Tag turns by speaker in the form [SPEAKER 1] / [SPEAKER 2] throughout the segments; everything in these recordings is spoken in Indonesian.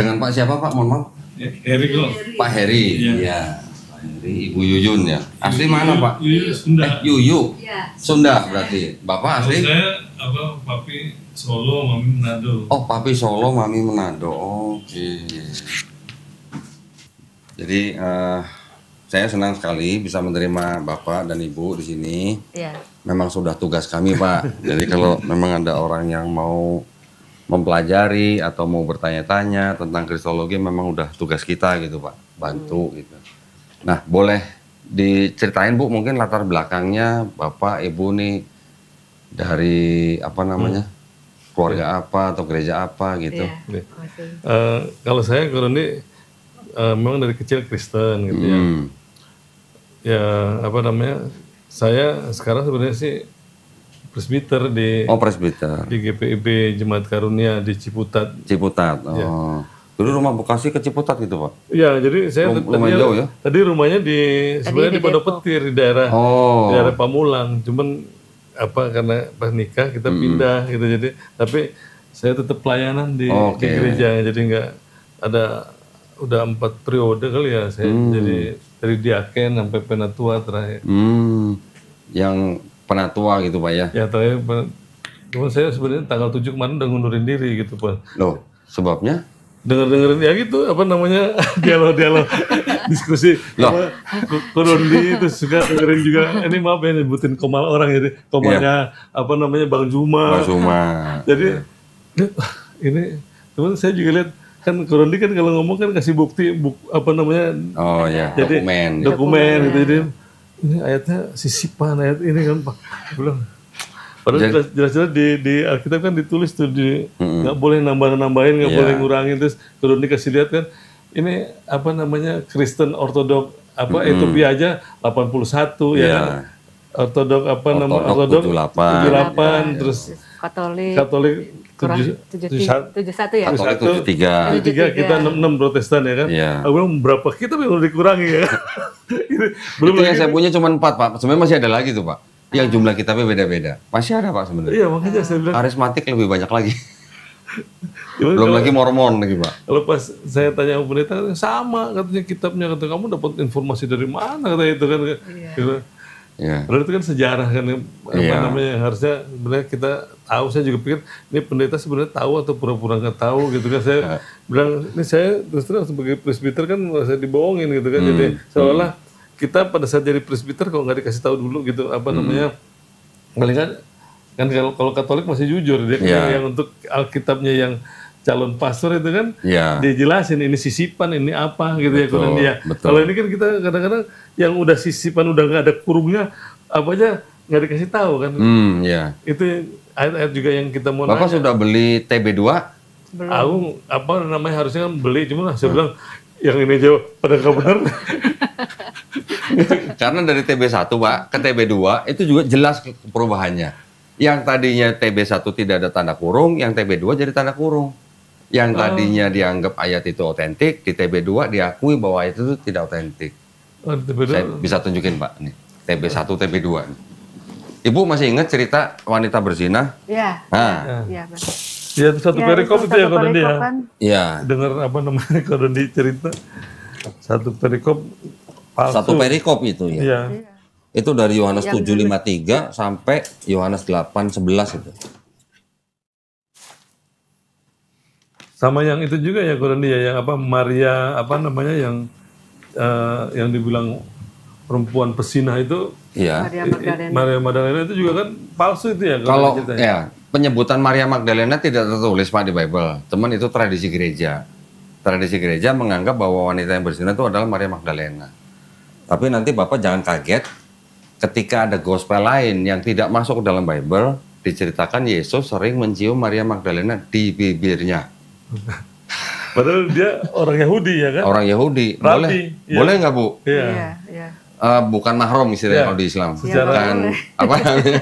[SPEAKER 1] Dengan Pak siapa Pak? Mohon maaf.
[SPEAKER 2] Heri kok.
[SPEAKER 1] Pak Heri. Iya. Pak Heri, Ibu Yuyun ya. Asli mana Pak?
[SPEAKER 2] Yuyu Sunda.
[SPEAKER 1] Yuyu.
[SPEAKER 3] Iya.
[SPEAKER 1] Sunda berarti. Bapak asli?
[SPEAKER 2] Saya Papi Solo, Mami Manado.
[SPEAKER 1] Oh, Papi Solo, Mami Manado. Oke. Jadi saya senang sekali bisa menerima Bapak dan Ibu di sini.
[SPEAKER 3] Iya.
[SPEAKER 1] Memang sudah tugas kami Pak. Jadi kalau memang ada orang yang mau mempelajari atau mau bertanya-tanya tentang kristologi, memang udah tugas kita gitu Pak. Bantu gitu. Nah, boleh diceritain Bu mungkin latar belakangnya Bapak Ibu nih dari apa namanya? Keluarga apa atau gereja apa gitu.
[SPEAKER 3] Iya.
[SPEAKER 4] Kalau saya Koroni memang dari kecil Kristen gitu ya. Ya apa namanya? Saya sekarang sebenarnya sih presbiter di
[SPEAKER 1] Presbiter.
[SPEAKER 4] di GPIB Jemaat Karunia di Ciputat.
[SPEAKER 1] Ciputat. Oh. Dulu rumah Bekasi ke Ciputat gitu Pak.
[SPEAKER 4] Iya, jadi saya
[SPEAKER 1] Lumayan jauh ya?
[SPEAKER 4] Tadi rumahnya sebenarnya di Pondok Petir di daerah Pamulang. Cuman karena pas nikah kita pindah gitu, jadi tapi saya tetap pelayanan di gereja, jadi nggak ada, udah 4 periode kali ya saya jadi dari diaken sampai penatua terakhir.
[SPEAKER 1] Yang penatua gitu Pak ya?
[SPEAKER 4] Ya terakhir, cuman saya sebenarnya tanggal 7 kemarin udah ngundurin diri gitu Pak.
[SPEAKER 1] Loh, sebabnya?
[SPEAKER 4] Dengerin ya gitu, apa namanya, dialog diskusi Koroni itu suka dengerin juga. Ini maaf ya nyebutin komal orang, jadi komalnya apa namanya Bang Juma.
[SPEAKER 1] Bang Juma.
[SPEAKER 4] Jadi ini teman saya juga lihat kan Koroni kan kalau ngomong kan kasih bukti apa namanya.
[SPEAKER 1] Oh ya,
[SPEAKER 4] jadi, dokumen gitu. Jadi ini ayatnya sisipan ayat ini kan Pak. Bilang padahal jelas-jelas di Alkitab kan ditulis tuh nggak boleh nambah-nambahin, nggak boleh ngurangin. Terus kalau dikasih lihat kan ini apa namanya Kristen Ortodok Ethiopia aja 81 ya. Ortodok Ortodok 78, terus Katolik 71 ya.
[SPEAKER 1] Katolik 73.
[SPEAKER 4] Kita 6 Protestan ya kan. Aku bilang berapa kita yang udah dikurangi ya.
[SPEAKER 1] Belum yang saya punya cuma 4 Pak. Sebenarnya masih ada lagi tuh Pak. Yang jumlah kitabnya beda-beda. Masih ada Pak sebenarnya.
[SPEAKER 4] Iya, makanya saya bilang
[SPEAKER 1] karismatik lebih banyak lagi. Belum lagi Mormon lagi Pak.
[SPEAKER 4] Kalau pas saya tanya sama pendeta, sama katanya kitabnya, kata kamu dapat informasi dari mana, kata itu kan. Iya. Padahal itu kan sejarah kan, apa namanya, harusnya sebenarnya kita tahu. Saya juga pikir ini pendeta sebenarnya tahu atau pura-pura nggak tahu gitu kan. Saya bilang ini saya terus terang sebagai presbiter kan saya dibohongin gitu kan. Jadi seolah kita pada saat jadi presbiter kalau nggak dikasih tahu dulu gitu apa namanya, paling kan kalau Katolik masih jujur dia yang untuk Alkitabnya yang calon pastor itu kan dijelasin ini sisipan ini apa gitu ya kalau dia. Kalau ini kan kita kadang-kadang yang udah sisipan udah nggak ada kurungnya apa aja nggak dikasih tahu kan. Itu ayat-ayat juga yang kita mau
[SPEAKER 1] Bapak sudah beli TB2?
[SPEAKER 3] Belum.
[SPEAKER 4] Aku apa namanya harusnya kan beli, cuma saya bilang yang ini jauh pada nggak benar.
[SPEAKER 1] Karena dari TB1 Pak ke TB2 itu juga jelas perubahannya. Yang tadinya TB1 tidak ada tanda kurung, yang TB2 jadi tanda kurung. Yang tadinya dianggap ayat itu otentik, di TB2 diakui bahwa ayat itu tidak otentik. Saya bisa tunjukin Pak nih, TB1, TB2. Ibu masih ingat cerita wanita berzina?
[SPEAKER 3] Iya.
[SPEAKER 4] Iya, satu perikop itu ya kalau dia.
[SPEAKER 1] Iya.
[SPEAKER 4] Dengar apa namanya kalau dia cerita satu perikop palsu.
[SPEAKER 1] Satu perikop itu ya.
[SPEAKER 4] Iya.
[SPEAKER 1] Itu dari Yohanes 7:53 sampai Yohanes 8:11 itu.
[SPEAKER 4] Sama yang itu juga ya kalau dia yang apa Maria apa namanya yang dibilang perempuan pesinah itu.
[SPEAKER 1] Iya.
[SPEAKER 4] Maria Magdalena itu juga kan palsu itu ya.
[SPEAKER 1] Kalau penyebutan Maria Magdalena tidak tertulis Pak di Bible. Cuman itu tradisi gereja. Tradisi gereja menganggap bahwa wanita yang berzina itu adalah Maria Magdalena. Tapi nanti Bapak jangan kaget ketika ada gospel lain yang tidak masuk ke dalam Bible, diceritakan Yesus sering mencium Maria Magdalena di bibirnya.
[SPEAKER 4] Padahal dia orang Yahudi ya kan?
[SPEAKER 1] Orang Yahudi.
[SPEAKER 4] Rabi,
[SPEAKER 1] boleh nggak Bu?
[SPEAKER 4] Iya.
[SPEAKER 1] Bukan mahram istilahnya kalau di Islam. Bukan apa namanya?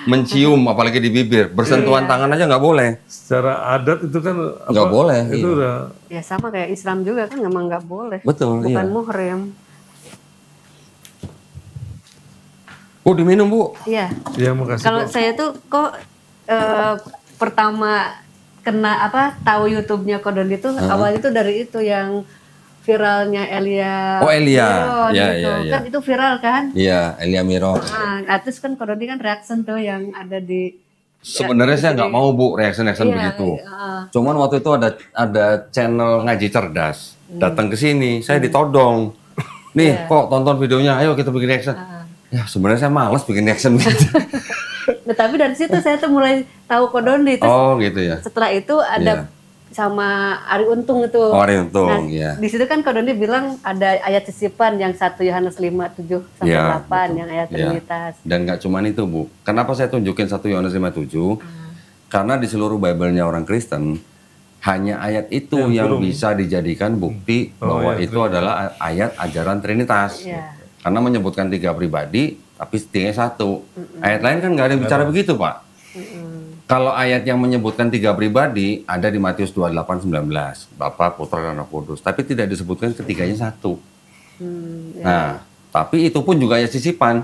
[SPEAKER 1] Mencium apalagi di bibir, bersentuhan tangan aja nggak boleh.
[SPEAKER 4] Secara adat itu kan
[SPEAKER 1] nggak boleh.
[SPEAKER 4] Itu udah.
[SPEAKER 3] Ya sama kayak Islam juga kan memang nggak boleh.
[SPEAKER 1] Betul.
[SPEAKER 3] Bukan muhrim.
[SPEAKER 1] Bu diminum Bu.
[SPEAKER 3] Iya.
[SPEAKER 4] Iya makasih.
[SPEAKER 3] Kalau saya tuh kok pertama kena tahu YouTube-nya Kodoni itu awalnya itu dari itu yang viralnya Elia.
[SPEAKER 1] Oh, Elia.
[SPEAKER 3] Miron
[SPEAKER 1] Ya,
[SPEAKER 3] gitu.
[SPEAKER 1] ya, ya.
[SPEAKER 3] Kan itu viral kan?
[SPEAKER 1] Iya, Elia Miron.
[SPEAKER 3] Nah, terus kan Kodoni kan reaction tuh yang ada di
[SPEAKER 1] Sebenarnya saya nggak mau Bu reaction
[SPEAKER 3] Iya,
[SPEAKER 1] begitu. Cuman waktu itu ada channel ngaji cerdas datang ke sini, saya ditodong. Nih kok tonton videonya, ayo kita bikin reaction. Ya sebenarnya saya malas bikin reaction gitu.
[SPEAKER 3] Nah, tapi dari situ saya tuh mulai tahu Kodoni. Terus
[SPEAKER 1] Oh gitu ya.
[SPEAKER 3] setelah itu ada sama Ari Untung itu.
[SPEAKER 1] Oh, Ari Untung,
[SPEAKER 3] Nah,
[SPEAKER 1] iya.
[SPEAKER 3] di situ kan Kodoni bilang ada ayat sisipan yang 1 Yohanes 5:7 sampai
[SPEAKER 1] Iya,
[SPEAKER 3] 8 yang ayat Trinitas.
[SPEAKER 1] Dan nggak cuman itu Bu. Kenapa saya tunjukin 1 Yohanes 5:7? Karena di seluruh Bible-nya orang Kristen hanya ayat itu yang bisa dijadikan bukti bahwa itu adalah ayat ajaran Trinitas.
[SPEAKER 3] Iya.
[SPEAKER 1] Karena menyebutkan 3 pribadi tapi setianya 1. Ayat lain kan nggak ada yang bicara begitu Pak. Kalau ayat yang menyebutkan 3 pribadi ada di Matius 28:19, Bapa, Putra, dan Roh Kudus. Tapi tidak disebutkan ketiganya 1. Nah, tapi itu pun juga ayat sisipan.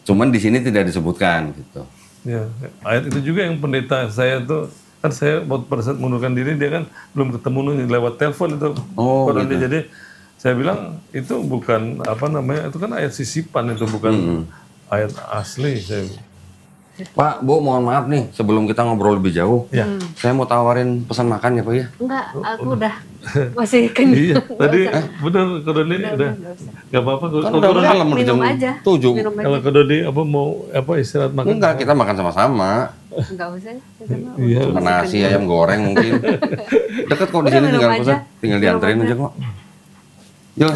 [SPEAKER 1] Cuman di sini tidak disebutkan gitu.
[SPEAKER 4] Ya, ayat itu juga yang pendeta saya tuh kan saya pada saat mengundurkan diri dia kan belum ketemu nih lewat telepon itu.
[SPEAKER 1] Oh,
[SPEAKER 4] Kodoni.
[SPEAKER 1] gitu.
[SPEAKER 4] Jadi saya bilang itu bukan itu kan ayat sisipan itu bukan ayat asli saya.
[SPEAKER 1] Pak, Bu, mohon maaf nih, sebelum kita ngobrol lebih jauh, saya mau tawarin pesan makan ya Pak ya?
[SPEAKER 3] Enggak, aku udah masih kenyang.
[SPEAKER 4] Iya, tadi benar Kodoni udah nggak apa-apa.
[SPEAKER 1] Kan udah malam udah jam
[SPEAKER 3] Minum aja.
[SPEAKER 1] 7.
[SPEAKER 3] Minum aja.
[SPEAKER 4] Kalau Kodoni mau istirahat makan?
[SPEAKER 1] Enggak, kita makan sama-sama.
[SPEAKER 3] Enggak usah. kita mah
[SPEAKER 4] Iya.
[SPEAKER 1] Cuma nasi, ayam goreng mungkin. Deket kok di sini,
[SPEAKER 3] minum
[SPEAKER 1] tinggal
[SPEAKER 3] aja.
[SPEAKER 1] pesan, tinggal
[SPEAKER 3] Minum
[SPEAKER 1] dianterin
[SPEAKER 3] aja.
[SPEAKER 1] aja kok. Yuk,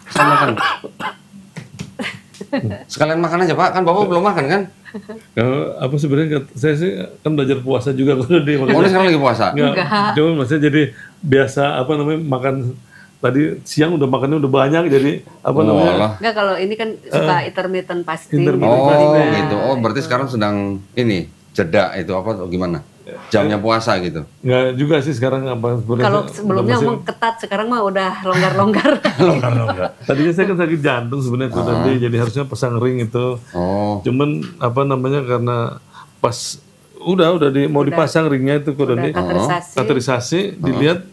[SPEAKER 1] saya makan. Sekalian makan aja Pak, kan Bapak belum makan kan?
[SPEAKER 4] Kalau sebenarnya saya sih kan belajar puasa juga Kodoni.
[SPEAKER 1] Oh ini sekarang lagi puasa?
[SPEAKER 4] Enggak. Cuma maksudnya jadi biasa makan tadi siang udah makannya udah banyak jadi
[SPEAKER 1] Walah.
[SPEAKER 3] Enggak, kalau ini kan suka intermittent fasting.
[SPEAKER 4] Intermittent
[SPEAKER 1] Oh gitu, oh berarti sekarang sedang ini, jeda itu apa atau gimana? Jamnya puasa gitu?
[SPEAKER 4] Enggak juga sih sekarang sebenarnya.
[SPEAKER 3] Kalau sebelumnya emang ketat, sekarang mah udah longgar-longgar.
[SPEAKER 4] Tadinya saya kan sakit jantung sebenarnya Kodoni, jadi harusnya pasang ring itu.
[SPEAKER 1] Oh,
[SPEAKER 4] Cuman karena pas udah mau dipasang ringnya itu Kodoni.
[SPEAKER 3] Katerisasi.
[SPEAKER 4] Katerisasi dilihat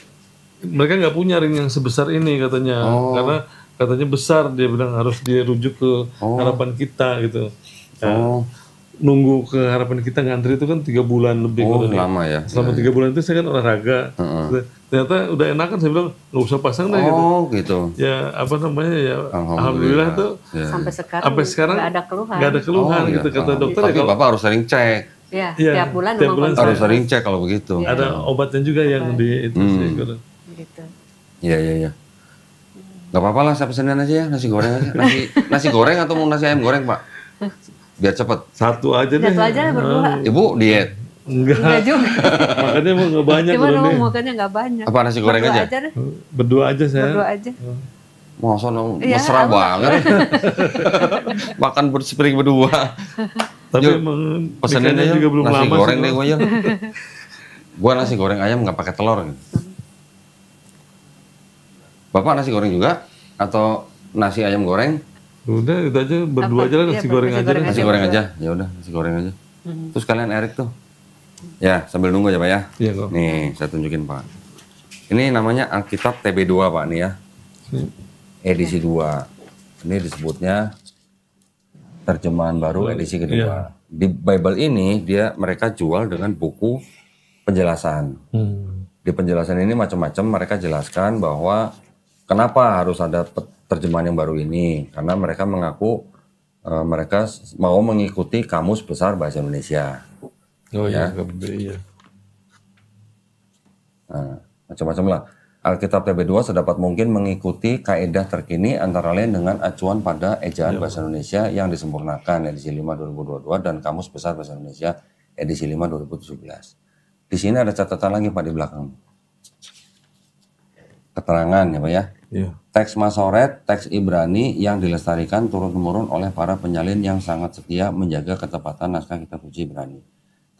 [SPEAKER 4] mereka nggak punya ring yang sebesar ini katanya, karena katanya besar, dia bilang harus dirujuk ke harapan kita gitu. Nah, nunggu ke harapan kita ngantri itu kan 3 bulan lebih Kodoni.
[SPEAKER 1] lama ya.
[SPEAKER 4] Selama 3 bulan itu saya kan olahraga. Ternyata udah enakan, saya bilang nggak usah pasang deh gitu.
[SPEAKER 1] Oh gitu.
[SPEAKER 4] Ya alhamdulillah tuh
[SPEAKER 3] Sampai sekarang
[SPEAKER 4] nggak
[SPEAKER 3] nggak ada keluhan.
[SPEAKER 4] ada keluhan gitu kata dokter.
[SPEAKER 1] Tapi Bapak harus sering cek.
[SPEAKER 3] Iya,
[SPEAKER 4] Iya,
[SPEAKER 3] tiap bulan
[SPEAKER 4] tiap
[SPEAKER 3] memang
[SPEAKER 4] bulan
[SPEAKER 3] konsul.
[SPEAKER 1] Harus sering cek kalau begitu.
[SPEAKER 4] ada obatnya juga yang di itu sih. Kodoni.
[SPEAKER 3] Gitu.
[SPEAKER 1] Iya. Gak apa-apa lah, saya pesenin aja ya, nasi goreng aja. Nasi goreng atau mau nasi ayam goreng Pak? Biar cepet.
[SPEAKER 4] Satu aja deh.
[SPEAKER 3] Satu aja berdua.
[SPEAKER 1] Ibu diet?
[SPEAKER 3] Enggak
[SPEAKER 4] Enggak.
[SPEAKER 3] juga.
[SPEAKER 4] Makanya mau nggak banyak
[SPEAKER 3] Cuma
[SPEAKER 4] Kodoni.
[SPEAKER 3] mau makannya nggak banyak.
[SPEAKER 1] Apa nasi goreng
[SPEAKER 3] Berdua
[SPEAKER 1] aja?
[SPEAKER 3] deh.
[SPEAKER 4] Berdua aja saya.
[SPEAKER 3] Berdua aja.
[SPEAKER 1] Masa
[SPEAKER 3] Iya,
[SPEAKER 1] mesra banget. Makan sepiring berdua.
[SPEAKER 4] Tapi
[SPEAKER 1] Yuk,
[SPEAKER 4] emang
[SPEAKER 1] pesenin
[SPEAKER 4] nikahnya
[SPEAKER 1] aja
[SPEAKER 4] juga belum
[SPEAKER 1] nasi
[SPEAKER 4] lama
[SPEAKER 1] goreng
[SPEAKER 4] sih,
[SPEAKER 1] deh
[SPEAKER 4] Bang.
[SPEAKER 1] gue aja. Gua nasi goreng ayam nggak pakai telur. Gitu. Bapak nasi goreng juga atau nasi ayam goreng?
[SPEAKER 4] Udah itu aja berdua
[SPEAKER 3] Apa?
[SPEAKER 4] aja lah
[SPEAKER 3] Iya,
[SPEAKER 4] nasi goreng
[SPEAKER 3] nasi
[SPEAKER 4] aja.
[SPEAKER 3] goreng
[SPEAKER 4] lah.
[SPEAKER 1] Nasi goreng aja. Ya udah nasi goreng aja. Terus kalian Erik tuh. Ya sambil nunggu aja Pak ya.
[SPEAKER 4] Iya kok.
[SPEAKER 1] Nih saya tunjukin Pak. Ini namanya Alkitab TB2 Pak nih ya. Edisi 2. Ini disebutnya terjemahan baru edisi kedua. Di Bible ini mereka jual dengan buku penjelasan. Di penjelasan ini macam-macam mereka jelaskan bahwa kenapa harus ada terjemahan yang baru ini. Karena mereka mengaku mereka mau mengikuti Kamus Besar Bahasa Indonesia.
[SPEAKER 4] Oh iya, iya.
[SPEAKER 1] Nah, macam-macam lah. Alkitab TB2 sedapat mungkin mengikuti kaedah terkini antara lain dengan acuan pada ejaan Bahasa Indonesia yang disempurnakan edisi 5 2022 dan Kamus Besar Bahasa Indonesia edisi 5 2017. Di sini ada catatan lagi Pak di belakang. Keterangan ya Pak ya.
[SPEAKER 4] Iya.
[SPEAKER 1] Teks Masoret, teks Ibrani yang dilestarikan turun-temurun oleh para penyalin yang sangat setia menjaga ketepatan naskah kitab suci Ibrani.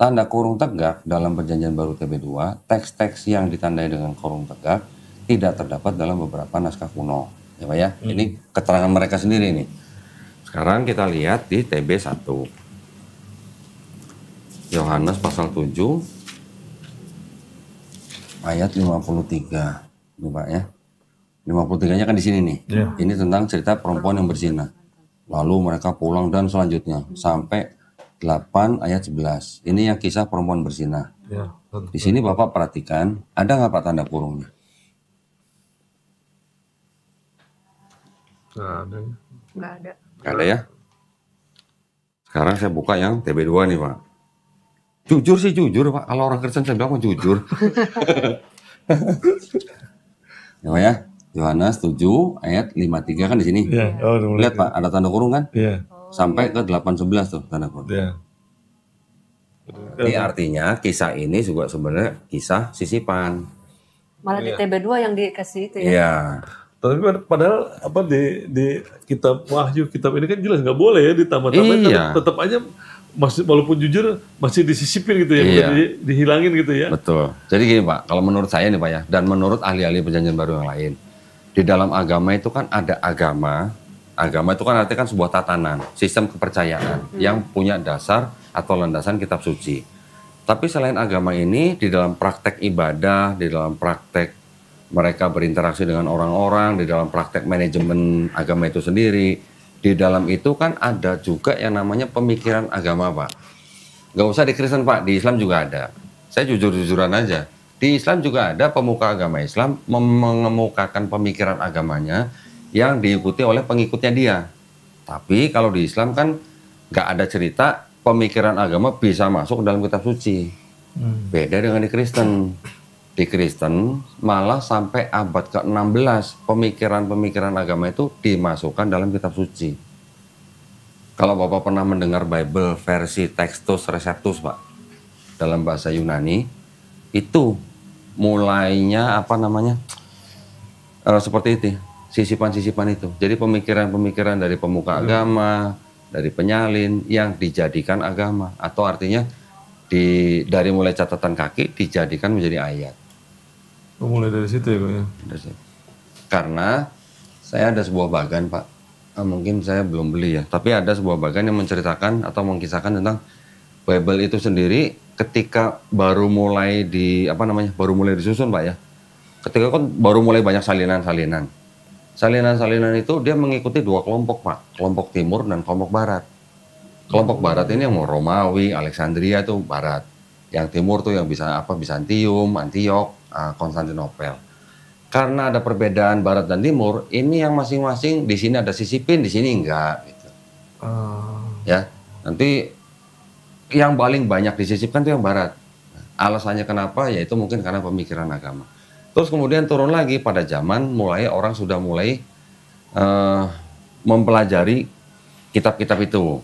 [SPEAKER 1] Tanda kurung tegak dalam perjanjian baru TB2, teks-teks yang ditandai dengan kurung tegak tidak terdapat dalam beberapa naskah kuno. Ya Pak ya, ini keterangan mereka sendiri nih. Sekarang kita lihat di TB1. Yohanes pasal 7 ayat 53. Ini Pak ya. 53-nya kan di sini nih.
[SPEAKER 4] Iya.
[SPEAKER 1] Ini tentang cerita perempuan yang berzina. Lalu mereka pulang dan selanjutnya sampai 8 ayat 11. Ini yang kisah perempuan berzina.
[SPEAKER 4] Ya.
[SPEAKER 1] Di sini Bapak perhatikan, ada nggak Pak tanda kurungnya?
[SPEAKER 4] Nggak ada.
[SPEAKER 3] Nggak ada.
[SPEAKER 1] Nggak ada ya? Sekarang saya buka yang TB2 nih Pak. Jujur sih jujur Pak, kalau orang Kristen saya bilang jujur. Ya Pak ya, Yohanes 7 ayat 53 kan di sini.
[SPEAKER 4] Iya. Oh, udah mulai.
[SPEAKER 1] Lihat Pak, ada tanda kurung kan?
[SPEAKER 4] Iya.
[SPEAKER 1] Sampai ke 8:11 tuh tanda kurung.
[SPEAKER 4] Iya.
[SPEAKER 1] Ini artinya kisah ini juga sebenarnya kisah sisipan.
[SPEAKER 3] Malah di TB2 yang dikasih itu ya.
[SPEAKER 1] Iya.
[SPEAKER 4] Tapi padahal apa di kitab Wahyu, kitab ini kan jelas nggak boleh ya ditambah-tambahin.
[SPEAKER 1] Iya.
[SPEAKER 4] Tetap aja masih walaupun jujur masih disisipin gitu ya,
[SPEAKER 1] Iya.
[SPEAKER 4] bukan dihilangin gitu ya.
[SPEAKER 1] Betul. Jadi gini Pak, kalau menurut saya nih Pak ya, dan menurut ahli-ahli perjanjian baru yang lain, di dalam agama itu kan ada agama. Agama itu kan artinya kan sebuah tatanan, sistem kepercayaan yang punya dasar atau landasan kitab suci. Tapi selain agama ini, di dalam praktek ibadah, di dalam praktek mereka berinteraksi dengan orang-orang, di dalam praktek manajemen agama itu sendiri, di dalam itu kan ada juga yang namanya pemikiran agama Pak. Nggak usah di Kristen Pak, di Islam juga ada. Saya jujur-jujuran aja. Di Islam juga ada pemuka agama Islam mengemukakan pemikiran agamanya yang diikuti oleh pengikutnya dia. Tapi kalau di Islam kan nggak ada cerita pemikiran agama bisa masuk dalam kitab suci. Beda dengan di Kristen. Di Kristen malah sampai abad ke-16 pemikiran-pemikiran agama itu dimasukkan dalam kitab suci. Kalau Bapak pernah mendengar Bible versi Textus Receptus Pak, dalam bahasa Yunani, itu mulainya apa namanya, seperti itu, sisipan-sisipan itu. Jadi pemikiran-pemikiran dari pemuka agama, dari penyalin yang dijadikan agama, atau artinya dari mulai catatan kaki dijadikan menjadi ayat.
[SPEAKER 4] Mulai dari situ ya Pak ya.
[SPEAKER 1] Karena saya ada sebuah bagan Pak, mungkin saya belum beli ya, tapi ada sebuah bagan yang menceritakan atau mengkisahkan tentang Bible itu sendiri ketika baru mulai baru mulai disusun Pak ya. Ketika kan baru mulai banyak salinan-salinan. Salinan-salinan itu dia mengikuti dua kelompok Pak, kelompok timur dan kelompok barat. Kelompok barat ini yang Romawi, Alexandria itu barat. Yang timur tuh yang Bizantium, Antiok, Konstantinopel. Karena ada perbedaan barat dan timur, ini yang masing-masing di sini ada sisipin, di sini enggak gitu. Ya, nanti yang paling banyak disisipkan itu yang barat. Alasannya kenapa? Yaitu mungkin karena pemikiran agama. Terus kemudian turun lagi pada zaman orang sudah mulai mempelajari kitab-kitab itu.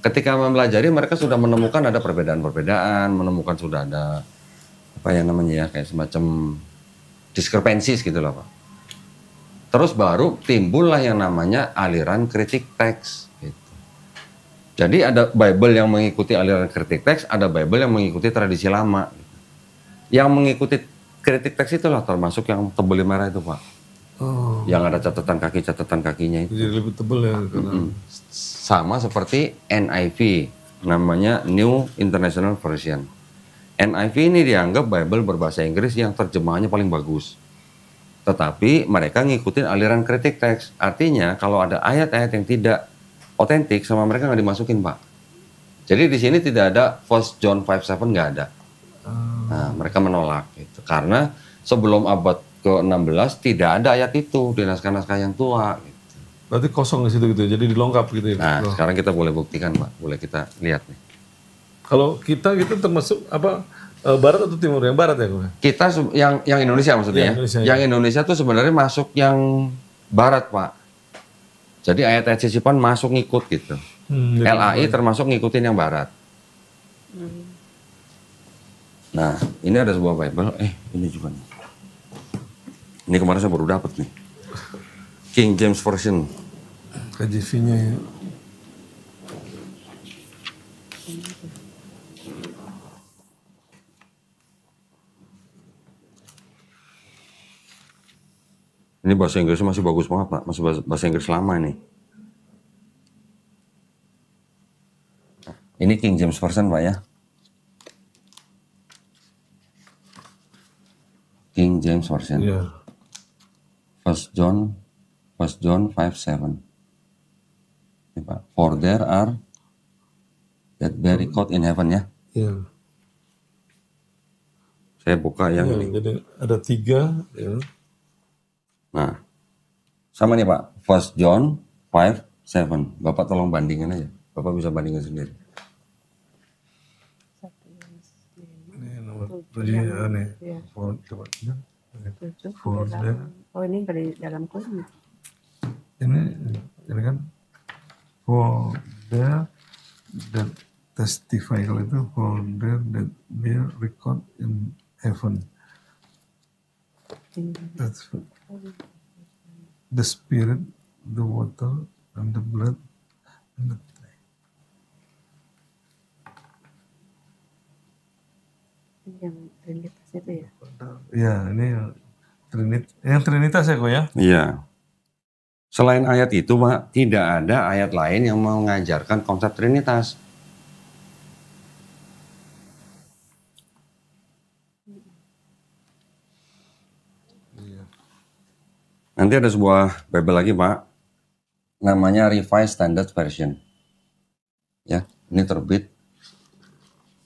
[SPEAKER 1] Ketika mempelajari mereka sudah menemukan ada perbedaan-perbedaan, menemukan sudah ada apa yang namanya ya kayak semacam diskrepensis gitu loh Pak. Terus baru timbullah yang namanya aliran kritik teks. Gitu. Jadi ada Bible yang mengikuti aliran kritik teks, ada Bible yang mengikuti tradisi lama. Gitu. Yang mengikuti kritik teks itulah termasuk yang tebel merah itu Pak. Yang ada catatan kakinya itu.
[SPEAKER 4] Jadi lebih tebal ya.
[SPEAKER 1] Sama seperti NIV, namanya New International Version. NIV ini dianggap Bible berbahasa Inggris yang terjemahannya paling bagus. Tetapi mereka ngikutin aliran kritik teks. Artinya kalau ada ayat-ayat yang tidak otentik sama mereka nggak dimasukin Pak. Jadi di sini tidak ada 1 John 5:7 nggak ada. Nah, mereka menolak gitu. Karena sebelum abad ke-16 tidak ada ayat itu di naskah-naskah yang tua. Gitu.
[SPEAKER 4] Berarti kosong di situ gitu, jadi dilengkap gitu ya.
[SPEAKER 1] Nah, sekarang kita boleh buktikan Pak, boleh kita lihat nih.
[SPEAKER 4] Kalau kita gitu termasuk apa barat atau timur? Yang barat ya Pak?
[SPEAKER 1] Kita yang Indonesia maksudnya ya.
[SPEAKER 4] Indonesia,
[SPEAKER 1] Yang Indonesia tuh sebenarnya masuk yang barat Pak. Jadi ayat-ayat sisipan masuk ngikut gitu. LAI termasuk ngikutin yang barat. Nah, ini ada sebuah Bible. Ini juga nih. Ini kemarin saya baru dapat nih. King James Version.
[SPEAKER 4] KJV-nya ya.
[SPEAKER 1] Ini bahasa Inggrisnya masih bagus banget Pak. Masih bahasa Inggris lama ini. Ini King James Version Pak ya. King James Version.
[SPEAKER 4] Iya.
[SPEAKER 1] First John 5:7. Ini, Pak. For there are that bear record in heaven ya.
[SPEAKER 4] Iya.
[SPEAKER 1] Saya buka yang
[SPEAKER 4] Iya,
[SPEAKER 1] ini.
[SPEAKER 4] jadi ada 3. Ya.
[SPEAKER 1] Nah, sama nih Pak. First John 5:7. Bapak tolong bandingin aja. Bapak bisa bandingin sendiri.
[SPEAKER 4] Ini nomor 7 ya nih.
[SPEAKER 3] Iya.
[SPEAKER 4] Coba.
[SPEAKER 3] 7,
[SPEAKER 4] For there.
[SPEAKER 3] oh ini nggak di dalam kuliah.
[SPEAKER 4] Ini kan for there that testify, kalau itu for there that bear record in heaven. That's the spirit, the water, and the blood, and the tree.
[SPEAKER 3] Yang Trinitas itu ya.
[SPEAKER 4] Ya, ini yang Trinitas ya kok ya?
[SPEAKER 1] Iya. Selain ayat itu Pak, tidak ada ayat lain yang mengajarkan konsep Trinitas. Nanti ada sebuah Bible lagi Pak, namanya Revised Standard Version. Ya, ini terbit,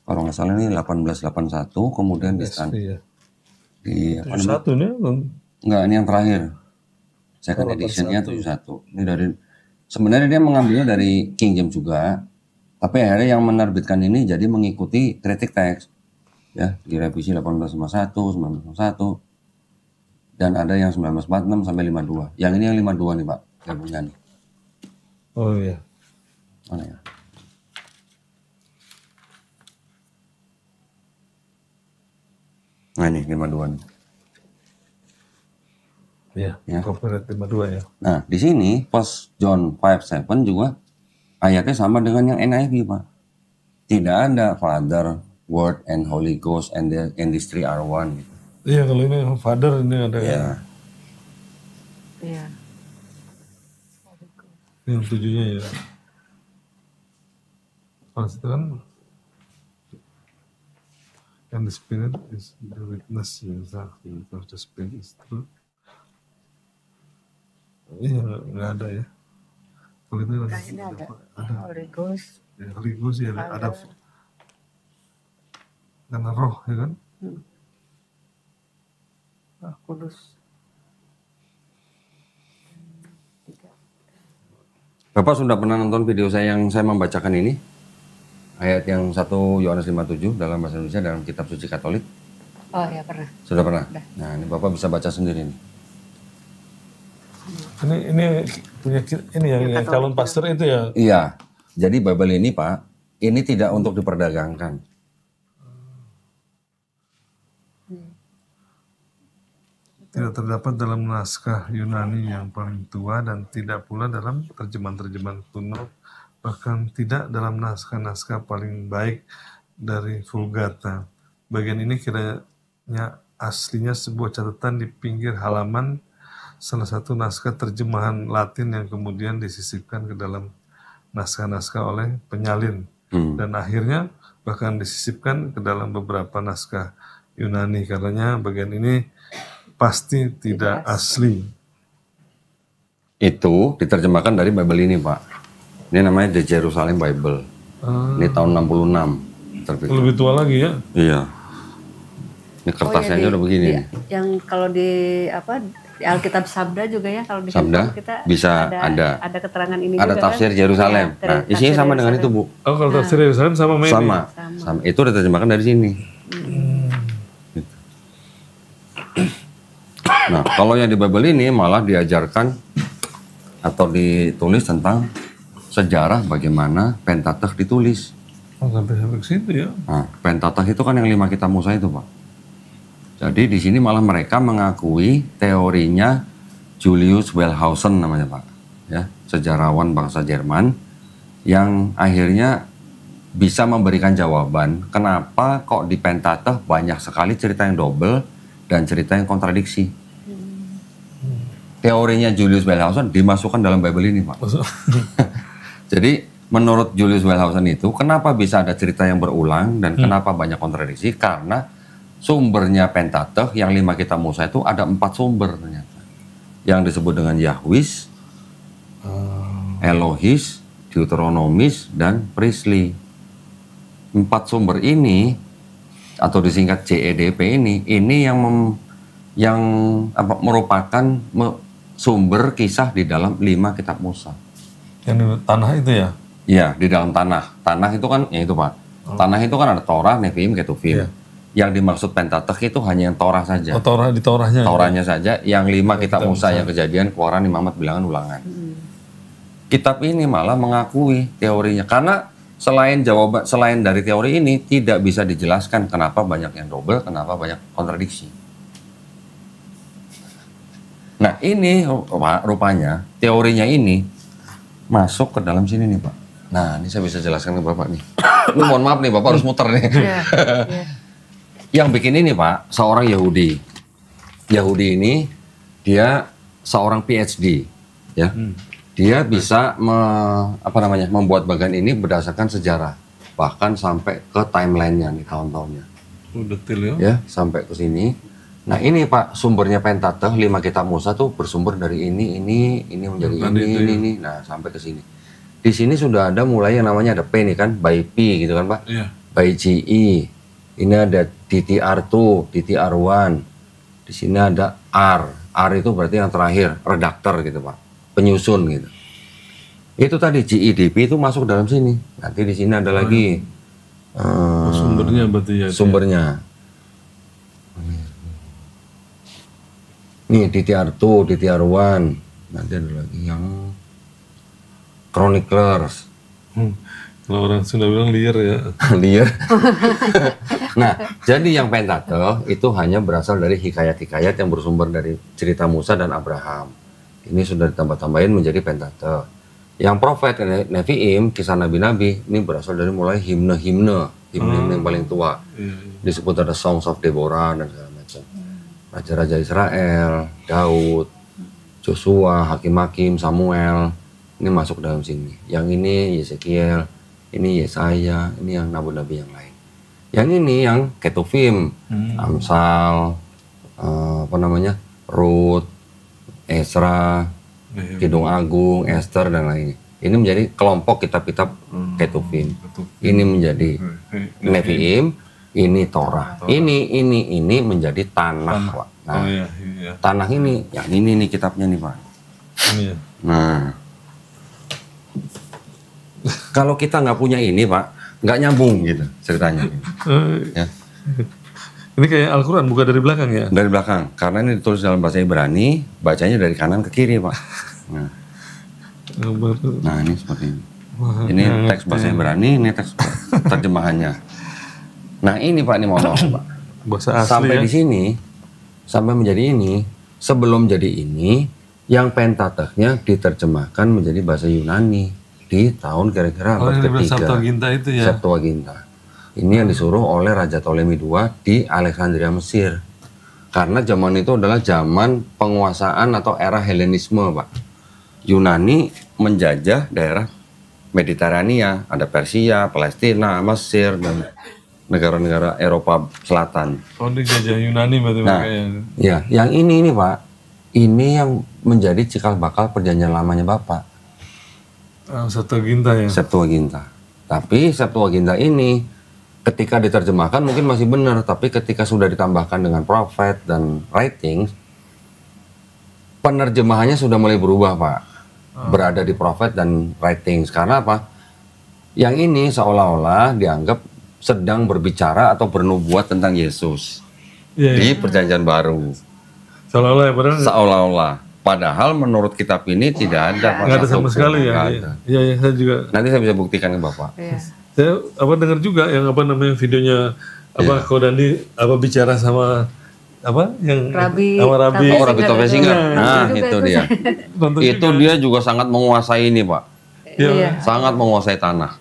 [SPEAKER 1] kalau nggak salah ini 1881, kemudian di
[SPEAKER 4] Iya.
[SPEAKER 1] apa namanya?
[SPEAKER 4] 71 nih.
[SPEAKER 1] Enggak, ini yang terakhir. Second editionnya 71. Ini dari, sebenarnya dia mengambilnya dari King James juga, tapi akhirnya yang menerbitkan ini jadi mengikuti kritik teks. Ya, direvisi 1851, 1951. Dan ada yang 1946 sampai 52. Yang ini yang 52 nih Pak, yang punya nih.
[SPEAKER 4] Oh iya.
[SPEAKER 1] Mana ya? Nah ini 52 nih.
[SPEAKER 4] Iya,
[SPEAKER 1] Ya.
[SPEAKER 4] copyright 52 ya.
[SPEAKER 1] Nah di sini First John 5:7 juga ayatnya sama dengan yang NIV Pak. Tidak ada Father, Word, and Holy Ghost and these three are one. Gitu.
[SPEAKER 4] Iya, kalau ini Father ini ada
[SPEAKER 1] Ya.
[SPEAKER 3] Iya.
[SPEAKER 4] yang 7-nya ya. Kalau itu kan and the Spirit is the witness, exactly, because the Spirit is true. Iya, nggak ada ya. Kalau itu
[SPEAKER 3] Nah, ini ada Holy Ghost.
[SPEAKER 4] ya, Holy Ghost ya, ada karena roh ya kan.
[SPEAKER 3] Roh Kudus.
[SPEAKER 1] Bapak sudah pernah nonton video saya yang saya membacakan ini? Ayat yang 1 Yohanes 5:7 dalam bahasa Indonesia dalam kitab suci Katolik?
[SPEAKER 3] Oh ya pernah.
[SPEAKER 1] Sudah pernah?
[SPEAKER 3] Sudah.
[SPEAKER 1] Nah ini Bapak bisa baca sendiri nih.
[SPEAKER 4] Ini punya ini yang calon pastor itu ya.
[SPEAKER 1] Iya, jadi Bible ini Pak, ini tidak untuk diperdagangkan.
[SPEAKER 4] Tidak terdapat dalam naskah Yunani yang paling tua dan tidak pula dalam terjemahan-terjemahan kuno, bahkan tidak dalam naskah-naskah paling baik dari Vulgata. Bagian ini kiranya aslinya sebuah catatan di pinggir halaman salah satu naskah terjemahan Latin yang kemudian disisipkan ke dalam naskah-naskah oleh penyalin dan akhirnya bahkan disisipkan ke dalam beberapa naskah Yunani. Karenanya bagian ini pasti tidak asli.
[SPEAKER 1] Itu diterjemahkan dari Bible ini Pak. Ini namanya The Jerusalem Bible. Ini tahun 66 terbit.
[SPEAKER 4] Lebih tua lagi ya.
[SPEAKER 1] Iya. Ini kertasnya aja udah begini. nih.
[SPEAKER 3] Yang kalau di apa di Alkitab Sabda juga ya kalau di
[SPEAKER 1] Sabda
[SPEAKER 3] handphone kita
[SPEAKER 1] bisa ada
[SPEAKER 3] keterangan ini
[SPEAKER 1] ada
[SPEAKER 3] juga
[SPEAKER 1] tafsir
[SPEAKER 3] kan?
[SPEAKER 1] Jerusalem.
[SPEAKER 3] Iya,
[SPEAKER 1] Nah,
[SPEAKER 3] tafsir
[SPEAKER 1] isinya sama dengan itu
[SPEAKER 3] Yerusalem.
[SPEAKER 1] Bu.
[SPEAKER 4] Oh, kalau tafsir Yerusalem sama ini.
[SPEAKER 1] Sama. Itu diterjemahkan dari sini. Gitu. Nah, kalau yang di Bible ini malah diajarkan atau ditulis tentang sejarah bagaimana Pentateuch ditulis.
[SPEAKER 4] Oh, sampai ke situ ya.
[SPEAKER 1] Nah, Pentateuch itu kan yang 5 kitab Musa itu, Pak. Jadi di sini malah mereka mengakui teorinya Julius Wellhausen namanya, Pak. Ya, sejarawan bangsa Jerman yang akhirnya bisa memberikan jawaban kenapa kok di Pentateuch banyak sekali cerita yang double dan cerita yang kontradiksi. Teorinya Julius Wellhausen dimasukkan dalam Bible ini, Pak. Jadi menurut Julius Wellhausen itu kenapa bisa ada cerita yang berulang dan kenapa banyak kontradiksi? Karena sumbernya Pentateuch yang 5 kitab Musa itu ada 4 sumber ternyata. Yang disebut dengan Yahwis, Elohis, Deuteronomis, dan Priestly. 4 sumber ini atau disingkat JEDP ini yang merupakan sumber kisah di dalam 5 kitab Musa.
[SPEAKER 4] Yang di tanah itu ya?
[SPEAKER 1] Iya, di dalam tanah. Tanah itu kan, ya itu Pak. Tanah itu kan ada Torah, Nevi'im, Ketuvim.
[SPEAKER 4] Iya.
[SPEAKER 1] Yang dimaksud Pentateuch itu hanya yang Torah saja.
[SPEAKER 4] Oh, Torah di Torahnya.
[SPEAKER 1] Torahnya saja. Yang 5 kitab Musa, yang Kejadian, Keluaran, Imamat, Bilangan, Ulangan. Kitab ini malah mengakui teorinya. Karena selain dari teori ini tidak bisa dijelaskan kenapa banyak yang double, kenapa banyak kontradiksi. Nah ini rupanya teorinya ini masuk ke dalam sini nih Pak. Nah ini saya bisa jelaskan ke Bapak nih. Ini mohon maaf nih Bapak harus muter nih. Yang bikin ini Pak seorang Yahudi. Yahudi ini dia seorang PhD ya. Dia bisa membuat bagian ini berdasarkan sejarah, bahkan sampai ke timelinenya nih tahun-tahunnya.
[SPEAKER 4] Detail ya?
[SPEAKER 1] Ya, sampai ke sini. Nah ini Pak sumbernya Pentateuch 5 kitab Musa tuh bersumber dari ini menjadi ini. Nah sampai ke sini. Di sini sudah ada mulai yang namanya ada P nih kan, by P gitu kan Pak.
[SPEAKER 4] Iya.
[SPEAKER 1] By GE. Ini ada DTR2, DTR1. Di sini ada R. R itu berarti yang terakhir, redaktor gitu Pak. Penyusun gitu. Itu tadi GEDP itu masuk dalam sini. Nanti di sini ada lagi
[SPEAKER 4] sumbernya berarti ya.
[SPEAKER 1] Sumbernya. Nih DTR2, DTR1. Nanti ada lagi yang Chroniclers.
[SPEAKER 4] Kalau orang Sunda bilang liar ya.
[SPEAKER 1] Liar. Nah, jadi yang Pentateuch itu hanya berasal dari hikayat-hikayat yang bersumber dari cerita Musa dan Abraham. Ini sudah ditambah-tambahin menjadi Pentateuch. Yang Prophet Nevi'im, kisah nabi-nabi, ini berasal dari mulai himne-himne yang paling tua. Disebut ada Songs of Deborah dan segala macam. Raja-raja Israel, Daud, Joshua, Hakim-Hakim, Samuel, ini masuk dalam sini. Yang ini Yesekiel, ini Yesaya, ini yang nabi-nabi yang lain. Yang ini yang Ketuvim, Amsal, Rut, Ezra, Kidung Agung, Esther dan lainnya. Ini menjadi kelompok kitab-kitab Ketuvim. Ini menjadi Nevi'im, ini Torah. Ini menjadi tanah, Pak. Nah, tanah ini, yang ini nih kitabnya nih, Pak. Nah, kalau kita nggak punya ini, Pak, nggak nyambung gitu ceritanya. Ya.
[SPEAKER 4] Ini kayak Al-Quran, bukan dari belakang ya?
[SPEAKER 1] Dari belakang, karena ini ditulis dalam bahasa Ibrani, bacanya dari kanan ke kiri, Pak. Nah ini seperti ini. Ini teks bahasa Ibrani, ini teks terjemahannya. Nah ini Pak, ini mohon maaf Pak.
[SPEAKER 4] Bahasa asli
[SPEAKER 1] sampai
[SPEAKER 4] ya?
[SPEAKER 1] Di sini, sampai menjadi ini, sebelum jadi ini, yang Pentateuchnya diterjemahkan menjadi bahasa Yunani di tahun kira-kira abad ketiga.
[SPEAKER 4] Septuaginta itu ya?
[SPEAKER 1] Septuaginta. Ini yang disuruh oleh Raja Ptolemy II di Alexandria, Mesir. Karena zaman itu adalah zaman penguasaan atau era Helenisme, Pak. Yunani menjajah daerah Mediterania, ada Persia, Palestina, Mesir, dan negara-negara Eropa Selatan.
[SPEAKER 4] Oh, dijajah Yunani berarti makanya.
[SPEAKER 1] Ya, yang ini Pak, ini yang menjadi cikal bakal perjanjian lamanya Bapak.
[SPEAKER 4] Septuaginta ya?
[SPEAKER 1] Septuaginta. Tapi Septuaginta ini ketika diterjemahkan mungkin masih benar, tapi ketika sudah ditambahkan dengan prophet dan writings, penerjemahannya sudah mulai berubah Pak. Berada di prophet dan writings. Karena apa? Yang ini seolah-olah dianggap sedang berbicara atau bernubuat tentang Yesus di Perjanjian Baru.
[SPEAKER 4] Seolah-olah ya, padahal?
[SPEAKER 1] Seolah-olah. Padahal menurut kitab ini tidak ada Pak.
[SPEAKER 4] Nggak ada sama sekali ya? Iya, saya juga.
[SPEAKER 1] Nanti saya bisa buktikan ke Bapak.
[SPEAKER 4] Saya dengar juga yang videonya Kodandi bicara sama
[SPEAKER 3] Rabi
[SPEAKER 1] Rabi Topesinger. Nah, itu dia. Itu dia juga sangat menguasai ini, Pak.
[SPEAKER 3] Iya.
[SPEAKER 1] Sangat menguasai tanah.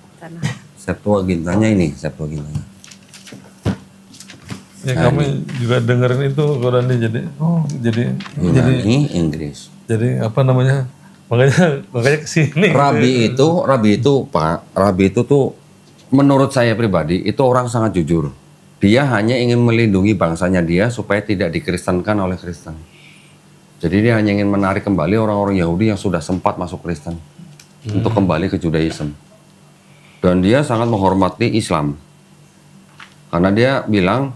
[SPEAKER 1] Septuagintanya ini, Septuagintanya.
[SPEAKER 4] Ya kami juga dengerin itu Kodandi jadi
[SPEAKER 1] Yunani, Inggris.
[SPEAKER 4] Jadi makanya kesini.
[SPEAKER 1] Rabi itu Pak, Rabi itu tuh menurut saya pribadi itu orang sangat jujur. Dia hanya ingin melindungi bangsanya dia supaya tidak dikristenkan oleh Kristen. Jadi dia hanya ingin menarik kembali orang-orang Yahudi yang sudah sempat masuk Kristen untuk kembali ke Judaism. Dan dia sangat menghormati Islam. Karena dia bilang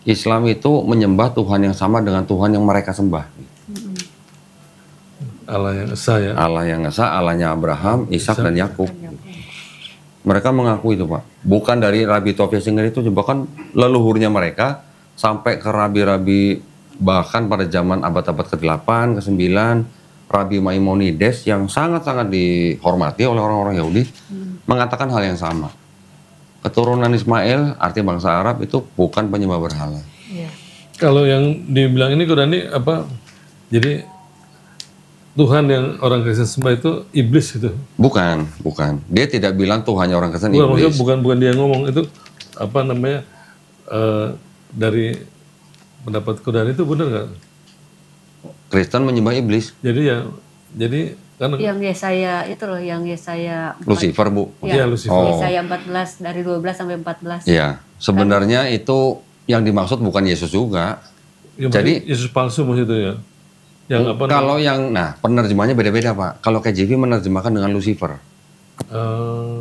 [SPEAKER 1] Islam itu menyembah Tuhan yang sama dengan Tuhan yang mereka sembah.
[SPEAKER 4] Allah yang esa ya.
[SPEAKER 1] Allah yang esa, Allahnya Abraham, Ishak dan Yakub. Mereka mengaku itu, Pak. Bukan dari Rabi Tovia Singer itu, bahkan leluhurnya mereka sampai ke rabi-rabi bahkan pada zaman abad-abad ke-8, ke-9, Rabi Maimonides yang sangat-sangat dihormati oleh orang-orang Yahudi mengatakan hal yang sama. Keturunan Ismail, arti bangsa Arab itu bukan penyembah berhala.
[SPEAKER 3] Iya.
[SPEAKER 4] Kalau yang dibilang ini Qurani apa? Jadi Tuhan yang orang Kristen sembah itu iblis itu.
[SPEAKER 1] Bukan. Dia tidak bilang Tuhannya orang Kristen iblis.
[SPEAKER 4] Bukan dia ngomong itu apa namanya dari pendapat Qurani itu benar nggak?
[SPEAKER 1] Kristen menyembah iblis.
[SPEAKER 4] Jadi kan
[SPEAKER 3] Yang Yesaya itu loh, yang Yesaya
[SPEAKER 1] Lucifer, Bu.
[SPEAKER 3] Ya,
[SPEAKER 4] Lucifer.
[SPEAKER 3] Yesaya 14 dari 12 sampai 14.
[SPEAKER 1] Iya, sebenarnya itu yang dimaksud bukan Yesus juga.
[SPEAKER 4] Ya,
[SPEAKER 1] Jadi
[SPEAKER 4] Yesus palsu maksudnya ya. Yang apa?
[SPEAKER 1] Kalau yang, penerjemahannya beda-beda, Pak. Kalau KJV menerjemahkan dengan Lucifer.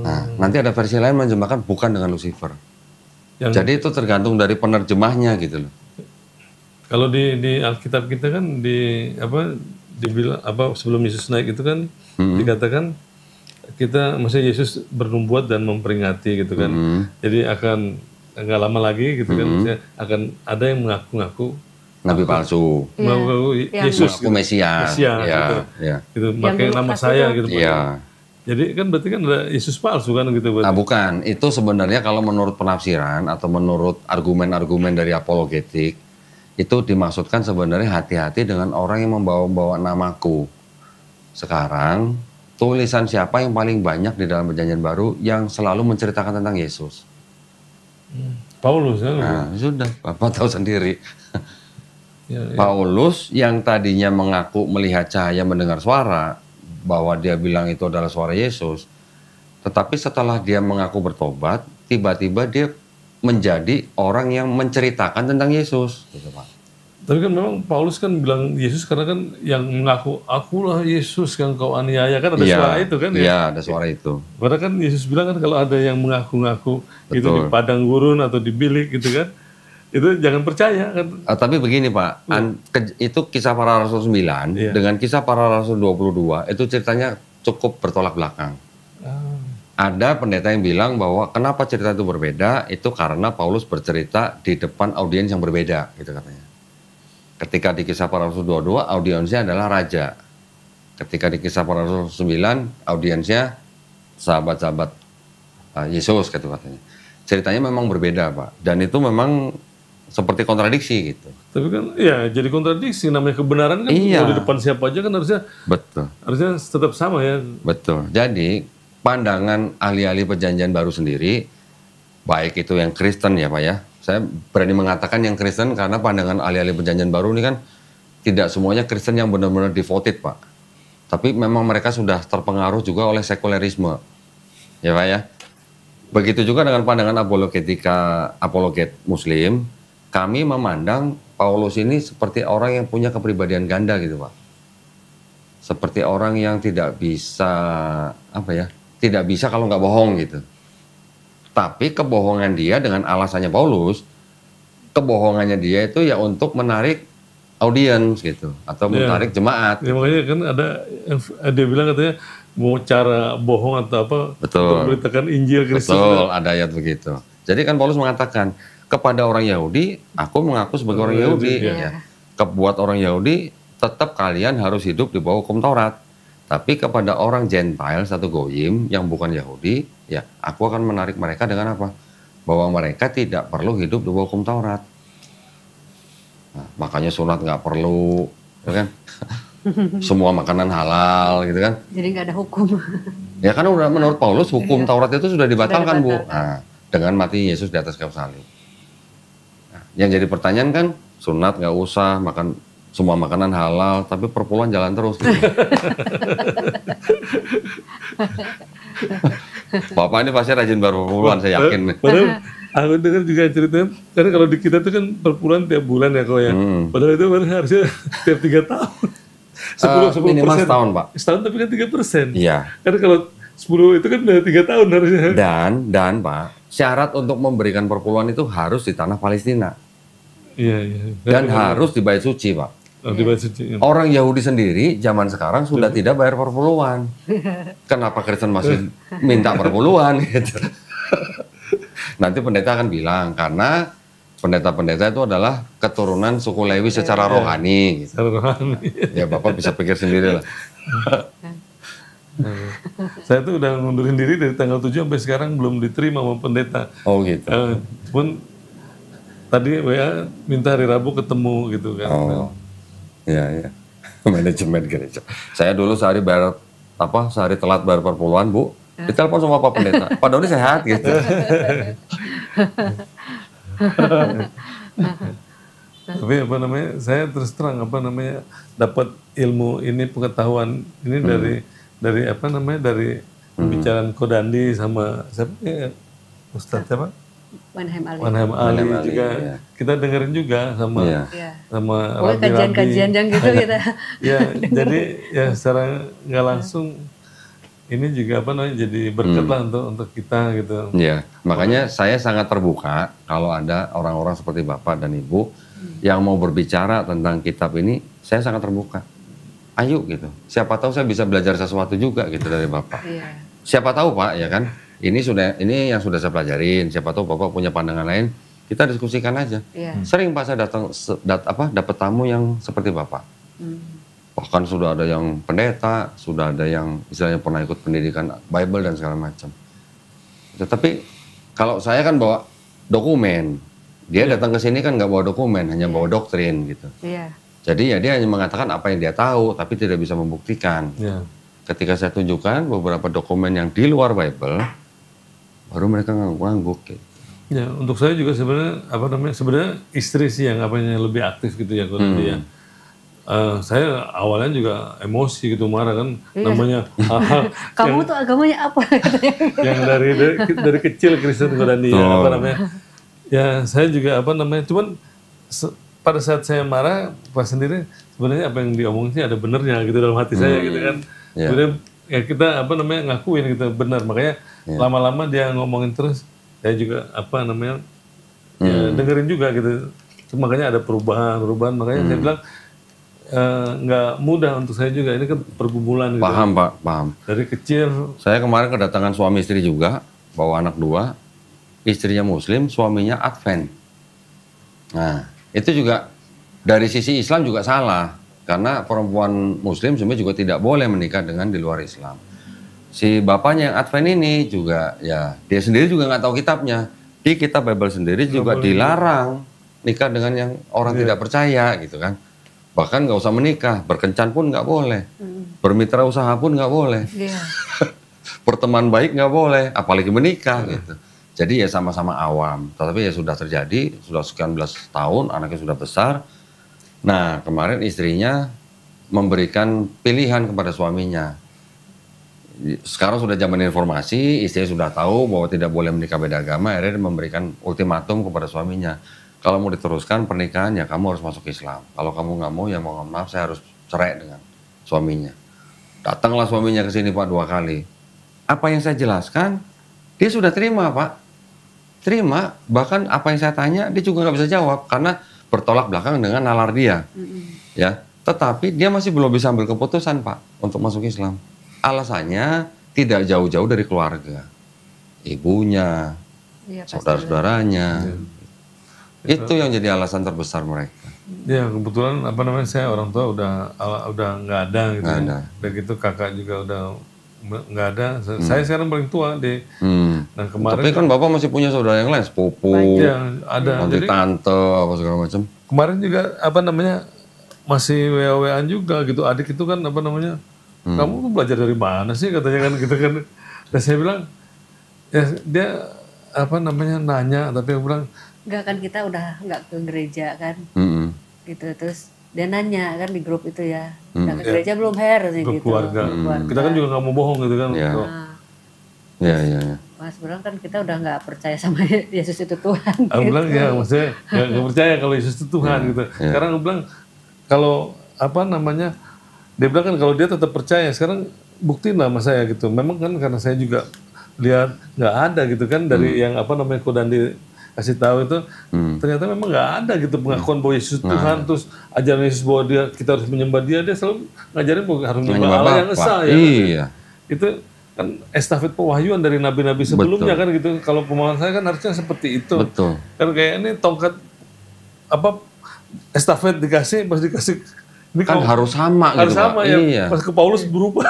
[SPEAKER 1] Nah, nanti ada versi lain menerjemahkan bukan dengan Lucifer. Jadi itu tergantung dari penerjemahnya gitu loh.
[SPEAKER 4] Kalau di Alkitab kita kan dibilang sebelum Yesus naik itu kan dikatakan kita maksudnya Yesus bernubuat dan memperingati gitu kan. Jadi akan nggak lama lagi gitu kan maksudnya akan ada yang mengaku-ngaku
[SPEAKER 1] Nabi palsu.
[SPEAKER 4] Mengaku Yesus
[SPEAKER 1] Mengaku Mesias.
[SPEAKER 4] gitu. Gitu pakai nama saya gitu.
[SPEAKER 1] Iya.
[SPEAKER 4] Jadi kan berarti kan ada Yesus palsu kan gitu berarti.
[SPEAKER 1] Nah, bukan. Itu sebenarnya kalau menurut penafsiran atau menurut argumen-argumen dari apologetik itu dimaksudkan sebenarnya hati-hati dengan orang yang membawa-bawa namaku. Sekarang, tulisan siapa yang paling banyak di dalam Perjanjian Baru yang selalu menceritakan tentang Yesus?
[SPEAKER 4] Paulus kan.
[SPEAKER 1] Nah, sudah. Bapak tahu sendiri.
[SPEAKER 4] Ya.
[SPEAKER 1] Paulus yang tadinya mengaku melihat cahaya mendengar suara, bahwa dia bilang itu adalah suara Yesus. Tetapi setelah dia mengaku bertobat, tiba-tiba dia menjadi orang yang menceritakan tentang Yesus, gitu, Pak.
[SPEAKER 4] Tapi kan memang Paulus kan bilang Yesus karena kan yang mengaku akulah Yesus yang kau aniaya kan ada suara itu kan ya.
[SPEAKER 1] Iya, ada suara itu.
[SPEAKER 4] Padahal kan Yesus bilang kan kalau ada yang mengaku-ngaku itu di padang gurun atau di bilik gitu kan, itu jangan percaya kan.
[SPEAKER 1] Tapi begini Pak, itu kisah para Rasul 9 dengan kisah para Rasul 22 itu ceritanya cukup bertolak belakang. Ada pendeta yang bilang bahwa kenapa cerita itu berbeda, itu karena Paulus bercerita di depan audiens yang berbeda, gitu katanya. Ketika di kisah para Rasul 22, audiensnya adalah raja. Ketika di kisah para Rasul 9, audiensnya sahabat-sahabat Yesus, gitu katanya. Ceritanya memang berbeda, Pak. Dan itu memang seperti kontradiksi, gitu.
[SPEAKER 4] Tapi kan, ya jadi kontradiksi. Namanya kebenaran kan mau di depan siapa aja kan harusnya.
[SPEAKER 1] Betul.
[SPEAKER 4] Harusnya tetap sama ya.
[SPEAKER 1] Betul. Jadi pandangan ahli-ahli Perjanjian Baru sendiri, baik itu yang Kristen ya Pak ya, saya berani mengatakan yang Kristen karena pandangan ahli-ahli Perjanjian Baru ini kan tidak semuanya Kristen yang benar-benar devoted Pak. Tapi memang mereka sudah terpengaruh juga oleh sekulerisme, ya Pak ya. Begitu juga dengan pandangan apologet Muslim, kami memandang Paulus ini seperti orang yang punya kepribadian ganda gitu Pak. Seperti orang yang tidak bisa, tidak bisa kalau nggak bohong gitu. Tapi kebohongan dia dengan alasannya Paulus, kebohongannya dia itu ya untuk menarik audiens gitu, atau menarik jemaat.
[SPEAKER 4] Ya, makanya kan dia bilang katanya mau cara bohong atau apa untuk memberitakan Injil Kristus.
[SPEAKER 1] Betul, ada ayat begitu. Jadi kan Paulus mengatakan kepada orang Yahudi, aku mengaku sebagai orang Yahudi. Ya. Buat orang Yahudi, tetap kalian harus hidup di bawah hukum Taurat. Tapi kepada orang Gentile, satu goyim yang bukan Yahudi, ya aku akan menarik mereka dengan apa? Bahwa mereka tidak perlu hidup di bawah hukum Taurat. Nah, makanya sunat nggak perlu, ya kan? Semua makanan halal, gitu kan?
[SPEAKER 3] Jadi nggak ada hukum.
[SPEAKER 1] Ya kan udah menurut Paulus hukum Taurat itu sudah dibatalkan Bu. Nah, dengan mati Yesus di atas kayu salib. Nah, yang jadi pertanyaan kan sunat nggak usah, makan semua makanan halal, tapi perpuluhan jalan terus. Bapak ini pasti rajin berperpuluhan, saya yakin.
[SPEAKER 4] Aku dengar juga ceritanya, karena kalau di kita tuh kan perpuluhan tiap bulan ya kok ya. Padahal itu harusnya tiap 3 tahun. 10
[SPEAKER 1] minimal
[SPEAKER 4] 10%.
[SPEAKER 1] setahun, Pak.
[SPEAKER 4] Setahun tapi kan 3%.
[SPEAKER 1] Iya.
[SPEAKER 4] Karena kalau 10 itu kan udah 3 tahun harusnya.
[SPEAKER 1] Dan Pak, syarat untuk memberikan perpuluhan itu harus di tanah Palestina.
[SPEAKER 4] Iya.
[SPEAKER 1] Dan harus di Bait Suci, Pak.
[SPEAKER 4] Oh, di Bait Suci.
[SPEAKER 1] Orang Yahudi sendiri zaman sekarang sudah tidak bayar perpuluhan. Kenapa Kristen masih minta perpuluhan gitu. Nanti pendeta akan bilang karena pendeta-pendeta itu adalah keturunan suku Lewi secara rohani gitu.
[SPEAKER 4] Secara rohani.
[SPEAKER 1] Ya Bapak bisa pikir sendiri lah.
[SPEAKER 4] Saya tuh udah ngundurin diri dari tanggal 7 sampai sekarang belum diterima sama pendeta.
[SPEAKER 1] Oh gitu.
[SPEAKER 4] Cuman tadi WA minta hari Rabu ketemu gitu kan.
[SPEAKER 1] Oh. Iya. Manajemen gereja. Saya dulu sehari telat bayar perpuluhan, Bu. Ditelepon sama Pak Pendeta. Pak Doni sehat gitu.
[SPEAKER 4] Tapi saya terus terang dapat ilmu ini, pengetahuan ini dari pembicaraan Kodandi sama siapa ya, Ustadz siapa? Wanham Ali juga
[SPEAKER 1] ya.
[SPEAKER 4] kita dengerin juga sama Rabi-Rabi.
[SPEAKER 3] Kajian-kajian yang gitu kita.
[SPEAKER 4] Ya, jadi ya secara nggak langsung ini juga jadi berkat lah untuk kita gitu.
[SPEAKER 1] Iya, makanya saya sangat terbuka kalau ada orang-orang seperti Bapak dan Ibu yang mau berbicara tentang kitab ini, saya sangat terbuka. Ayo gitu. Siapa tahu saya bisa belajar sesuatu juga gitu dari Bapak.
[SPEAKER 3] Iya.
[SPEAKER 1] Siapa tahu Pak, ya kan? Ini yang sudah saya pelajarin. Siapa tahu Bapak punya pandangan lain, kita diskusikan aja.
[SPEAKER 3] Iya.
[SPEAKER 1] Sering Pak saya dapat tamu yang seperti Bapak. Bahkan sudah ada yang pendeta, sudah ada yang istilahnya pernah ikut pendidikan Bible dan segala macam. Tetapi kalau saya kan bawa dokumen, dia datang ke sini kan nggak bawa dokumen, hanya bawa doktrin gitu.
[SPEAKER 3] Iya.
[SPEAKER 1] Jadi ya dia hanya mengatakan apa yang dia tahu, tapi tidak bisa membuktikan.
[SPEAKER 4] Ya.
[SPEAKER 1] Ketika saya tunjukkan beberapa dokumen yang di luar Bible, baru mereka ngangguk-ngangguk. Gitu.
[SPEAKER 4] Ya, untuk saya juga sebenarnya istri sih yang lebih aktif gitu ya kalau dia. Saya awalnya juga emosi gitu, marah kan, namanya
[SPEAKER 3] Kamu tuh agamanya apa?
[SPEAKER 4] yang dari kecil Kristen Kodandi ya, ya saya juga cuman pada saat saya marah pas sendiri sebenarnya apa yang diomongin sih ada benernya gitu dalam hati saya gitu kan. Kemudian ya kita ngakuin gitu benar, makanya lama-lama dia ngomongin terus saya juga ya dengerin juga gitu. Makanya ada perubahan makanya saya bilang nggak mudah untuk saya juga, ini kan pergumulan gitu.
[SPEAKER 1] Paham Pak, paham.
[SPEAKER 4] Dari kecil.
[SPEAKER 1] Saya kemarin kedatangan suami istri juga, bawa anak 2, istrinya Muslim, suaminya Advent. Nah, itu juga dari sisi Islam juga salah, karena perempuan Muslim sebenarnya juga tidak boleh menikah dengan di luar Islam. Si bapaknya yang Advent ini juga, ya dia sendiri juga nggak tahu kitabnya. Di kitab Bible sendiri juga dilarang nikah dengan yang orang tidak percaya gitu kan. Bahkan nggak usah menikah, berkencan pun nggak boleh, bermitra usaha pun nggak boleh, berteman baik nggak boleh, apalagi menikah gitu. Jadi ya sama-sama awam, tetapi ya sudah terjadi, sudah sekian belas tahun, anaknya sudah besar. Nah kemarin istrinya memberikan pilihan kepada suaminya. Sekarang sudah zaman informasi, istrinya sudah tahu bahwa tidak boleh menikah beda agama, akhirnya memberikan ultimatum kepada suaminya. Kalau mau diteruskan pernikahan ya kamu harus masuk Islam. Kalau kamu nggak mau ya mohon maaf saya harus cerai dengan suaminya. Datanglah suaminya ke sini Pak 2 kali. Apa yang saya jelaskan dia sudah terima Pak. Terima, bahkan apa yang saya tanya dia juga nggak bisa jawab karena bertolak belakang dengan nalar dia. Ya, tetapi dia masih belum bisa ambil keputusan Pak untuk masuk Islam. Alasannya tidak jauh-jauh dari keluarga. Ibunya, saudara-saudaranya. Itu yang jadi alasan terbesar mereka.
[SPEAKER 4] Ya kebetulan saya orang tua udah nggak ada gitu. Nggak ada. Dan gitu kakak juga udah nggak ada. Saya sekarang paling tua deh. Nah kemarin. Tapi
[SPEAKER 1] kan Bapak masih punya saudara yang lain, sepupu,
[SPEAKER 4] ada.
[SPEAKER 1] Nanti tante apa segala macam.
[SPEAKER 4] Kemarin juga masih WA-WAan juga gitu. Adik itu kan kamu tuh belajar dari mana sih katanya kan gitu kan. Dan saya bilang ya dia nanya tapi aku bilang
[SPEAKER 3] Enggak kan kita udah nggak ke gereja kan, gitu terus dia nanya kan di grup itu ya, udah ke gereja belum Her gitu.
[SPEAKER 4] Keluarga. Kita kan juga nggak mau bohong gitu kan.
[SPEAKER 1] Ya.
[SPEAKER 3] Mas bilang kan kita udah nggak percaya sama Yesus itu Tuhan.
[SPEAKER 4] Aku bilang ya maksudnya nggak percaya kalau Yesus itu Tuhan gitu. Sekarang aku bilang kalau apa namanya, dia bilang kan kalau dia tetap percaya, sekarang buktiin lah sama saya gitu. Memang kan karena saya juga lihat nggak ada gitu kan dari yang apa namanya Kodandi kasih tahu itu, ternyata memang nggak ada gitu pengakuan bahwa Yesus Tuhan, terus ajaran Yesus bahwa kita harus menyembah dia selalu ngajarin bahwa harus menyembah Allah yang esa ya.
[SPEAKER 1] Iya.
[SPEAKER 4] Itu kan estafet pewahyuan dari nabi-nabi sebelumnya kan gitu. Kalau pemahaman saya kan harusnya seperti itu.
[SPEAKER 1] Betul.
[SPEAKER 4] Kan kayak ini tongkat apa estafet dikasih pas dikasih ini
[SPEAKER 1] Kan harus sama
[SPEAKER 4] harus
[SPEAKER 1] gitu,
[SPEAKER 4] sama
[SPEAKER 1] Pak.
[SPEAKER 4] ya.
[SPEAKER 1] Iya.
[SPEAKER 4] Pas ke Paulus berubah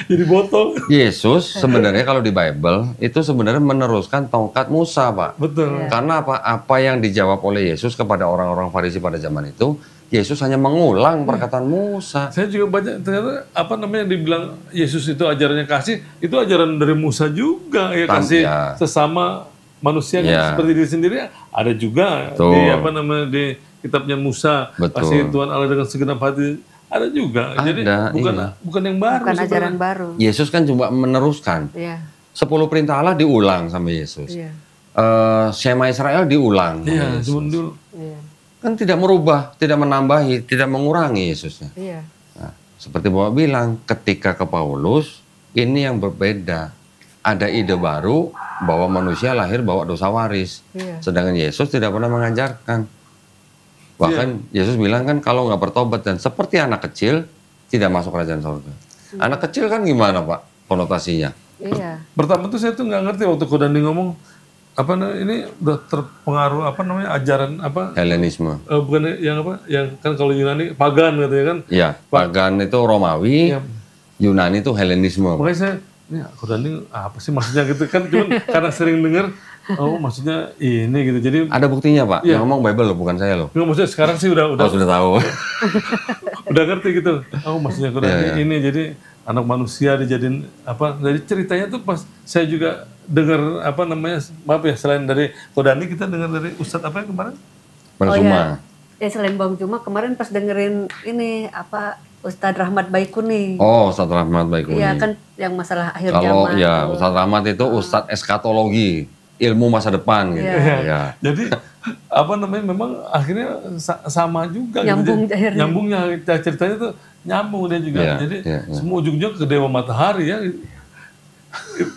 [SPEAKER 4] jadi botol.
[SPEAKER 1] Yesus sebenarnya kalau di Bible itu sebenarnya meneruskan tongkat Musa, Pak.
[SPEAKER 4] Betul.
[SPEAKER 1] Karena apa? Apa yang dijawab oleh Yesus kepada orang-orang Farisi pada zaman itu, Yesus hanya mengulang perkataan Musa.
[SPEAKER 4] Saya juga baca ternyata apa namanya dibilang Yesus itu ajarannya kasih, itu ajaran dari Musa juga ya, kasih
[SPEAKER 1] ya.
[SPEAKER 4] sesama manusia kan
[SPEAKER 1] Ya.
[SPEAKER 4] seperti diri sendiri ada juga
[SPEAKER 1] Betul.
[SPEAKER 4] di apa namanya di kitabnya Musa,
[SPEAKER 1] Betul.
[SPEAKER 4] kasih Tuhan Allah dengan segenap hati, ada juga. Jadi
[SPEAKER 1] Ada,
[SPEAKER 4] bukan yang baru
[SPEAKER 3] Bukan
[SPEAKER 4] sebenarnya.
[SPEAKER 3] ajaran baru.
[SPEAKER 1] Yesus kan cuma meneruskan.
[SPEAKER 3] Iya.
[SPEAKER 1] 10 perintah Allah diulang sama Yesus.
[SPEAKER 3] Iya.
[SPEAKER 1] Shema Israel diulang sama
[SPEAKER 4] Iya,
[SPEAKER 1] Yesus.
[SPEAKER 4] cuma dulu.
[SPEAKER 3] Iya.
[SPEAKER 1] Kan tidak merubah, tidak menambahi, tidak mengurangi Yesusnya.
[SPEAKER 3] Iya.
[SPEAKER 1] Nah, seperti Bapak bilang, ketika ke Paulus, ini yang berbeda. Ada ide baru bahwa manusia lahir bawa dosa waris.
[SPEAKER 3] Iya.
[SPEAKER 1] Sedangkan Yesus tidak pernah mengajarkan. Bahkan Yesus bilang kan kalau nggak bertobat dan seperti anak kecil, tidak masuk kerajaan surga. Anak kecil kan gimana Pak konotasinya?
[SPEAKER 3] Iya.
[SPEAKER 4] Pertama tuh saya tuh nggak ngerti waktu Kodandi ngomong apa ini udah terpengaruh apa namanya ajaran apa
[SPEAKER 1] Helenisme.
[SPEAKER 4] bukan yang apa yang kan kalau Yunani pagan katanya kan.
[SPEAKER 1] Iya, pagan itu Romawi,
[SPEAKER 4] Iya.
[SPEAKER 1] Yunani itu Helenisme.
[SPEAKER 4] Makanya saya ini Kodandi apa sih maksudnya gitu kan, cuman karena sering dengar oh maksudnya ini gitu, jadi
[SPEAKER 1] Ada buktinya Pak,
[SPEAKER 4] Iya.
[SPEAKER 1] yang ngomong Bible loh, bukan saya loh.
[SPEAKER 4] nggak maksudnya sekarang sih udah
[SPEAKER 1] Oh sudah tahu.
[SPEAKER 4] udah ngerti gitu. Oh maksudnya Kodandi ini jadi anak manusia dijadiin apa, dari ceritanya tuh pas saya juga dengar apa namanya, maaf ya selain dari Kodandi kita dengar dari Ustadz apa yang kemarin?
[SPEAKER 1] Bang
[SPEAKER 3] Oh
[SPEAKER 1] Suma.
[SPEAKER 3] ya. Selain Bang Cuma kemarin pas dengerin ini apa Ustadz Rahmat Baikuni.
[SPEAKER 1] Oh, Ustadz Rahmat Baikuni.
[SPEAKER 3] Iya kan yang masalah akhir
[SPEAKER 1] Kalau
[SPEAKER 3] zaman.
[SPEAKER 1] ya Ustadz Rahmat itu Ustadz eskatologi, ilmu masa depan gitu.
[SPEAKER 3] Iya.
[SPEAKER 1] Ya.
[SPEAKER 4] Jadi apa namanya memang akhirnya sama juga
[SPEAKER 3] Nyambung
[SPEAKER 4] gitu.
[SPEAKER 3] akhirnya.
[SPEAKER 4] Nyambungnya ceritanya tuh nyambung dia juga.
[SPEAKER 1] Iya,
[SPEAKER 4] Jadi
[SPEAKER 1] iya.
[SPEAKER 4] semua ujungnya ke Dewa Matahari ya.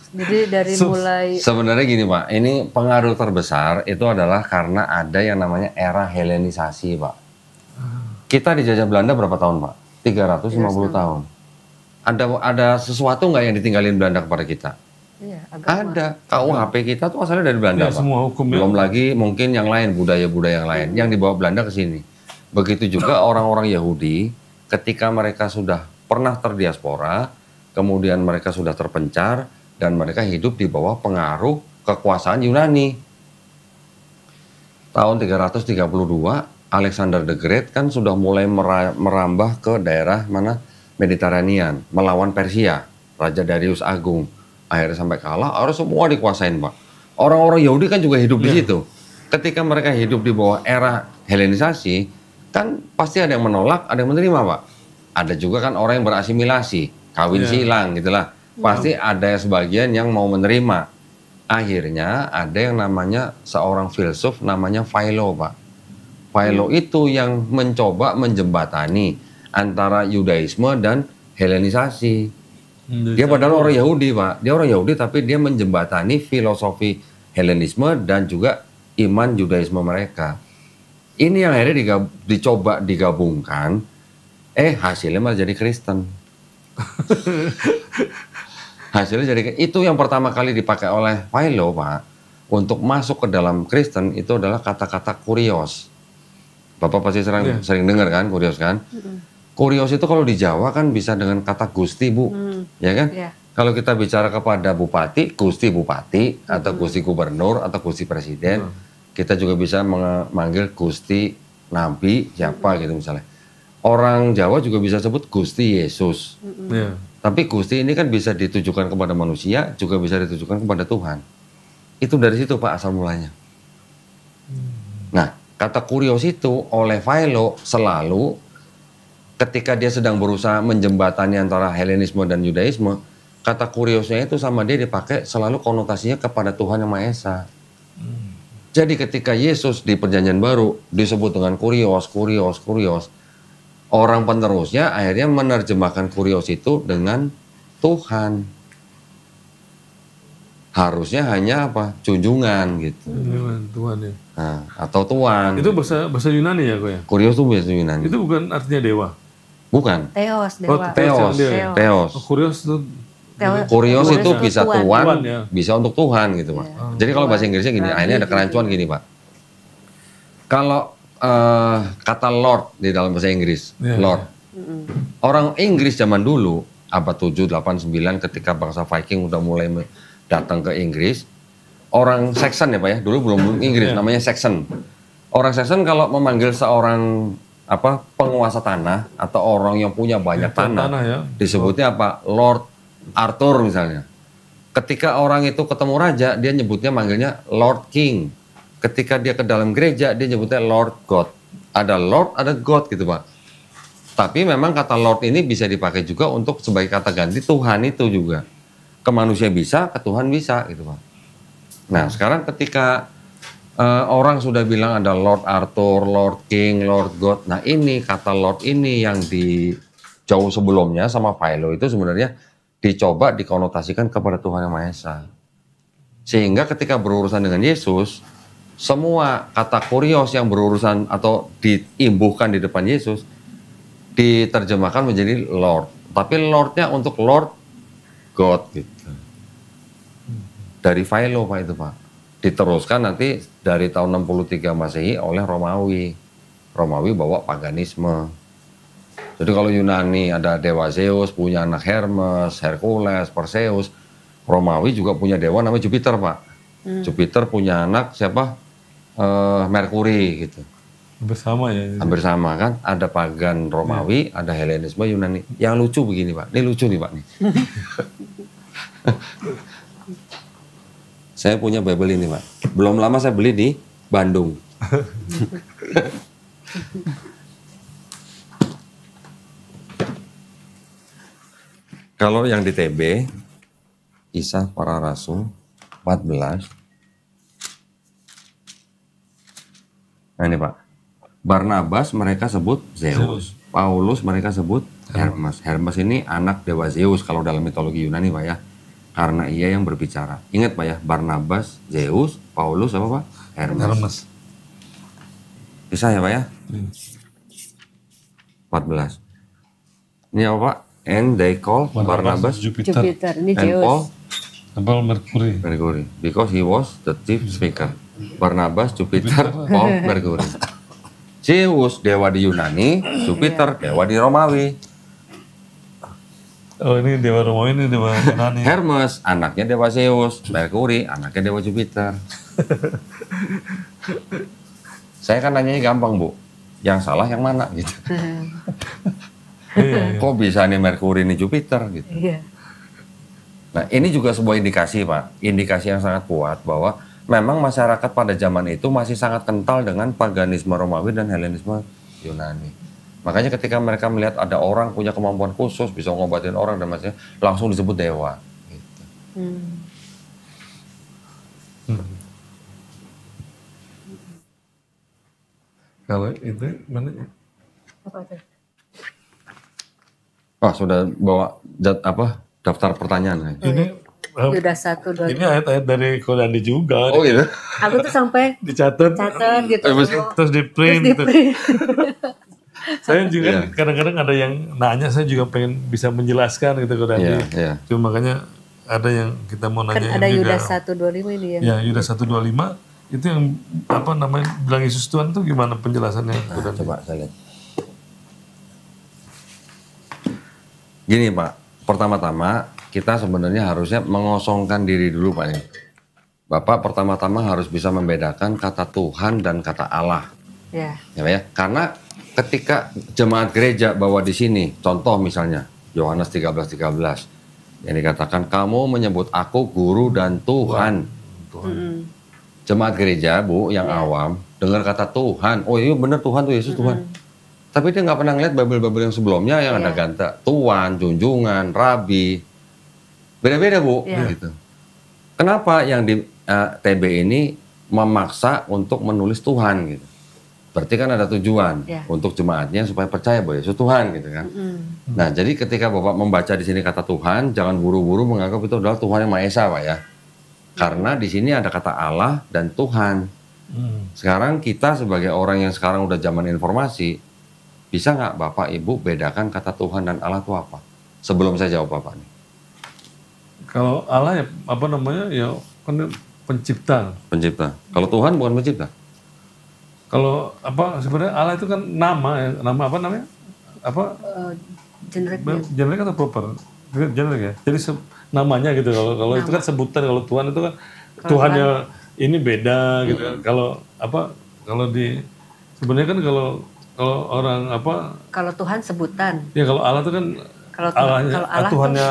[SPEAKER 3] Jadi dari mulai
[SPEAKER 1] Sebenarnya gini Pak, ini pengaruh terbesar itu adalah karena ada yang namanya era Helenisasi Pak. Kita dijajah Belanda berapa tahun Pak? 350 tahun. Ada sesuatu nggak yang ditinggalin Belanda kepada kita?
[SPEAKER 3] iya, agama.
[SPEAKER 1] Ada. KUHP kita tuh asalnya dari Belanda
[SPEAKER 4] Ya,
[SPEAKER 1] Pak.
[SPEAKER 4] semua hukum ya.
[SPEAKER 1] Belum lagi mungkin yang lain, budaya-budaya yang lain yang dibawa Belanda ke sini. Begitu juga orang-orang Yahudi ketika mereka sudah pernah terdiaspora, kemudian mereka sudah terpencar dan mereka hidup di bawah pengaruh kekuasaan Yunani. Tahun 332 Alexander the Great kan sudah mulai merambah ke daerah mana Mediterranean, melawan Persia, Raja Darius Agung. Akhirnya sampai kalah, harus semua dikuasain Pak. Orang-orang Yahudi kan juga hidup di situ. Ketika mereka hidup di bawah era Helenisasi, kan pasti ada yang menolak, ada yang menerima Pak. Ada juga kan orang yang berasimilasi, kawin silang gitulah. Pasti ada sebagian yang mau menerima. Akhirnya ada yang namanya seorang filsuf namanya Philo Pak. Philo itu yang mencoba menjembatani antara Yudaisme dan Helenisasi. Dia padahal orang Yahudi Pak. Dia orang Yahudi tapi dia menjembatani filosofi Helenisme dan juga iman Yudaisme mereka. Ini yang akhirnya dicoba digabungkan. Hasilnya malah jadi Kristen. Hasilnya jadi itu yang pertama kali dipakai oleh Philo Pak untuk masuk ke dalam Kristen itu adalah kata-kata kurios. Bapak pasti sering dengar kan kurios kan? Kurios itu kalau di Jawa kan bisa dengan kata Gusti Bu, ya kan?
[SPEAKER 3] Iya.
[SPEAKER 1] Kalau kita bicara kepada Bupati, Gusti Bupati atau Gusti Gubernur atau Gusti Presiden, kita juga bisa memanggil Gusti Nabi siapa gitu misalnya. Orang Jawa juga bisa sebut Gusti Yesus.
[SPEAKER 4] Iya.
[SPEAKER 1] Tapi Gusti ini kan bisa ditujukan kepada manusia, juga bisa ditujukan kepada Tuhan. Itu dari situ Pak asal mulanya. Nah, kata kurios itu oleh Philo selalu ketika dia sedang berusaha menjembatani antara Helenisme dan Yudaisme, kata kuriosnya itu sama dia dipakai selalu konotasinya kepada Tuhan Yang Maha Esa. Jadi ketika Yesus di Perjanjian Baru disebut dengan kurios, orang penerusnya akhirnya menerjemahkan kurios itu dengan Tuhan. Harusnya hanya apa? Junjungan gitu.
[SPEAKER 4] Tuhan ya.
[SPEAKER 1] Nah, atau Tuhan.
[SPEAKER 4] Itu bahasa Yunani ya kok ya?
[SPEAKER 1] Kurios itu bahasa Yunani.
[SPEAKER 4] Itu bukan artinya dewa.
[SPEAKER 1] Bukan.
[SPEAKER 3] Theos,
[SPEAKER 4] Oh,
[SPEAKER 3] dewa.
[SPEAKER 1] Theos.
[SPEAKER 3] Theos.
[SPEAKER 4] Oh, kurios itu
[SPEAKER 1] Kurios itu
[SPEAKER 3] untuk
[SPEAKER 1] bisa
[SPEAKER 3] Tuhan.
[SPEAKER 1] Tuhan,
[SPEAKER 4] ya.
[SPEAKER 1] bisa untuk Tuhan gitu Pak. Jadi kalau bahasa Inggrisnya gini, ini ada kerancuan gini Pak. Kalau kata Lord di dalam bahasa Inggris, Lord. Orang Inggris zaman dulu, abad 7, 8, 9 ketika bangsa Viking udah mulai datang ke Inggris, orang Saxon ya Pak ya, dulu belum Inggris, namanya Saxon. Orang Saxon kalau memanggil seorang penguasa tanah atau orang yang punya banyak tanah
[SPEAKER 4] ya.
[SPEAKER 1] disebutnya apa? Lord Arthur misalnya. Ketika orang itu ketemu raja, dia nyebutnya manggilnya Lord King. Ketika dia ke dalam gereja, dia nyebutnya Lord God. Ada Lord, ada God gitu Pak. Tapi memang kata Lord ini bisa dipakai juga untuk sebagai kata ganti Tuhan itu juga. Ke manusia bisa, ke Tuhan bisa gitu Pak. Nah sekarang ketika orang sudah bilang ada Lord Arthur, Lord King, Lord God. Nah ini kata Lord ini yang di jauh sebelumnya sama Philo itu sebenarnya dicoba dikonotasikan kepada Tuhan Yang Maha Esa. Sehingga ketika berurusan dengan Yesus, semua kata kurios yang berurusan atau diimbuhkan di depan Yesus, diterjemahkan menjadi Lord. Tapi Lordnya untuk Lord God gitu. Dari Philo Pak itu Pak. Diteruskan nanti dari tahun 63 Masehi oleh Romawi. Romawi bawa paganisme. Jadi kalau Yunani ada dewa Zeus, punya anak Hermes, Hercules, Perseus. Romawi juga punya dewa namanya Jupiter Pak. Jupiter punya anak siapa? Merkuri gitu.
[SPEAKER 4] Bersama ya.
[SPEAKER 1] Hampir sama kan? Ada pagan Romawi, ada Helenisme Yunani. Yang lucu begini Pak, ini lucu nih Pak nih. Saya punya Bible ini Pak. Belum lama saya beli di Bandung. Kalau yang di TB, Kisah Para Rasul 14. Nah ini Pak. Barnabas mereka sebut Zeus. Paulus mereka sebut Hermes. Hermes ini anak dewa Zeus kalau dalam mitologi Yunani Pak ya. Karena ia yang berbicara. Ingat Pak ya, Barnabas, Zeus, Paulus apa Pak? Hermes. Bisa ya Pak ya? 14. Ini apa Pak? And they call Barnabas
[SPEAKER 3] Jupiter. Ini
[SPEAKER 1] and
[SPEAKER 3] Zeus.
[SPEAKER 1] Paul
[SPEAKER 4] Merkuri.
[SPEAKER 1] because he was the chief speaker. Barnabas, Jupiter, Paul, Merkuri. Zeus dewa di Yunani, Jupiter dewa di Romawi.
[SPEAKER 4] Oh ini dewa Romawi, ini dewa Yunani.
[SPEAKER 1] Hermes anaknya dewa Zeus, Merkuri anaknya dewa Jupiter. Saya kan nanyanya gampang Bu, yang salah yang mana gitu. Kok bisa nih Merkuri nih Jupiter gitu.
[SPEAKER 3] Iya.
[SPEAKER 1] Nah ini juga sebuah indikasi Pak, indikasi yang sangat kuat bahwa memang masyarakat pada zaman itu masih sangat kental dengan paganisme Romawi dan Helenisme Yunani. Makanya ketika mereka melihat ada orang punya kemampuan khusus, bisa ngobatin orang dan macamnya, langsung disebut dewa. Gitu.
[SPEAKER 4] Kalau itu mana?
[SPEAKER 3] Apa itu?
[SPEAKER 1] Wah sudah bawa daftar pertanyaan.
[SPEAKER 4] Ini
[SPEAKER 3] Udah 1, 2,
[SPEAKER 4] ini ayat-ayat dari Qurani juga.
[SPEAKER 1] Oh gitu?
[SPEAKER 3] Aku tuh sampai
[SPEAKER 4] Dicatat.
[SPEAKER 3] gitu.
[SPEAKER 4] Terus di print. Gitu. Saya juga kadang-kadang ada yang nanya, saya juga pengen bisa menjelaskan gitu Qurani.
[SPEAKER 1] Iya.
[SPEAKER 4] Cuma makanya ada yang kita mau nanya
[SPEAKER 3] Kan ada
[SPEAKER 4] juga.
[SPEAKER 3] Yudas 125 ini ya.
[SPEAKER 4] Ya Yudas 125 itu yang bilang Yesus Tuhan itu gimana penjelasannya?
[SPEAKER 1] Nah, coba saya lihat. Gini Pak, pertama-tama kita sebenarnya harusnya mengosongkan diri dulu Pak. Bapak pertama-tama harus bisa membedakan kata Tuhan dan kata Allah.
[SPEAKER 3] Ya.
[SPEAKER 1] Ya Pak ya, karena ketika jemaat gereja bawa di sini, contoh misalnya Yohanes 13:13 yang dikatakan kamu menyebut aku guru dan Tuhan. Jemaat gereja Bu yang awam dengar kata Tuhan, oh iya benar Tuhan tuh Yesus Tuhan. Tapi dia nggak pernah ngeliat Bible yang sebelumnya yang ada ganta Tuhan, junjungan, Rabi. Beda-beda Bu,
[SPEAKER 3] Iya.
[SPEAKER 1] gitu. Kenapa yang di TB ini memaksa untuk menulis Tuhan gitu? Berarti kan ada tujuan
[SPEAKER 3] Iya.
[SPEAKER 1] untuk jemaatnya supaya percaya bahwa Yesus Tuhan gitu kan. Nah, jadi ketika Bapak membaca di sini kata Tuhan, jangan buru-buru menganggap itu adalah Tuhan yang Maha Esa, Pak ya. Karena di sini ada kata Allah dan Tuhan. Sekarang kita sebagai orang yang sekarang udah zaman informasi, bisa nggak Bapak Ibu bedakan kata Tuhan dan Allah itu apa? Sebelum saya jawab Bapak nih.
[SPEAKER 4] Kalau Allah ya apa namanya ya kan dia pencipta.
[SPEAKER 1] Pencipta. Kalau Tuhan bukan pencipta.
[SPEAKER 4] Kalau apa sebenarnya Allah itu kan nama ya, nama apa namanya? Apa
[SPEAKER 3] Generik
[SPEAKER 4] generik atau proper? Generik ya. Jadi namanya gitu. Kalau itu kan sebutan, kalau Tuhan itu kan Tuhannya ini beda gitu kan. Kalau apa kalau di sebenarnya kan kalau orang apa
[SPEAKER 3] Kalau Tuhan sebutan.
[SPEAKER 4] ya kalau Allah itu kan
[SPEAKER 3] Kalau Tuhan,
[SPEAKER 4] Allahnya
[SPEAKER 3] kalau Allah
[SPEAKER 4] Tuhannya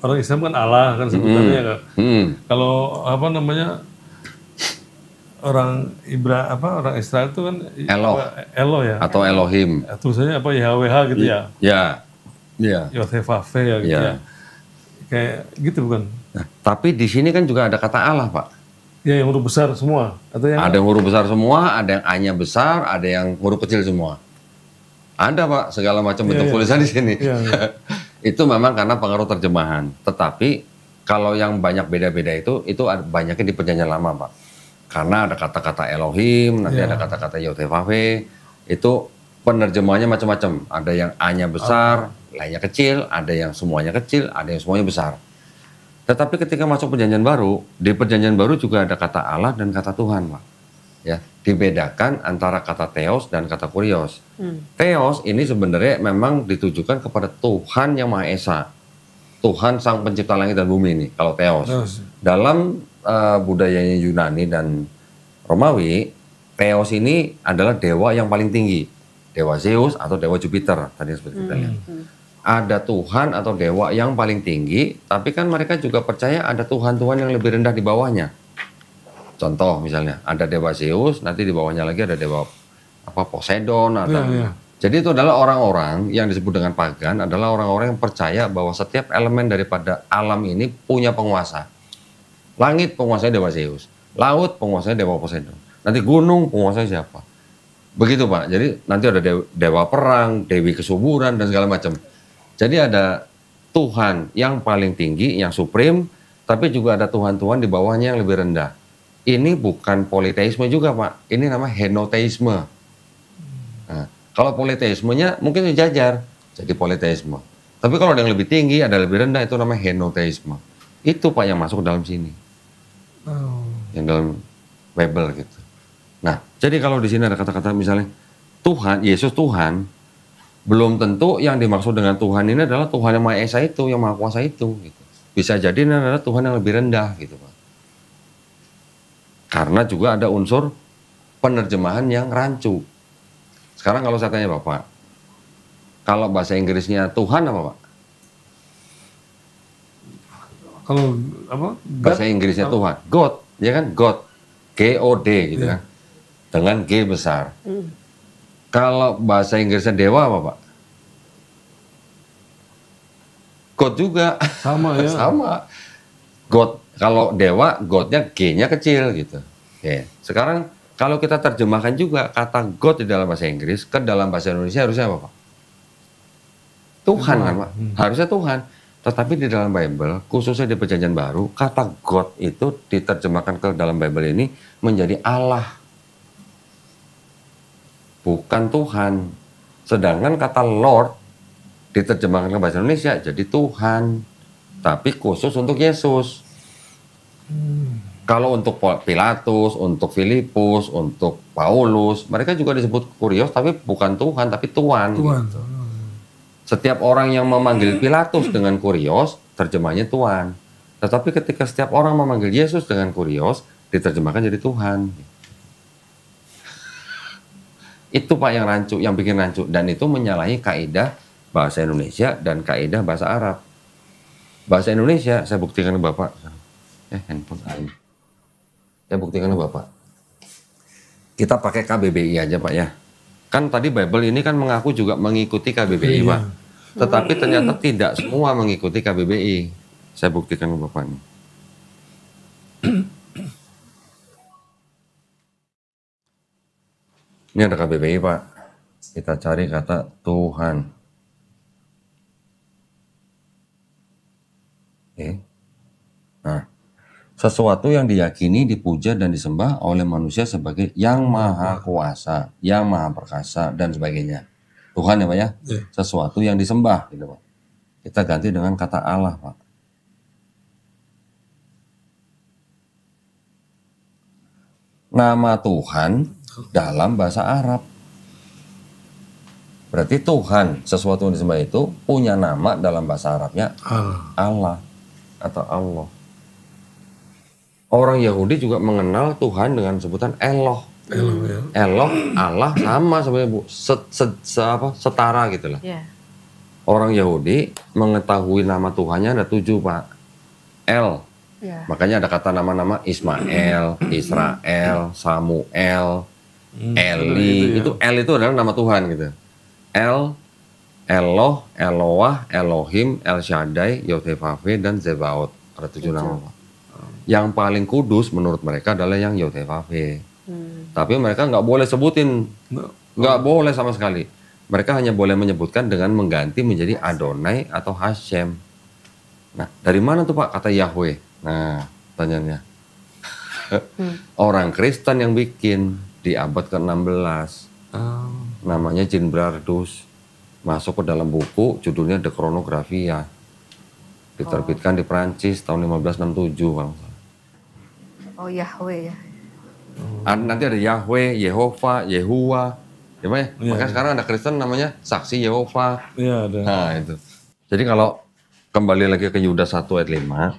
[SPEAKER 4] orang Islam kan Allah kan sebutannya kan. Kalau apa namanya orang orang Israel itu kan
[SPEAKER 1] Eloh.
[SPEAKER 4] Elo ya.
[SPEAKER 1] Atau Elohim.
[SPEAKER 4] Tulisannya apa YHWH gitu ya.
[SPEAKER 1] Ya. Ya.
[SPEAKER 4] Yothevave ya gitu ya. Kayak gitu bukan?
[SPEAKER 1] Nah, tapi di sini kan juga ada kata Allah, Pak.
[SPEAKER 4] Ya yang huruf besar semua atau yang
[SPEAKER 1] Ada yang huruf besar semua, ada yang A-nya besar, ada yang huruf kecil semua. Ada Pak, segala macam bentuk tulisan di sini. Itu memang karena pengaruh terjemahan. Tetapi kalau yang banyak beda-beda itu banyaknya di Perjanjian Lama Pak. Karena ada kata-kata Elohim, nanti ada kata-kata Yothevave, itu penerjemahannya macam-macam. Ada yang A-nya besar, lainnya kecil, ada yang semuanya kecil, ada yang semuanya besar. Tetapi ketika masuk Perjanjian Baru, di Perjanjian Baru juga ada kata Allah dan kata Tuhan, Pak. Ya, dibedakan antara kata Theos dan kata Kurios. Theos ini sebenarnya memang ditujukan kepada Tuhan yang Maha Esa. Tuhan Sang Pencipta Langit dan Bumi ini, kalau Theos. Dalam budayanya Yunani dan Romawi, Theos ini adalah dewa yang paling tinggi. Dewa Zeus atau dewa Jupiter, tadi seperti kita lihat. Ada Tuhan atau dewa yang paling tinggi, tapi kan mereka juga percaya ada Tuhan-Tuhan yang lebih rendah di bawahnya. Contoh misalnya, ada dewa Zeus, nanti di bawahnya lagi ada dewa Poseidon atau Jadi itu adalah orang-orang yang disebut dengan pagan, adalah orang-orang yang percaya bahwa setiap elemen daripada alam ini punya penguasa. Langit penguasanya dewa Zeus, laut penguasanya dewa Poseidon, nanti gunung penguasanya siapa? Begitu Pak. Jadi nanti ada dewa perang, dewi kesuburan dan segala macam. Jadi ada Tuhan yang paling tinggi, yang supreme, tapi juga ada Tuhan-Tuhan di bawahnya yang lebih rendah. Ini bukan politeisme juga Pak, ini namanya henoteisme. Nah, kalau politeismenya mungkin sejajar, jadi politeisme. Tapi kalau ada yang lebih tinggi, ada lebih rendah, itu namanya henoteisme. Itu Pak yang masuk dalam sini. Yang dalam Bible gitu. Nah, jadi kalau di sini ada kata-kata misalnya Tuhan, Yesus Tuhan, belum tentu yang dimaksud dengan Tuhan ini adalah Tuhan yang Maha Esa itu, yang Maha Kuasa itu. Gitu. Bisa jadi ini adalah Tuhan yang lebih rendah gitu Pak. Karena juga ada unsur penerjemahan yang rancu. Sekarang kalau saya tanya Bapak, kalau bahasa Inggrisnya Tuhan apa Pak?
[SPEAKER 4] Kalau apa?
[SPEAKER 1] Bahasa Inggrisnya Tuhan, God, ya kan? God, G-O-D gitu kan, dengan G besar. Kalau bahasa Inggrisnya dewa apa Pak? God juga.
[SPEAKER 4] Sama ya.
[SPEAKER 1] Sama. God, kalau dewa, God-nya G-nya kecil gitu. Oke. Sekarang kalau kita terjemahkan juga kata God di dalam bahasa Inggris ke dalam bahasa Indonesia harusnya apa Pak? Tuhan kan Pak? Harusnya Tuhan. Tetapi di dalam Bible, khususnya di Perjanjian Baru, kata God itu diterjemahkan ke dalam Bible ini menjadi Allah. Bukan Tuhan. Sedangkan kata Lord diterjemahkan ke bahasa Indonesia jadi Tuhan. Tapi khusus untuk Yesus. Kalau untuk Pilatus, untuk Filipus, untuk Paulus, mereka juga disebut Kurios, tapi bukan Tuhan, tapi Tuan.
[SPEAKER 4] Tuhan.
[SPEAKER 1] Setiap orang yang memanggil Pilatus dengan Kurios, terjemahnya Tuan. Tetapi ketika setiap orang memanggil Yesus dengan Kurios, diterjemahkan jadi Tuhan. Itu Pak yang rancu, yang bikin rancu. Dan itu menyalahi kaidah bahasa Indonesia dan kaidah bahasa Arab. Bahasa Indonesia, saya buktikan ke Bapak. Handphone lain. Saya buktikan ke Bapak. Kita pakai KBBI aja Pak ya. Kan tadi Bible ini kan mengaku juga mengikuti KBBI Pak. Tetapi ternyata tidak semua mengikuti KBBI. Saya buktikan ke Bapak nih. Ini ada KBBI Pak. Kita cari kata Tuhan. Oke. Nah, sesuatu yang diyakini, dipuja, dan disembah oleh manusia sebagai yang maha kuasa, yang maha perkasa, dan sebagainya. Tuhan ya Pak ya? Sesuatu yang disembah. Gitu, Pak. Kita ganti dengan kata Allah Pak. Nama Tuhan dalam bahasa Arab. Berarti Tuhan, sesuatu yang disembah itu punya nama dalam bahasa Arabnya Allah atau Allah. Orang Yahudi juga mengenal Tuhan dengan sebutan Eloh. Eloh, Allah sama sebenarnya Bu, setara gitu lah. Orang Yahudi mengetahui nama Tuhannya ada 7 Pak. El. Makanya ada kata nama-nama Ismail, Israel, Samuel, Eli. Itu El itu adalah nama Tuhan gitu. El, Eloh, Eloah, Elohim, El Shaddai, Yod-Heh-Vav-He, dan Zebaot. Ada 7 nama Pak. Yang paling kudus menurut mereka adalah yang Yod-Heh-Vav-He. Tapi mereka nggak boleh sebutin, nggak boleh sama sekali. Mereka hanya boleh menyebutkan dengan mengganti menjadi Adonai atau Hashem. Nah, dari mana tuh Pak kata Yahweh? Nah, tanyanya. Orang Kristen yang bikin di abad ke-16. Namanya Jean Brardus. Masuk ke dalam buku, judulnya The Chronographia. Diterbitkan di Prancis tahun 1567.
[SPEAKER 3] Oh, Yahweh ya.
[SPEAKER 1] Nanti ada Yahweh, Yehova, Yehuwa. Ya, Pak ya? Makanya sekarang ada Kristen namanya Saksi Yehova.
[SPEAKER 4] Iya, ada.
[SPEAKER 1] Nah, itu. Jadi kalau kembali lagi ke Yudas 1 ayat 5,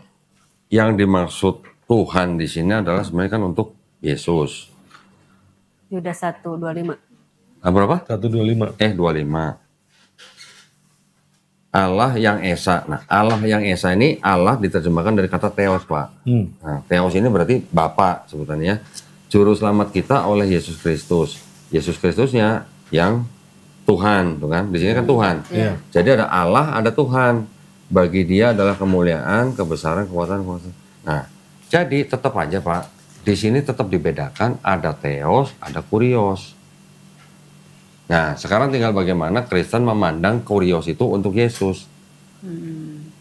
[SPEAKER 1] yang dimaksud Tuhan di sini adalah sebenarnya kan untuk Yesus.
[SPEAKER 3] Yudas 1:25.
[SPEAKER 1] Berapa?
[SPEAKER 4] 125.
[SPEAKER 1] 25. Allah yang Esa. Nah, Allah yang Esa ini Allah diterjemahkan dari kata Theos, Pak. Nah, Theos ini berarti Bapa sebutannya. Juru selamat kita oleh Yesus Kristus. Yesus Kristusnya yang Tuhan, tuh kan? Di sini kan Tuhan. Jadi ada Allah, ada Tuhan. Bagi Dia adalah kemuliaan, kebesaran, kekuatan. Nah, jadi tetap aja Pak. Di sini tetap dibedakan ada Theos, ada Kurios. Nah, sekarang tinggal bagaimana Kristen memandang Kurios itu untuk Yesus.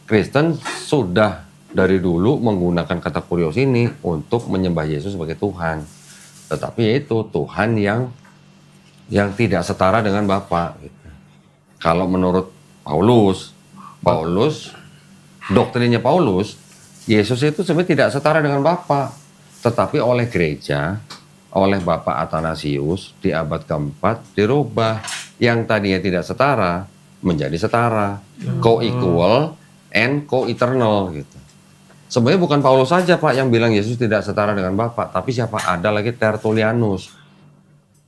[SPEAKER 1] Kristen sudah dari dulu menggunakan kata Kurios ini untuk menyembah Yesus sebagai Tuhan. Tetapi itu Tuhan yang tidak setara dengan Bapa. Gitu. Kalau menurut Paulus, doktrinnya Paulus, Yesus itu sebenarnya tidak setara dengan Bapa. Tetapi oleh gereja, oleh Bapak Athanasius di abad keempat dirubah. Yang tadinya tidak setara menjadi setara. Co-equal and co-eternal gitu. Sebenarnya bukan Paulus saja Pak yang bilang Yesus tidak setara dengan Bapa, tapi siapa? Ada lagi Tertullianus.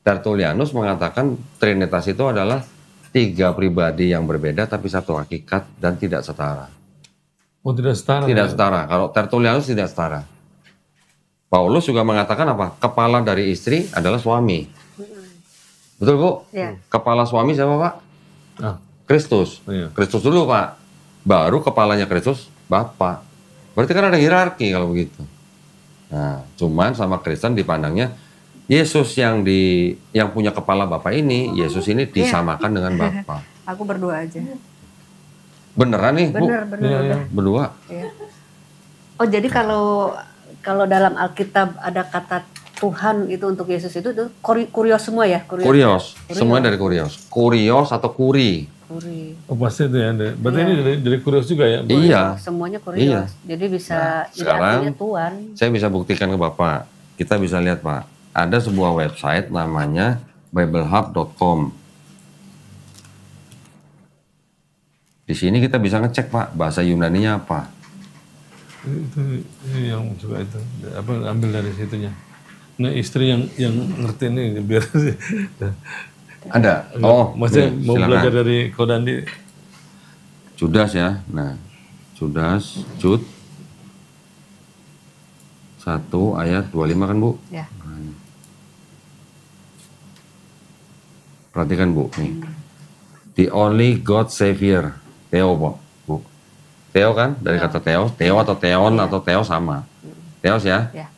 [SPEAKER 1] Tertullianus mengatakan Trinitas itu adalah 3 pribadi yang berbeda tapi satu hakikat dan tidak setara.
[SPEAKER 4] Oh, tidak setara.
[SPEAKER 1] Tidak setara. Kalau Tertullianus tidak setara. Paulus juga mengatakan apa? Kepala dari istri adalah suami. Betul Bu?
[SPEAKER 3] Iya.
[SPEAKER 1] Kepala suami siapa Pak? Kristus. Kristus dulu Pak. Baru kepalanya Kristus Bapa. Berarti kan ada hierarki kalau begitu. Nah, cuman sama Kristen dipandangnya Yesus yang punya kepala Bapa ini, Yesus ini disamakan dengan Bapa.
[SPEAKER 3] Aku berdua aja.
[SPEAKER 1] Beneran nih Bu?
[SPEAKER 3] Bener.
[SPEAKER 1] Berdua.
[SPEAKER 3] Iya. Oh, jadi kalau dalam Alkitab ada kata Tuhan itu untuk Yesus itu tuh kurios semua ya?
[SPEAKER 1] Kurios. Semuanya dari kurios. Kurios atau kuri.
[SPEAKER 4] Oh, pasti itu ya. Berarti ini dari kurios juga ya?
[SPEAKER 1] Iya.
[SPEAKER 3] Semuanya kurios.
[SPEAKER 1] Iya.
[SPEAKER 3] Jadi bisa
[SPEAKER 1] sekarang
[SPEAKER 3] Tuhan.
[SPEAKER 1] Saya bisa buktikan ke Bapak. Kita bisa lihat Pak. Ada sebuah website namanya biblehub.com. Di sini kita bisa ngecek Pak bahasa Yunaninya apa.
[SPEAKER 4] Itu yang suka itu. Apa ambil dari situnya. Nah, istri yang ngerti ini biar
[SPEAKER 1] ada. Oh,
[SPEAKER 4] maksudnya
[SPEAKER 1] nih,
[SPEAKER 4] mau
[SPEAKER 1] silakan.
[SPEAKER 4] belajar dari Kodandi.
[SPEAKER 1] Judas ya. Nah, Judas, Jud 1 ayat 25 kan Bu?
[SPEAKER 3] Ya.
[SPEAKER 1] Perhatikan Bu nih. The only God Savior. Theo Bu. Theo kan, dari kata Theo atau Theon atau Theo sama. Theos ya.
[SPEAKER 3] Ya.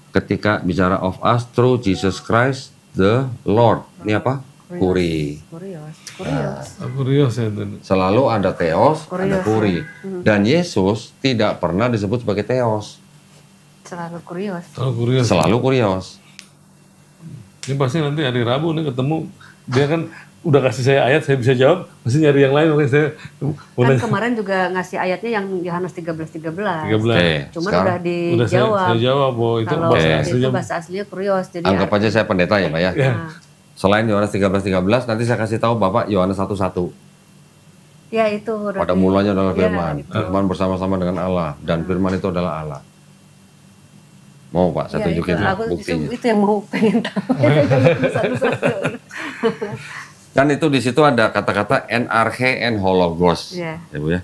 [SPEAKER 1] Ketika bicara of us through Jesus Christ the Lord. Ini apa? Kuri.
[SPEAKER 4] Kurios ya itu.
[SPEAKER 1] Selalu ada Theos, ada
[SPEAKER 3] Kurios,
[SPEAKER 1] Kuri. Dan Yesus tidak pernah disebut sebagai Theos.
[SPEAKER 3] Selalu kurios.
[SPEAKER 4] Oh, kurios.
[SPEAKER 1] Selalu Kurios.
[SPEAKER 4] Ini pasti nanti hari Rabu nih ketemu, dia kan udah kasih saya ayat, saya bisa jawab, mesti nyari yang lain, makanya saya
[SPEAKER 3] Kan kemarin juga ngasih ayatnya yang Yohanes 13:13.
[SPEAKER 4] 13.
[SPEAKER 1] Oke,
[SPEAKER 3] Cuman
[SPEAKER 1] sekarang
[SPEAKER 3] udah dijawab.
[SPEAKER 4] saya jawab bahwa itu
[SPEAKER 3] Kalau
[SPEAKER 4] bahasa
[SPEAKER 3] itu
[SPEAKER 4] aslinya.
[SPEAKER 3] bahasa aslinya kurios. Jadi
[SPEAKER 1] anggap aja saya pendeta ya Pak ya.
[SPEAKER 4] Ya.
[SPEAKER 1] Selain Yohanes 13:13, nanti saya kasih tahu Bapak Yohanes 1:1.
[SPEAKER 3] ya itu udah
[SPEAKER 1] Pada mulanya adalah
[SPEAKER 3] ya,
[SPEAKER 1] firman. Firman bersama-sama dengan Allah. Dan firman itu adalah Allah. Mau Pak, saya
[SPEAKER 3] Ya,
[SPEAKER 1] tunjukin
[SPEAKER 3] itu, aku
[SPEAKER 1] buktinya.
[SPEAKER 3] itu yang mau pengen tahu. Satu-satu.
[SPEAKER 1] Kan itu di situ ada kata-kata NRK and hologos.
[SPEAKER 3] Iya.
[SPEAKER 1] Ya Bu ya.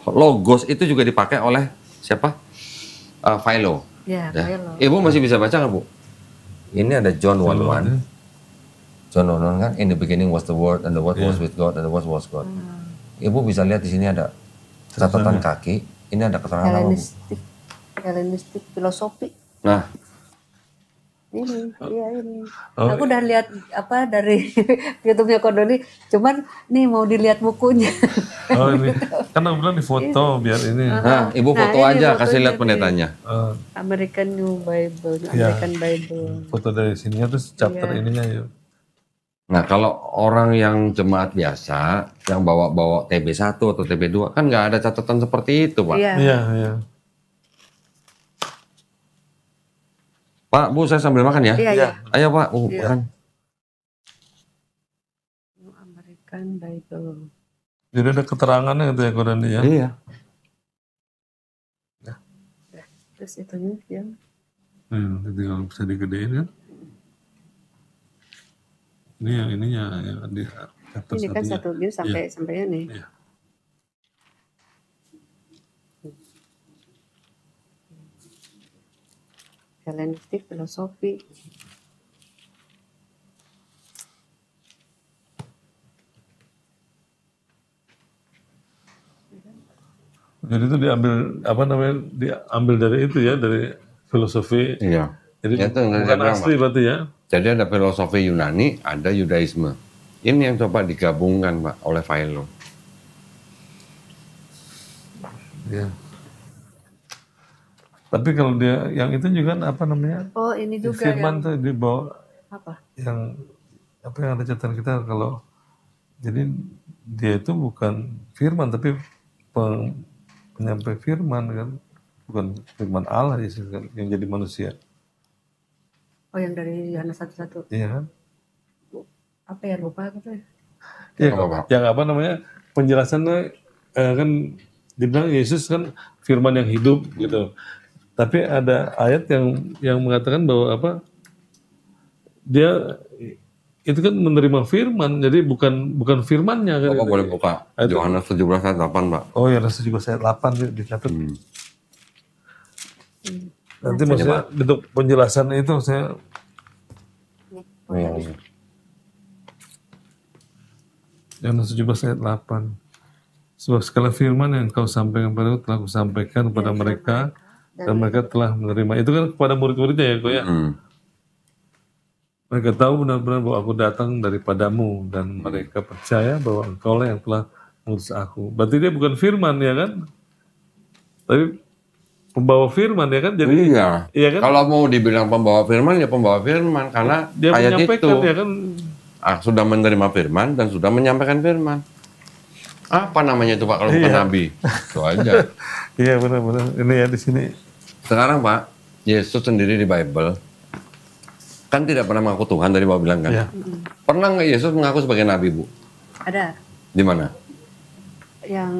[SPEAKER 1] Logos itu juga dipakai oleh siapa? Philo.
[SPEAKER 3] Ya,
[SPEAKER 1] Ya.
[SPEAKER 3] Philo.
[SPEAKER 1] Ibu masih bisa baca nggak Bu? Ini ada John 1:1. John 1:1 kan, in the beginning was the word, and the word was with God, and the word was God. Ibu bisa lihat di sini ada catatan kaki, ini ada keterangan nama Bu.
[SPEAKER 3] Helenistik filosofi.
[SPEAKER 1] Nah,
[SPEAKER 3] Ini, iya ini. Aku udah lihat apa dari YouTube-nya Kodoni, cuman nih mau dilihat bukunya.
[SPEAKER 4] Oh ini, kan aku bilang di foto biar ini.
[SPEAKER 1] nah Ibu foto
[SPEAKER 3] ini
[SPEAKER 1] aja, kasih
[SPEAKER 3] fotonya
[SPEAKER 1] lihat pendetanya.
[SPEAKER 3] American New Bible,
[SPEAKER 4] Ya.
[SPEAKER 3] American Bible.
[SPEAKER 4] Foto dari sininya terus chapter ininya yuk.
[SPEAKER 1] Nah, kalau orang yang jemaat biasa, yang bawa-bawa TB1 atau TB2, kan nggak ada catatan seperti itu, Pak.
[SPEAKER 3] Iya.
[SPEAKER 4] Iya, iya.
[SPEAKER 1] Pak, Bu, saya sambil makan ya.
[SPEAKER 3] Iya, iya.
[SPEAKER 1] Ayo, Pak, makan.
[SPEAKER 3] American Bible.
[SPEAKER 4] Jadi ada keterangannya gitu ya Kodani ya.
[SPEAKER 1] Iya.
[SPEAKER 3] Terus itunya yang
[SPEAKER 4] Nanti tinggal bisa digedein kan. Ini yang ininya yang di chapter
[SPEAKER 3] ini kan
[SPEAKER 4] satunya.
[SPEAKER 3] satu gini sampai ini.
[SPEAKER 4] Iya.
[SPEAKER 3] Helenistik filosofi.
[SPEAKER 4] Jadi itu diambil apa namanya? Diambil dari itu ya, dari filosofi.
[SPEAKER 1] Iya.
[SPEAKER 4] Jadi
[SPEAKER 1] Ya, itu yang saya
[SPEAKER 4] bukan
[SPEAKER 1] bilang,
[SPEAKER 4] asli berarti ya.
[SPEAKER 1] Jadi ada filosofi Yunani, ada Yudaisme. Ini yang coba digabungkan, Pak, oleh Philo.
[SPEAKER 4] Iya. Tapi kalau dia yang itu juga apa namanya?
[SPEAKER 3] Oh, ini juga
[SPEAKER 4] Firman
[SPEAKER 3] yang
[SPEAKER 4] tuh di bawah
[SPEAKER 3] apa?
[SPEAKER 4] yang apa yang ada catatan kita kalau jadi dia itu bukan firman tapi penyampai firman kan, bukan firman Allah Yesus kan yang jadi manusia.
[SPEAKER 3] Oh, yang dari Yohanes 1:1.
[SPEAKER 4] Iya kan?
[SPEAKER 3] Apa ya, lupa gitu.
[SPEAKER 4] Iya,
[SPEAKER 1] Apa, Pak?
[SPEAKER 4] yang apa namanya penjelasannya kan dibilang Yesus kan firman yang hidup gitu. Tapi ada ayat yang mengatakan bahwa apa dia itu kan menerima firman, jadi bukan firmannya kan.
[SPEAKER 1] Bapak boleh buka Yohanes 17 ayat 8, Pak.
[SPEAKER 4] Oh ya, Rasul juga ayat 8 dicatat. Nanti maksudnya untuk penjelasan itu saya Yohanes 17 ayat 8. Sebab segala firman yang kau sampaikan padaku telah kusampaikan kepada mereka dan mereka telah menerima. Itu kan kepada murid-muridnya ya, kok ya. Mereka tahu benar-benar bahwa aku datang daripadamu dan mereka percaya bahwa engkau lah yang telah mengutus aku. Berarti dia bukan firman ya kan? Tapi pembawa firman ya kan? Jadi iya kan?
[SPEAKER 1] Kalau mau dibilang pembawa firman, ya pembawa firman. Karena
[SPEAKER 4] Dia
[SPEAKER 1] ayat
[SPEAKER 4] menyampaikan
[SPEAKER 1] itu
[SPEAKER 4] ya kan?
[SPEAKER 1] sudah menerima firman dan sudah menyampaikan firman. Apa namanya itu Pak kalau bukan nabi? Itu aja.
[SPEAKER 4] Iya benar-benar. Ini ya di sini.
[SPEAKER 1] Sekarang Pak, Yesus sendiri di Bible kan tidak pernah mengaku Tuhan, tadi Bapak bilang kan.
[SPEAKER 4] Iya.
[SPEAKER 1] Pernah nggak Yesus mengaku sebagai nabi, Bu?
[SPEAKER 3] Ada
[SPEAKER 1] Di mana?
[SPEAKER 3] yang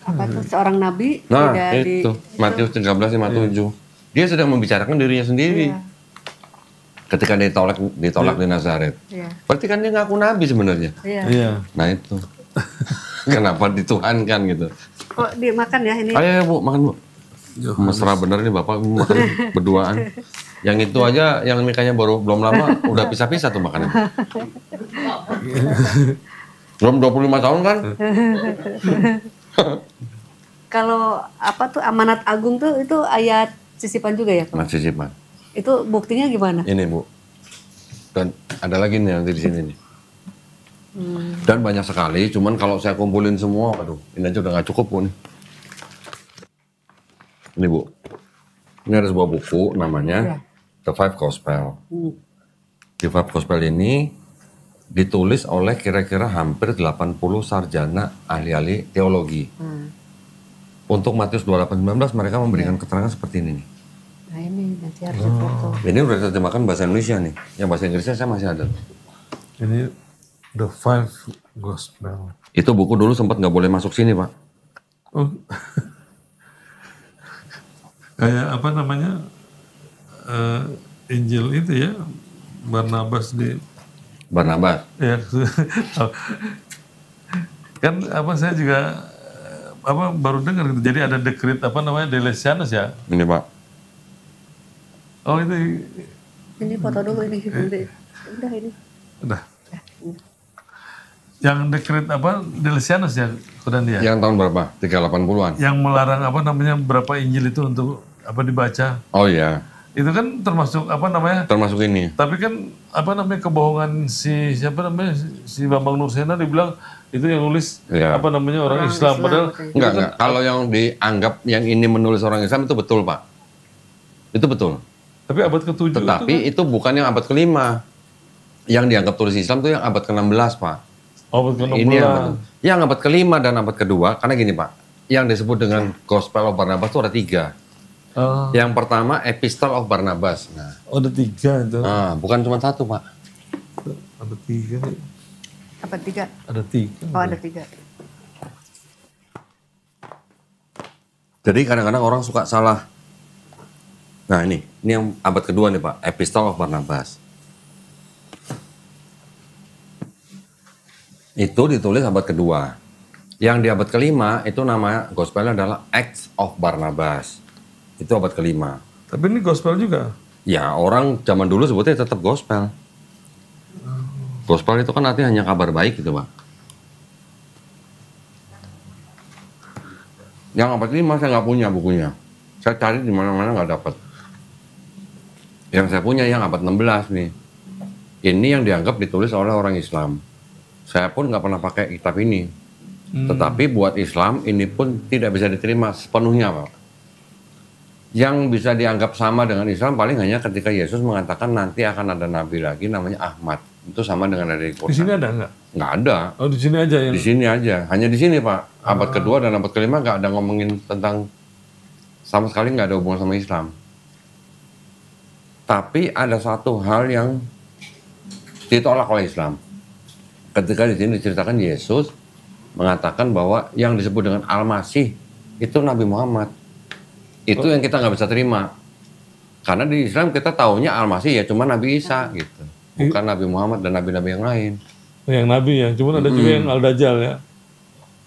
[SPEAKER 3] apa tuh seorang nabi
[SPEAKER 1] Nah,
[SPEAKER 3] tidak
[SPEAKER 1] itu Matius 13:57. Dia sedang membicarakan dirinya sendiri.
[SPEAKER 3] Iya.
[SPEAKER 1] Ketika ditolak di Nazaret.
[SPEAKER 3] Iya.
[SPEAKER 1] Berarti kan dia ngaku nabi sebenarnya.
[SPEAKER 3] Iya.
[SPEAKER 4] Iya.
[SPEAKER 1] Nah itu. Kenapa dituhankan gitu?
[SPEAKER 3] Kok dimakan ya ini?
[SPEAKER 1] Ayo Bu, makan Bu. Mesra bener nih Bapak makan berduaan. Yang itu aja, yang nikahnya belum lama, udah pisah-pisah tuh makannya. Belum 25 tahun kan?
[SPEAKER 3] Kalau apa tuh amanat agung tuh itu ayat sisipan juga ya? Pak?
[SPEAKER 1] Mas sisipan.
[SPEAKER 3] Itu buktinya gimana?
[SPEAKER 1] Ini Bu. Dan ada lagi nih nanti di sini nih. Dan banyak sekali, cuman kalau saya kumpulin semua, aduh, ini aja udah nggak cukup Bu nih. Ini Bu. Ini ada sebuah buku namanya The Five Gospel. The Five Gospel ini ditulis oleh kira-kira hampir 80 sarjana ahli-ahli teologi. Untuk Matius 28:19 mereka memberikan keterangan seperti ini nih.
[SPEAKER 3] Nah ini nanti harus foto.
[SPEAKER 1] Ini udah diterjemahkan bahasa Indonesia nih. Yang bahasa Inggrisnya saya masih ada.
[SPEAKER 4] Ini The Five Gospel.
[SPEAKER 1] Itu buku dulu sempat nggak boleh masuk sini Pak.
[SPEAKER 4] Oh. Kayak apa namanya Injil itu ya, Barnabas di
[SPEAKER 1] Barnabas.
[SPEAKER 4] ya kan apa saya juga apa baru dengar gitu. Jadi ada dekret apa namanya Delesianus ya.
[SPEAKER 1] Ini Pak.
[SPEAKER 4] Oh itu
[SPEAKER 3] Ini foto dulu ini. Udah ini.
[SPEAKER 4] udah. Yang dekret apa Delesianus ya kemudian dia.
[SPEAKER 1] Yang tahun berapa? 380-an.
[SPEAKER 4] Yang melarang apa namanya berapa Injil itu untuk apa dibaca.
[SPEAKER 1] Oh iya.
[SPEAKER 4] Itu kan termasuk apa namanya?
[SPEAKER 1] Termasuk ini.
[SPEAKER 4] Tapi kan apa namanya kebohongan si siapa namanya si Bambang Nursena dibilang itu yang nulis
[SPEAKER 1] Iya.
[SPEAKER 4] apa namanya orang Islam padahal
[SPEAKER 1] Enggak. Kalau yang dianggap yang ini menulis orang Islam itu betul Pak. Itu betul.
[SPEAKER 4] tapi abad ke-7
[SPEAKER 1] Tetapi itu bukan yang abad ke-5. Yang dianggap tulis Islam itu yang abad ke-16 Pak.
[SPEAKER 4] abad ke-16.
[SPEAKER 1] Ini yang betul. Yang abad ke-5 dan abad ke-2, karena gini Pak. Yang disebut dengan Gospel of Barnabas itu ada 3.
[SPEAKER 4] Oh,
[SPEAKER 1] Yang pertama Epistle of Barnabas. Nah,
[SPEAKER 4] ada 3 itu.
[SPEAKER 1] bukan cuma 1 Pak.
[SPEAKER 4] Ada 3 nih.
[SPEAKER 3] Apa 3?
[SPEAKER 4] Ada 3.
[SPEAKER 3] Oh ada 3.
[SPEAKER 1] Jadi kadang-kadang orang suka salah. Nah ini yang abad kedua nih Pak, Epistle of Barnabas. Itu ditulis abad kedua. Yang di abad kelima itu nama gospelnya adalah Acts of Barnabas. Itu abad kelima.
[SPEAKER 4] Tapi ini gospel juga.
[SPEAKER 1] Ya orang zaman dulu sebutnya tetap gospel. Gospel itu kan artinya hanya kabar baik gitu Pak. Yang abad kelima saya nggak punya bukunya. Saya cari di mana-mana nggak dapat. Yang saya punya yang abad 16 nih. Ini yang dianggap ditulis oleh orang Islam. Saya pun nggak pernah pakai kitab ini. Tetapi buat Islam ini pun tidak bisa diterima sepenuhnya Pak. Yang bisa dianggap sama dengan Islam paling hanya ketika Yesus mengatakan nanti akan ada nabi lagi namanya Ahmad. Itu sama dengan ada di Quran.
[SPEAKER 4] Di sini ada nggak?
[SPEAKER 1] Nggak ada.
[SPEAKER 4] Oh di sini aja yang.
[SPEAKER 1] Di sini aja. Hanya di sini Pak. Abad kedua dan abad kelima nggak ada ngomongin tentang sama sekali nggak ada hubungan sama Islam. Tapi ada satu hal yang ditolak oleh Islam. Ketika di sini diceritakan Yesus mengatakan bahwa yang disebut dengan Al-Masih itu Nabi Muhammad. Itu yang kita nggak bisa terima. Karena di Islam kita taunya Al-Masih ya cuma Nabi Isa gitu. Bukan Nabi Muhammad dan nabi-nabi yang lain.
[SPEAKER 4] Yang Nabi ya. Cuman ada juga yang Al-Dajjal ya.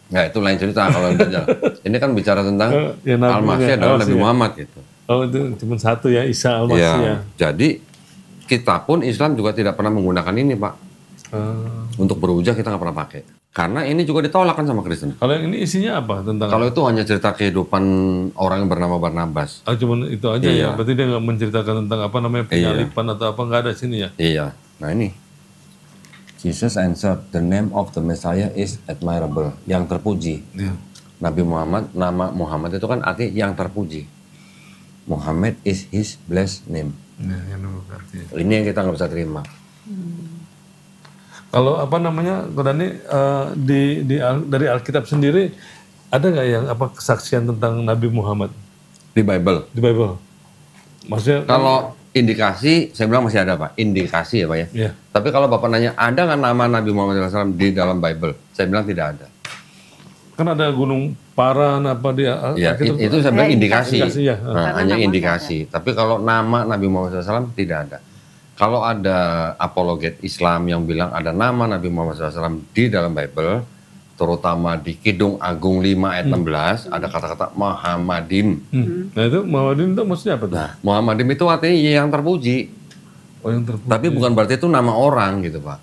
[SPEAKER 1] Ya itu lain cerita kalau Dajjal. Ini kan bicara tentang
[SPEAKER 4] Ya, nabinya,
[SPEAKER 1] Al-Masih adalah Nabi
[SPEAKER 4] Al-Masih ya.
[SPEAKER 1] Muhammad gitu.
[SPEAKER 4] Oh itu cuma satu ya Isa Al-Masih ya.
[SPEAKER 1] Jadi kita pun Islam juga tidak pernah menggunakan ini Pak. Untuk berhujah kita nggak pernah pakai. Karena ini juga ditolak kan sama Kristen.
[SPEAKER 4] Kalau yang ini isinya apa tentang?
[SPEAKER 1] Kalau itu hanya cerita kehidupan orang yang bernama Barnabas.
[SPEAKER 4] Cuman itu aja
[SPEAKER 1] Iya.
[SPEAKER 4] ya. Berarti dia nggak menceritakan tentang apa namanya penyalipan atau apa nggak ada sini ya.
[SPEAKER 1] Iya. Nah ini. Jesus answered, the name of the Messiah is admirable. Yang terpuji.
[SPEAKER 4] Iya.
[SPEAKER 1] Nabi Muhammad, nama Muhammad itu kan arti yang terpuji. Muhammad is his blessed name.
[SPEAKER 4] Ya, yang berarti.
[SPEAKER 1] Ini yang kita nggak bisa terima.
[SPEAKER 4] Kalau apa namanya, Kodani dari Alkitab sendiri ada nggak yang apa kesaksian tentang Nabi Muhammad
[SPEAKER 1] Di Bible.
[SPEAKER 4] di Bible? Maksudnya
[SPEAKER 1] Kalau indikasi, saya bilang masih ada Pak. Indikasi ya Pak ya.
[SPEAKER 4] ya.
[SPEAKER 1] Tapi kalau Bapak nanya, ada nggak nama Nabi Muhammad SAW di dalam Bible? Saya bilang tidak ada.
[SPEAKER 4] Kan ada Gunung Paran apa dia?
[SPEAKER 1] Ya,
[SPEAKER 4] Alkitab-
[SPEAKER 1] itu saya bilang indikasi.
[SPEAKER 4] Indikasi, ya.
[SPEAKER 1] Nah,
[SPEAKER 3] Karena
[SPEAKER 1] hanya
[SPEAKER 3] nama
[SPEAKER 1] indikasi. Tapi kalau nama Nabi Muhammad SAW tidak ada. Kalau ada apologet Islam yang bilang ada nama Nabi Muhammad SAW di dalam Bible, terutama di Kidung Agung 5 ayat 16, ada kata-kata Muhammadim.
[SPEAKER 4] Nah itu Muhammadin itu maksudnya apa tuh?
[SPEAKER 1] Nah, Muhammadim itu artinya yang terpuji.
[SPEAKER 4] Oh yang terpuji.
[SPEAKER 1] Tapi bukan berarti itu nama orang gitu Pak.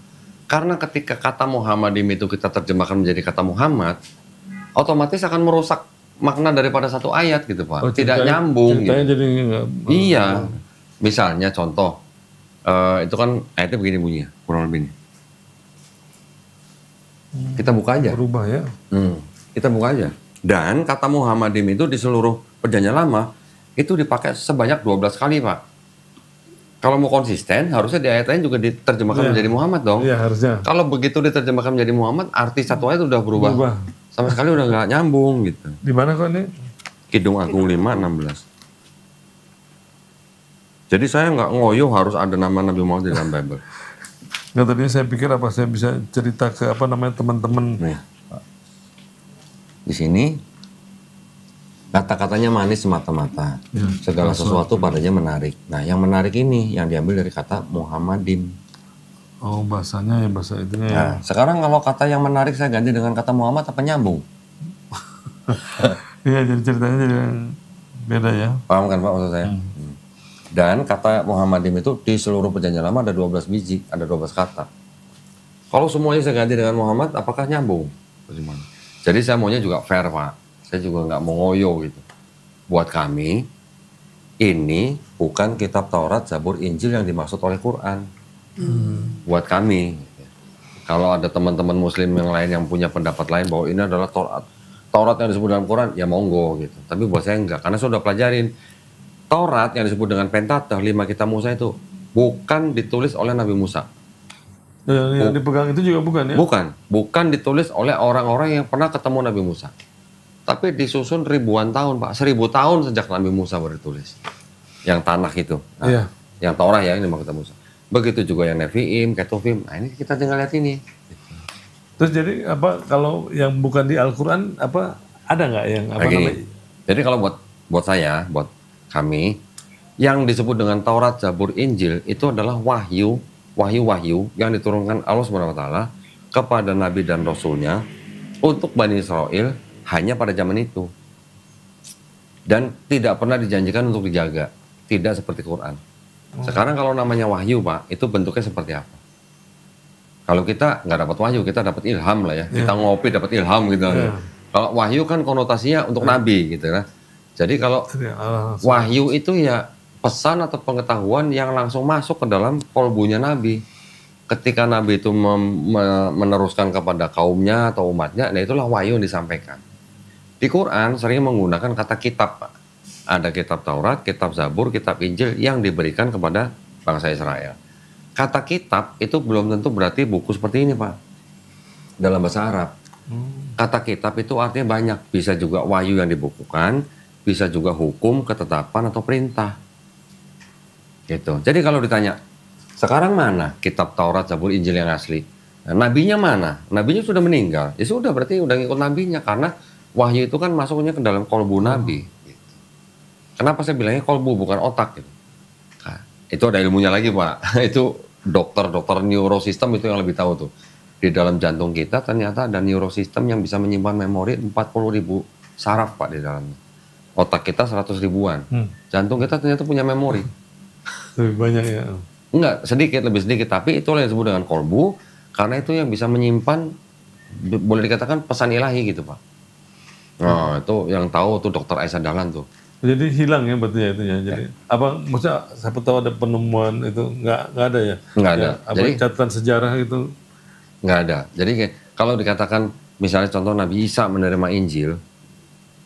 [SPEAKER 1] Karena ketika kata Muhammadim itu kita terjemahkan menjadi kata Muhammad, otomatis akan merusak makna daripada satu ayat gitu Pak.
[SPEAKER 4] Oh,
[SPEAKER 1] Tidak nyambung
[SPEAKER 4] ceritanya
[SPEAKER 1] gitu.
[SPEAKER 4] jadi enggak,
[SPEAKER 1] Iya. Misalnya contoh, itu kan ayatnya begini bunyinya, kurang lebih nih. Kita buka aja.
[SPEAKER 4] berubah ya.
[SPEAKER 1] Kita buka aja. Dan kata Muhammadim itu di seluruh perjanjian lama itu dipakai sebanyak 12 kali Pak. Kalau mau konsisten, harusnya di ayat lain juga diterjemahkan menjadi Muhammad dong.
[SPEAKER 4] Iya, harusnya.
[SPEAKER 1] Kalau begitu diterjemahkan menjadi Muhammad, arti satu ayat udah berubah. Sama sekali udah nggak nyambung gitu.
[SPEAKER 4] Di mana kok ini?
[SPEAKER 1] Kidung Agung 5:16. Jadi saya nggak ngoyo harus ada nama Nabi Muhammad di dalam Bible.
[SPEAKER 4] Nggak, tadinya saya pikir apa saya bisa cerita ke teman-teman.
[SPEAKER 1] Nih. Di sini kata-katanya manis semata-mata. Segala sesuatu padanya menarik. Nah, yang menarik ini yang diambil dari kata Muhammadim.
[SPEAKER 4] Oh, bahasanya ya bahasa itunya.
[SPEAKER 1] Nah, sekarang kalau kata yang menarik saya ganti dengan kata Muhammad apa nyambung?
[SPEAKER 4] Iya, jadi ceritanya jadi beda ya.
[SPEAKER 1] Paham kan Pak maksud saya? Dan kata Muhammadim itu di seluruh perjanjian lama ada 12 biji, ada 12 kata. Kalau semuanya saya ganti dengan Muhammad, apakah nyambung? Bagaimana? Jadi saya maunya juga fair Pak. Saya juga nggak mau ngoyo gitu. Buat kami, ini bukan kitab Taurat, Zabur, Injil yang dimaksud oleh Quran. Buat kami. Kalau ada teman-teman muslim yang lain yang punya pendapat lain bahwa ini adalah Taurat yang disebut dalam Quran, ya monggo gitu. Tapi buat saya enggak, karena saya sudah pelajarin. Taurat yang disebut dengan Pentateuch, 5 kitab Musa itu bukan ditulis oleh Nabi Musa.
[SPEAKER 4] Yang dipegang itu juga bukan ya?
[SPEAKER 1] Bukan ditulis oleh orang-orang yang pernah ketemu Nabi Musa. Tapi disusun ribuan tahun Pak, 1000 tahun sejak Nabi Musa baru ditulis. Yang tanah itu, nah, yang Taurat ya, ini 5 kitab Musa. Begitu juga yang Nevi'im, Ketuvim, nah ini kita tinggal lihat ini.
[SPEAKER 4] Terus jadi apa kalau yang bukan di Al-Quran ada nggak yang apa namanya?
[SPEAKER 1] Jadi kalau buat saya, buat kami, yang disebut dengan Taurat, Zabur, Injil itu adalah wahyu yang diturunkan Allah SWT kepada Nabi dan Rasulnya untuk Bani Israel hanya pada zaman itu. Dan tidak pernah dijanjikan untuk dijaga. Tidak seperti Quran. Sekarang kalau namanya wahyu Pak, itu bentuknya seperti apa? Kalau kita nggak dapat wahyu, kita dapat ilham lah ya. Kita ngopi dapat ilham gitu. Kalau wahyu kan konotasinya untuk Nabi gitu kan. Jadi kalau wahyu itu ya pesan atau pengetahuan yang langsung masuk ke dalam kolbunya Nabi. Ketika Nabi itu meneruskan kepada kaumnya atau umatnya, nah itulah wahyu yang disampaikan. Di Quran sering menggunakan kata kitab, Pak. Ada kitab Taurat, kitab Zabur, kitab Injil yang diberikan kepada bangsa Israel. Kata kitab itu belum tentu berarti buku seperti ini, Pak. Dalam bahasa Arab. Kata kitab itu artinya banyak. Bisa juga wahyu yang dibukukan, bisa juga hukum, ketetapan, atau perintah. Gitu. Jadi kalau ditanya, sekarang mana kitab Taurat, Zabur, Injil yang asli? Nah, nabinya mana? Nabinya sudah meninggal. Ya sudah, berarti udah ngikut nabinya. Karena wahyu itu kan masuknya ke dalam kolbu nabi. Gitu. Kenapa saya bilangnya kolbu, bukan otak? Gitu. Nah, itu ada ilmunya lagi, Pak. Itu dokter neurosistem itu yang lebih tahu tuh. Di dalam jantung kita ternyata ada neurosistem yang bisa menyimpan memori 40.000 saraf, Pak, di dalamnya. Otak kita 100 ribuan. Jantung kita ternyata punya memori.
[SPEAKER 4] Lebih banyak ya?
[SPEAKER 1] Enggak, lebih sedikit. Tapi itu yang disebut dengan kolbu, karena itu yang bisa menyimpan, boleh dikatakan pesan ilahi gitu, Pak. Nah, itu yang tahu tuh dokter Aisyah Dahlan tuh.
[SPEAKER 4] Jadi hilang ya berarti ya itunya. Jadi apa maksudnya siapa tahu ada penemuan itu nggak ada ya?
[SPEAKER 1] Nggak ada.
[SPEAKER 4] Ya, apa
[SPEAKER 1] jadi
[SPEAKER 4] catatan sejarah itu?
[SPEAKER 1] Nggak ada. Jadi kalau dikatakan misalnya contoh Nabi Isa menerima Injil,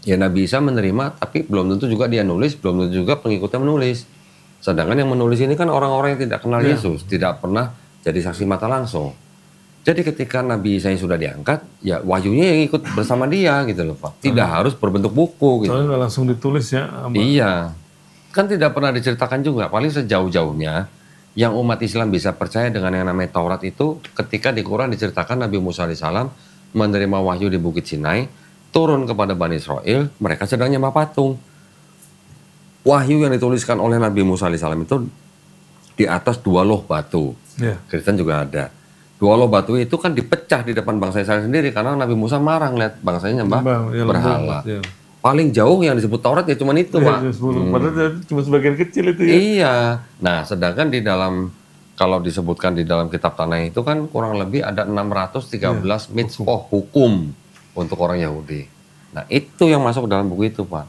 [SPEAKER 1] ya Nabi Isa menerima, tapi belum tentu juga dia nulis, belum tentu juga pengikutnya menulis. Sedangkan yang menulis ini kan orang-orang yang tidak kenal Yesus, tidak pernah jadi saksi mata langsung. Jadi ketika Nabi Isa sudah diangkat, ya wahyunya yang ikut bersama dia gitu loh, Pak. Tidak harus berbentuk buku gitu.
[SPEAKER 4] Soalnya nggak langsung ditulis ya?
[SPEAKER 1] Iya. Kan tidak pernah diceritakan juga. Paling sejauh-jauhnya yang umat Islam bisa percaya dengan yang namanya Taurat itu ketika di Quran diceritakan Nabi Musa alaihissalam menerima wahyu di Bukit Sinai, turun kepada Bani Israel, mereka sedang nyembah patung. Wahyu yang dituliskan oleh Nabi Musa alaihissalam itu di atas 2 loh batu. Kristen juga ada. 2 loh batu itu kan dipecah di depan bangsa Israel sendiri karena Nabi Musa marah ngeliat bangsanya nyembah berhala. Paling jauh yang disebut Taurat ya cuma itu, Pak.
[SPEAKER 4] Padahal cuma sebagian kecil itu ya.
[SPEAKER 1] Iya. Nah, sedangkan di dalam, kalau disebutkan di dalam kitab Tanakh itu kan kurang lebih ada 613 mitzvah hukum untuk orang Yahudi. Nah itu yang masuk dalam buku itu Pak.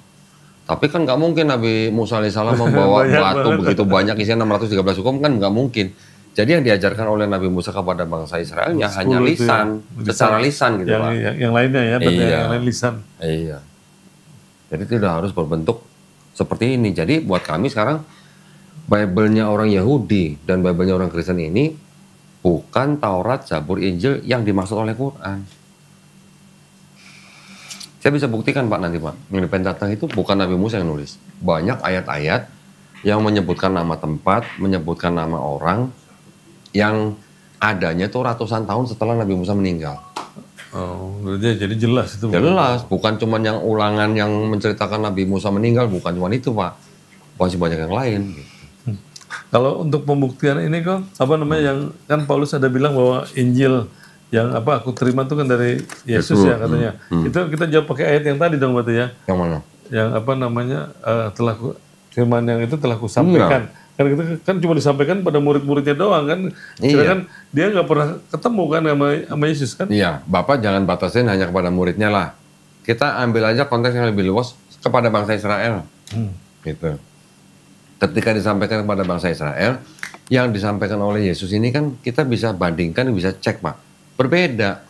[SPEAKER 1] Tapi kan nggak mungkin Nabi Musa alaihissalam membawa batu begitu banyak isinya 613 hukum kan nggak mungkin. Jadi yang diajarkan oleh Nabi Musa kepada bangsa Israel ya hanya lisan, secara lisan gitu Pak.
[SPEAKER 4] Yang lainnya ya, yang lain lisan.
[SPEAKER 1] Iya. Jadi tidak harus berbentuk seperti ini. Jadi buat kami sekarang Bible-nya orang Yahudi dan Bible-nya orang Kristen ini bukan Taurat, Zabur, Injil yang dimaksud oleh Quran. Saya bisa buktikan Pak nanti Pak, di Pentateuch itu bukan Nabi Musa yang nulis. Banyak ayat-ayat yang menyebutkan nama tempat, menyebutkan nama orang yang adanya itu ratusan tahun setelah Nabi Musa meninggal.
[SPEAKER 4] Oh, jadi jelas itu.
[SPEAKER 1] Jelas, bukan cuma yang ulangan yang menceritakan Nabi Musa meninggal, bukan cuma itu Pak. Masih banyak yang lain. Gitu.
[SPEAKER 4] Kalau untuk pembuktian ini kok, yang kan Paulus ada bilang bahwa Injil yang aku terima itu kan dari Yesus ya katanya. Itu kita jawab pakai ayat yang tadi dong berarti ya.
[SPEAKER 1] Yang mana?
[SPEAKER 4] Yang firman yang itu telah kusampaikan. Kan itu kan cuma disampaikan pada murid-muridnya doang kan. Kan dia nggak pernah ketemu kan sama Yesus kan.
[SPEAKER 1] Iya, Bapak jangan batasin hanya kepada muridnya lah. Kita ambil aja konteks yang lebih luas kepada bangsa Israel. Gitu. Ketika disampaikan kepada bangsa Israel, yang disampaikan oleh Yesus ini kan kita bisa bandingkan, bisa cek Pak. Berbeda.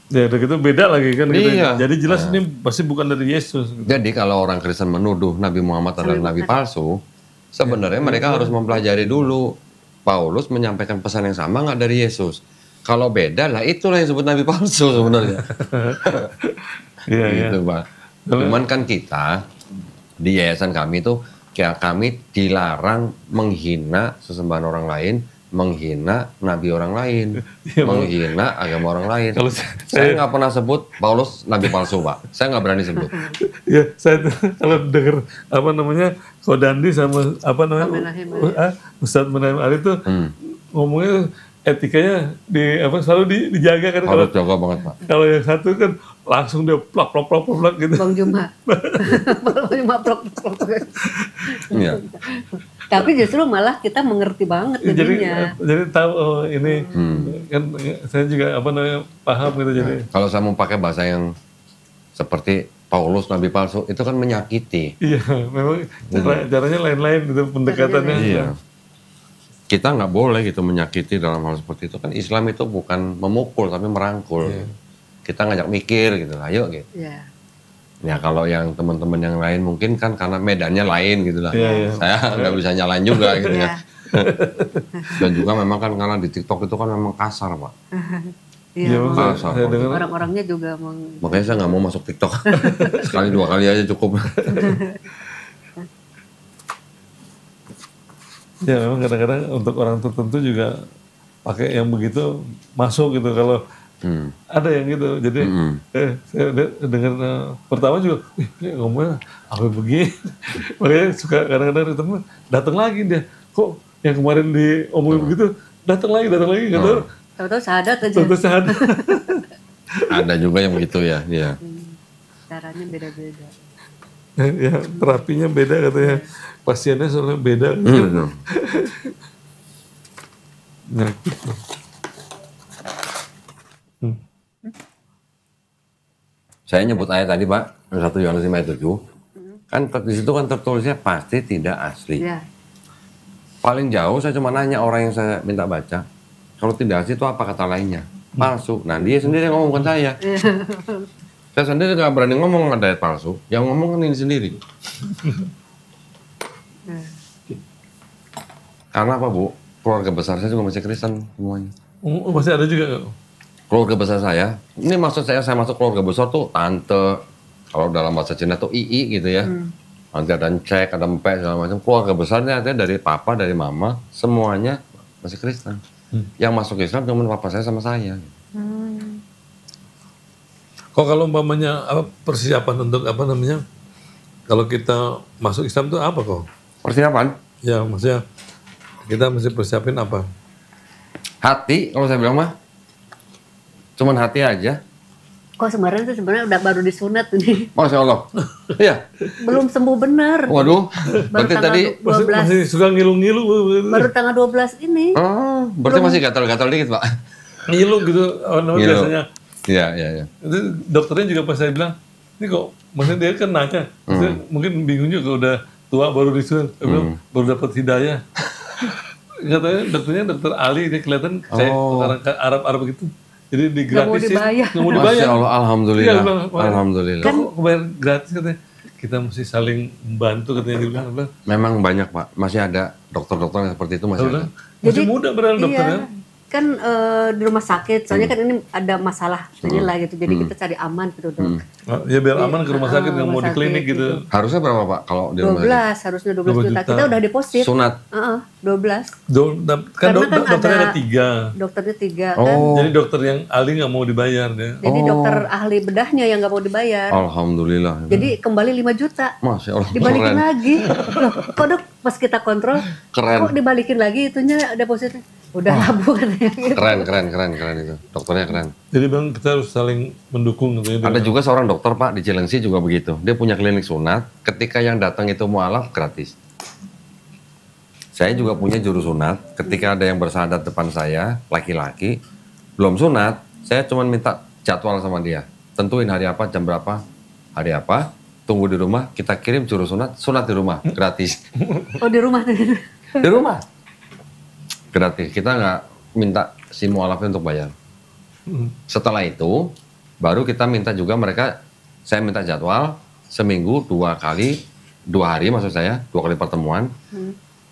[SPEAKER 4] Ya, udah gitu beda lagi kan.
[SPEAKER 1] Iya.
[SPEAKER 4] Gitu. Jadi jelas ini pasti bukan dari Yesus. Gitu.
[SPEAKER 1] Jadi kalau orang Kristen menuduh Nabi Muhammad adalah nabi palsu, sebenarnya mereka harus mempelajari dulu. Paulus menyampaikan pesan yang sama nggak dari Yesus. Kalau beda lah itulah yang disebut nabi palsu sebenarnya. Gitu Pak. Cuman kan kita di yayasan kami tuh kayak kami dilarang menghina sesembahan orang lain, menghina nabi orang lain, menghina agama orang lain. Kalau saya nggak pernah sebut Paulus nabi palsu Pak, saya nggak berani sebut.
[SPEAKER 4] Ya saya kalau dengar Kodandi sama Ustadz Menahem Ali itu ngomongnya etikanya selalu dijaga kan.
[SPEAKER 1] Harus jaga banget Pak.
[SPEAKER 4] Kalau yang satu kan langsung dia plak gitu.
[SPEAKER 3] Bang Juma, Bang Juma plak.
[SPEAKER 1] Iya.
[SPEAKER 3] Tapi justru malah kita mengerti banget jadinya.
[SPEAKER 4] Jadi tahu ini kan saya juga paham gitu jadi.
[SPEAKER 1] Kalau saya mau pakai bahasa yang seperti Paulus nabi palsu itu kan menyakiti.
[SPEAKER 4] Iya, memang caranya lain-lain gitu pendekatannya.
[SPEAKER 1] Iya. Kita nggak boleh gitu menyakiti dalam hal seperti itu kan. Islam itu bukan memukul tapi merangkul. Iya. Kita ngajak mikir gitu, ayo gitu. Iya. Ya kalau yang teman-teman yang lain mungkin kan karena medannya lain gitu lah. Iya. Saya nggak bisa nyalain juga gitu ya. Dan juga memang kan karena di TikTok itu kan memang kasar Pak.
[SPEAKER 3] Iya, orang-orangnya juga
[SPEAKER 1] makanya saya nggak mau masuk TikTok. Sekali 2 kali aja cukup.
[SPEAKER 4] Ya memang kadang-kadang untuk orang tertentu juga pakai yang begitu masuk gitu kalau ada yang gitu. Jadi saya dengar pertama juga ngomongnya apa begini. Makanya suka kadang-kadang teman datang lagi dia. Kok yang kemarin diomongin begitu datang lagi gitu.
[SPEAKER 3] Tahu-tahu syahadat aja.
[SPEAKER 1] Ada juga yang begitu ya. Iya.
[SPEAKER 3] Caranya beda-beda.
[SPEAKER 4] Ya terapinya beda katanya. Pasiennya soalnya beda. Nah, gitu.
[SPEAKER 1] Saya nyebut ayat tadi Pak, 1 Yohanes 5 ayat 7. Kan di situ kan tertulisnya pasti tidak asli. Ya. Paling jauh saya cuma nanya orang yang saya minta baca. Kalau tidak asli itu apa kata lainnya? Palsu. Nah dia sendiri yang ngomong, bukan saya. Saya sendiri nggak berani ngomong ada ayat palsu. Yang ngomong kan ini sendiri. Karena apa Bu? Keluarga besar saya juga masih Kristen semuanya.
[SPEAKER 4] Masih ada juga?
[SPEAKER 1] Keluarga besar saya. Ini maksud saya masuk keluarga besar tuh tante. Kalau dalam bahasa Cina tuh ii gitu ya. Nanti ada cek, ada empek segala macam. Keluarga besarnya artinya dari papa, dari mama, semuanya masih Kristen. Yang masuk Islam cuma papa saya sama saya.
[SPEAKER 4] Kok kalau umpamanya persiapan untuk kalau kita masuk Islam itu apa kok?
[SPEAKER 1] Persiapan?
[SPEAKER 4] Ya maksudnya kita mesti persiapin apa?
[SPEAKER 1] Hati, kalau saya bilang mah. Cuman hati aja.
[SPEAKER 3] Kok sebenarnya udah baru disunat ini.
[SPEAKER 1] Masya Allah. Iya.
[SPEAKER 3] Belum sembuh benar.
[SPEAKER 1] Waduh. Berarti tadi
[SPEAKER 3] 12.
[SPEAKER 4] Masih suka ngilu-ngilu.
[SPEAKER 3] Baru tanggal 12 ini.
[SPEAKER 1] Oh, berarti masih gatal-gatal dikit Pak.
[SPEAKER 4] Ngilu gitu biasanya.
[SPEAKER 1] Iya.
[SPEAKER 4] Itu dokternya juga pas saya bilang, ini kok, maksudnya dia kan nanya, maksudnya mungkin bingung juga udah tua baru disunat, baru dapat hidayah. Katanya dokternya dokter Ali, dia kelihatan kayak orang Arab gitu. Jadi digratisin,
[SPEAKER 3] nggak
[SPEAKER 4] mau dibayar.
[SPEAKER 1] Masya Allah, alhamdulillah.
[SPEAKER 4] Iya,
[SPEAKER 1] Alhamdulillah.
[SPEAKER 4] Kan bayar gratis katanya. Kita mesti saling membantu katanya dia bilang.
[SPEAKER 1] Memang banyak Pak, masih ada dokter-dokter yang seperti itu masih ada.
[SPEAKER 4] Masih muda padahal dokternya.
[SPEAKER 3] Kan di rumah sakit, soalnya kan ini ada masalah inilah gitu, jadi kita cari aman gitu dok.
[SPEAKER 4] Ya biar aman ke rumah sakit, nggak mau di klinik gitu.
[SPEAKER 1] Harusnya berapa Pak kalau di rumah sakit?
[SPEAKER 3] 12, harusnya 12 juta. Kita udah deposit.
[SPEAKER 1] Sunat?
[SPEAKER 3] 12.
[SPEAKER 4] Kan
[SPEAKER 3] Karena
[SPEAKER 4] dokternya ada 3.
[SPEAKER 3] Dokternya 3 kan.
[SPEAKER 4] Jadi dokter yang ahli nggak mau dibayar dia.
[SPEAKER 3] Jadi dokter ahli bedahnya yang nggak mau dibayar.
[SPEAKER 1] Alhamdulillah.
[SPEAKER 3] Jadi kembali 5 juta.
[SPEAKER 1] Masya Allah.
[SPEAKER 3] Dibalikin lagi. Loh, kok dok pas kita kontrol, kok dibalikin lagi itunya depositnya? Udah labu katanya gitu.
[SPEAKER 1] Keren itu. Dokternya keren.
[SPEAKER 4] Jadi bang kita harus saling mendukung gitu ya.
[SPEAKER 1] Ada juga seorang dokter Pak di Cilengsi juga begitu. Dia punya klinik sunat. Ketika yang datang itu mualaf gratis. Saya juga punya juru sunat. Ketika ada yang bersahadat depan saya, laki-laki, belum sunat, saya cuma minta jadwal sama dia. Tentuin hari apa, jam berapa, hari apa. Tunggu di rumah, kita kirim juru sunat di rumah, gratis.
[SPEAKER 3] Oh di rumah tuh.
[SPEAKER 1] Di rumah. Gratis, kita nggak minta si mualafnya untuk bayar. Setelah itu, baru kita minta juga mereka, saya minta jadwal, seminggu 2 hari maksud saya, 2 kali pertemuan.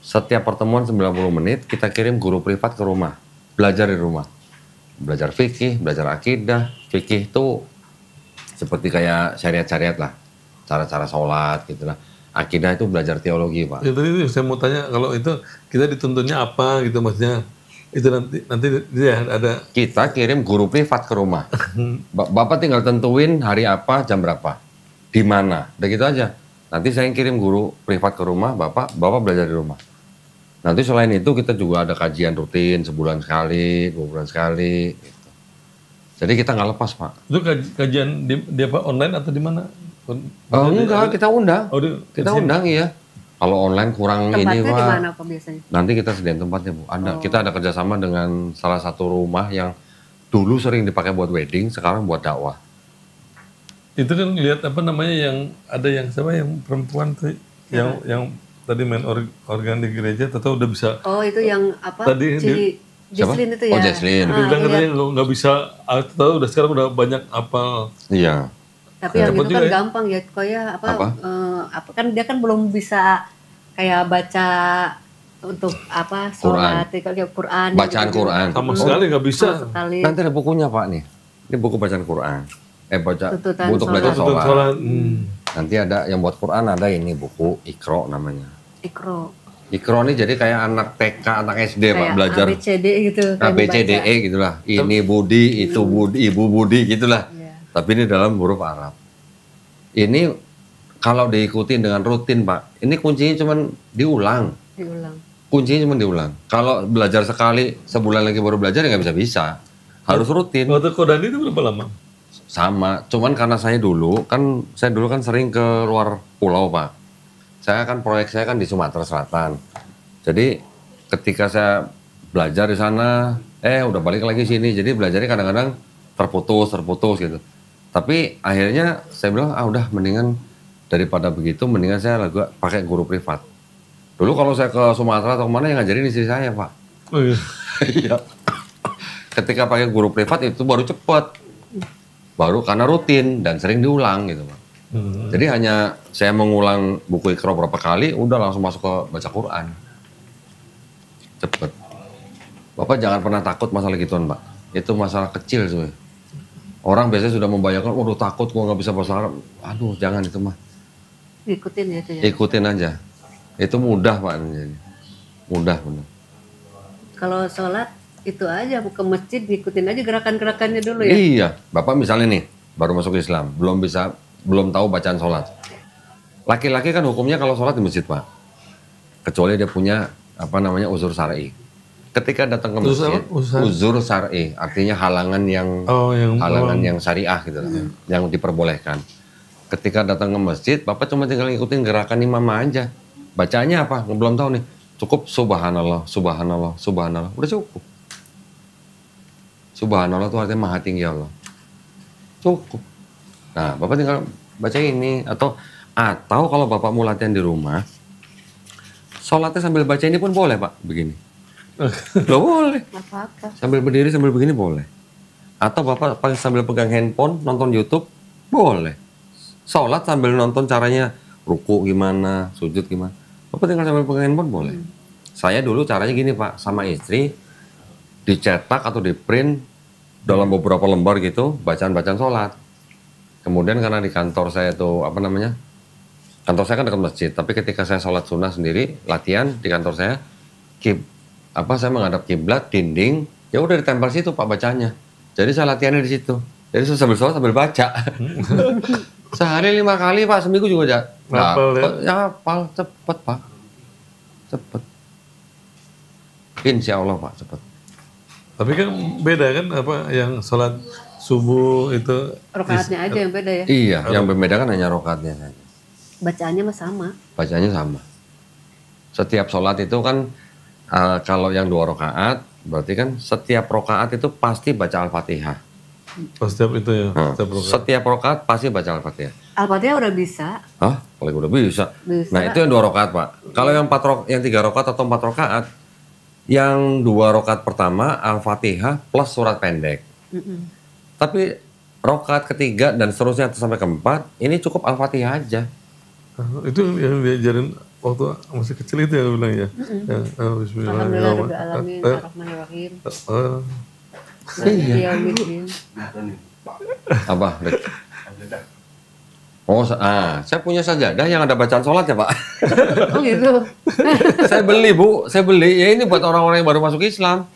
[SPEAKER 1] Setiap pertemuan 90 menit, kita kirim guru privat ke rumah, belajar di rumah. Belajar fikih, belajar akidah. Fikih itu seperti kayak syariat-syariat lah, cara-cara sholat gitu lah. Akidah itu belajar teologi Pak.
[SPEAKER 4] Ya, tadi saya mau tanya kalau itu kita dituntutnya apa gitu maksudnya itu nanti dia ada.
[SPEAKER 1] Kita kirim guru privat ke rumah. Bapak tinggal tentuin hari apa, jam berapa, di mana, udah gitu aja. Nanti saya kirim guru privat ke rumah, bapak belajar di rumah. Nanti selain itu kita juga ada kajian rutin sebulan sekali, 2 bulan sekali. Gitu. Jadi kita nggak lepas Pak.
[SPEAKER 4] Itu kajian di apa online atau di mana?
[SPEAKER 1] Enggak, kita undang. Kita undang iya. Kalau online kurang
[SPEAKER 3] tempatnya
[SPEAKER 1] ini Pak.
[SPEAKER 3] Tempatnya di mana Pak biasanya?
[SPEAKER 1] Nanti kita sediain tempatnya Bu. Kita ada kerjasama dengan salah satu rumah yang dulu sering dipakai buat wedding, sekarang buat dakwah.
[SPEAKER 4] Itu kan lihat apa namanya yang ada yang siapa yang perempuan tuh yang tadi main organ di gereja, atau udah bisa.
[SPEAKER 3] Oh itu yang apa?
[SPEAKER 4] Tadi
[SPEAKER 3] Jesslyn itu ya.
[SPEAKER 1] Oh Jesslyn.
[SPEAKER 4] Dia bilang katanya nggak bisa, tahu udah sekarang udah banyak apal.
[SPEAKER 1] Iya.
[SPEAKER 3] Tapi yang itu kan gampang ya, kayak apa kan dia kan belum bisa kayak baca untuk apa sholat, kayak Quran.
[SPEAKER 1] Bacaan gitu. Quran.
[SPEAKER 4] Sama sekali nggak bisa.
[SPEAKER 1] Nanti ada bukunya Pak nih. Ini buku bacaan Quran. Untuk belajar sholat. Nanti ada yang buat Quran, ada ini buku Iqra namanya. Iqra ini jadi kayak anak TK, anak SD kayak Pak belajar.
[SPEAKER 3] ABCD gitu.
[SPEAKER 1] ABCDE gitulah. Ini Budi, itu Budi, Ibu Budi gitulah. Tapi ini dalam huruf Arab. Ini kalau diikuti dengan rutin Pak, ini kuncinya cuma diulang. Kuncinya cuma diulang. Kalau belajar sekali, sebulan lagi baru belajar ya nggak bisa. Harus rutin.
[SPEAKER 4] Waktu Kodani itu berapa lama?
[SPEAKER 1] Sama, cuman karena saya dulu kan sering ke luar pulau Pak. Proyek saya kan di Sumatera Selatan. Jadi ketika saya belajar di sana, udah balik lagi sini. Jadi belajarnya kadang-kadang terputus gitu. Tapi akhirnya saya bilang, udah mendingan daripada begitu, mendingan saya pakai guru privat. Dulu kalau saya ke Sumatera atau kemana yang ngajarin istri saya Pak.
[SPEAKER 4] Oh iya.
[SPEAKER 1] Iya. Ketika pakai guru privat itu baru cepet. Baru karena rutin dan sering diulang gitu Pak. Jadi hanya saya mengulang buku Iqra berapa kali, udah langsung masuk ke baca Quran. Cepet. Bapak jangan pernah takut masalah gituan Pak. Itu masalah kecil sebenarnya. Orang biasanya sudah membayangkan, waduh takut gua nggak bisa bahasa Arab. Aduh jangan itu mah.
[SPEAKER 3] Ikutin ya itu ya.
[SPEAKER 1] Ikutin aja. Itu mudah Pak. Mudah benar.
[SPEAKER 3] Kalau sholat itu aja ke masjid ngikutin aja gerakan-gerakannya dulu ya.
[SPEAKER 1] Iya, Bapak misalnya nih baru masuk Islam, belum tahu bacaan sholat. Laki-laki kan hukumnya kalau sholat di masjid Pak, kecuali dia punya uzur syar'i. Ketika datang ke masjid, uzur syar'i artinya halangan yang syariah gitu, yang diperbolehkan. Ketika datang ke masjid, Bapak cuma tinggal ngikutin gerakan imam aja. Bacanya apa? Belum tahu nih. Cukup subhanallah, subhanallah, subhanallah. Udah cukup. Subhanallah itu artinya maha tinggi Allah. Cukup. Nah, Bapak tinggal baca ini. Atau kalau Bapak mau latihan di rumah, sholatnya sambil baca ini pun boleh Pak, begini. Loh boleh.
[SPEAKER 3] Apa-apa.
[SPEAKER 1] Sambil berdiri, sambil begini boleh. Atau Bapak sambil pegang handphone, nonton YouTube, boleh. Sholat sambil nonton caranya, ruku gimana, sujud gimana. Bapak tinggal sambil pegang handphone boleh. Saya dulu caranya gini Pak, sama istri, dicetak atau di print dalam beberapa lembar gitu, bacaan-bacaan sholat. Kemudian karena di kantor saya tuh, kantor saya kan dekat masjid, tapi ketika saya sholat sunnah sendiri, latihan di kantor saya, saya menghadap kiblat, dinding, ya udah ditempel situ Pak bacanya. Jadi saya latihannya di situ. Jadi saya sambil sholat sambil baca. Sehari 5 kali Pak, seminggu juga aja. Ya hafal, cepet Pak. Cepet. Insya Allah Pak, cepet.
[SPEAKER 4] Tapi kan beda kan yang sholat subuh itu.
[SPEAKER 3] Rokaatnya aja yang beda ya?
[SPEAKER 1] Iya, yang berbeda kan hanya rokaatnya saja.
[SPEAKER 3] Bacaannya mah sama.
[SPEAKER 1] Bacaannya sama. Setiap sholat itu kan, kalau yang 2 rokaat, berarti kan setiap rokaat itu pasti baca Al-Fatihah.
[SPEAKER 4] Setiap itu ya?
[SPEAKER 1] Setiap rokaat pasti baca Al-Fatihah.
[SPEAKER 3] Al-Fatihah udah bisa.
[SPEAKER 1] Hah? Paling udah bisa. Nah itu yang 2 rokaat Pak. Kalau yang 3 rokaat atau 4 rokaat, yang 2 rokaat pertama Al-Fatihah plus surat pendek. Tapi rokaat ketiga dan seterusnya sampai keempat, ini cukup Al-Fatihah aja.
[SPEAKER 4] Itu yang diajarin waktu masih kecil itu ya bilang ya.
[SPEAKER 3] Bismillahirrahmanirrahim. Ar-Rahmanirrahim.
[SPEAKER 1] Iya. Apa? Oh, saya punya sajadah yang ada bacaan sholat ya Pak.
[SPEAKER 3] Oh gitu.
[SPEAKER 1] Saya beli Bu, ya ini buat orang-orang yang baru masuk Islam.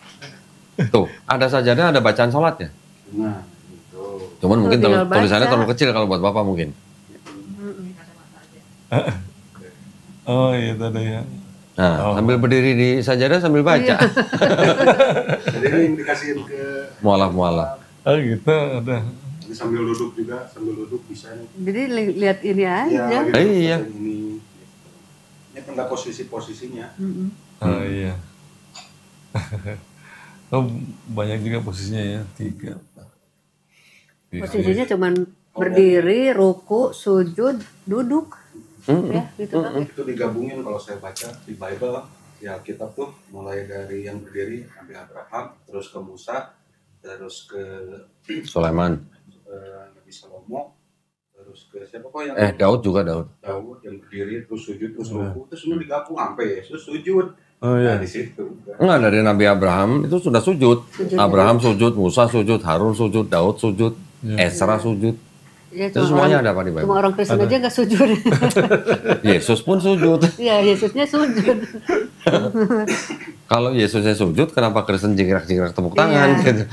[SPEAKER 1] Tuh, ada sajadah, ada bacaan sholat ya.
[SPEAKER 5] Nah, gitu.
[SPEAKER 1] Cuman mungkin tulisannya terlalu kecil kalau buat Bapak mungkin.
[SPEAKER 4] Oh iya tadi ya.
[SPEAKER 1] Nah, sambil berdiri di sajadah sambil baca.
[SPEAKER 5] Jadi ini dikasihin ke
[SPEAKER 1] Mualaf.
[SPEAKER 4] Oh gitu, ada.
[SPEAKER 5] Ini sambil duduk juga, bisa nih.
[SPEAKER 3] Jadi lihat ini aja.
[SPEAKER 1] Iya.
[SPEAKER 5] Ini tanda posisinya.
[SPEAKER 4] Oh iya. Oh, banyak juga posisinya ya, 3.
[SPEAKER 3] Posisinya cuman berdiri, ruku, sujud, duduk. Ya, gitu kan.
[SPEAKER 5] Itu digabungin kalau saya baca di Bible, di Alkitab tuh mulai dari yang berdiri sampai Abraham, terus ke Musa, terus ke
[SPEAKER 1] Sulaiman.
[SPEAKER 5] Nabi Salomo, terus ke siapa kok yang
[SPEAKER 1] Daud juga Daud
[SPEAKER 5] yang berdiri terus sujud terus ruku, terus semua digabung sampai Yesus sujud.
[SPEAKER 4] Oh iya.
[SPEAKER 5] Nah, di situ.
[SPEAKER 1] Enggak, dari Nabi Abraham itu sudah sujud. Abraham sujud, Musa sujud, Harun sujud, Daud sujud, Ezra sujud.
[SPEAKER 3] Ya,
[SPEAKER 1] itu semuanya ada apa di Bible?
[SPEAKER 3] Cuma orang Kristen aja nggak sujud.
[SPEAKER 1] Yesus pun sujud.
[SPEAKER 3] Iya, Yesusnya sujud.
[SPEAKER 1] Kalau Yesusnya sujud, kenapa Kristen jingkrak-jingkrak tepuk tangan? Gitu.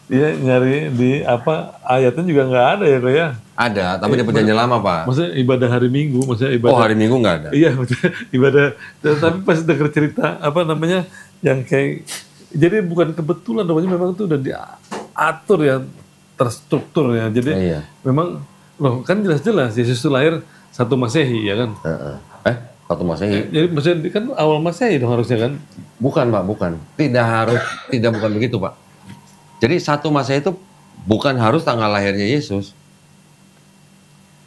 [SPEAKER 4] Iya, nyari di ayatnya juga nggak ada ya Kak ya?
[SPEAKER 1] Ada, tapi di perjanjian lama Pak.
[SPEAKER 4] Maksudnya ibadah hari Minggu,
[SPEAKER 1] Oh, hari Minggu nggak ada?
[SPEAKER 4] Iya, ibadah. Tapi pas denger cerita yang kayak, jadi bukan kebetulan, memang itu udah diatur ya, terstruktur ya. Jadi memang loh kan jelas-jelas Yesus itu lahir 1 Masehi ya kan?
[SPEAKER 1] 1 Masehi.
[SPEAKER 4] Jadi maksudnya kan awal Masehi dong harusnya kan?
[SPEAKER 1] Bukan Pak, bukan. Bukan begitu Pak. Jadi 1 Masehi itu bukan harus tanggal lahirnya Yesus.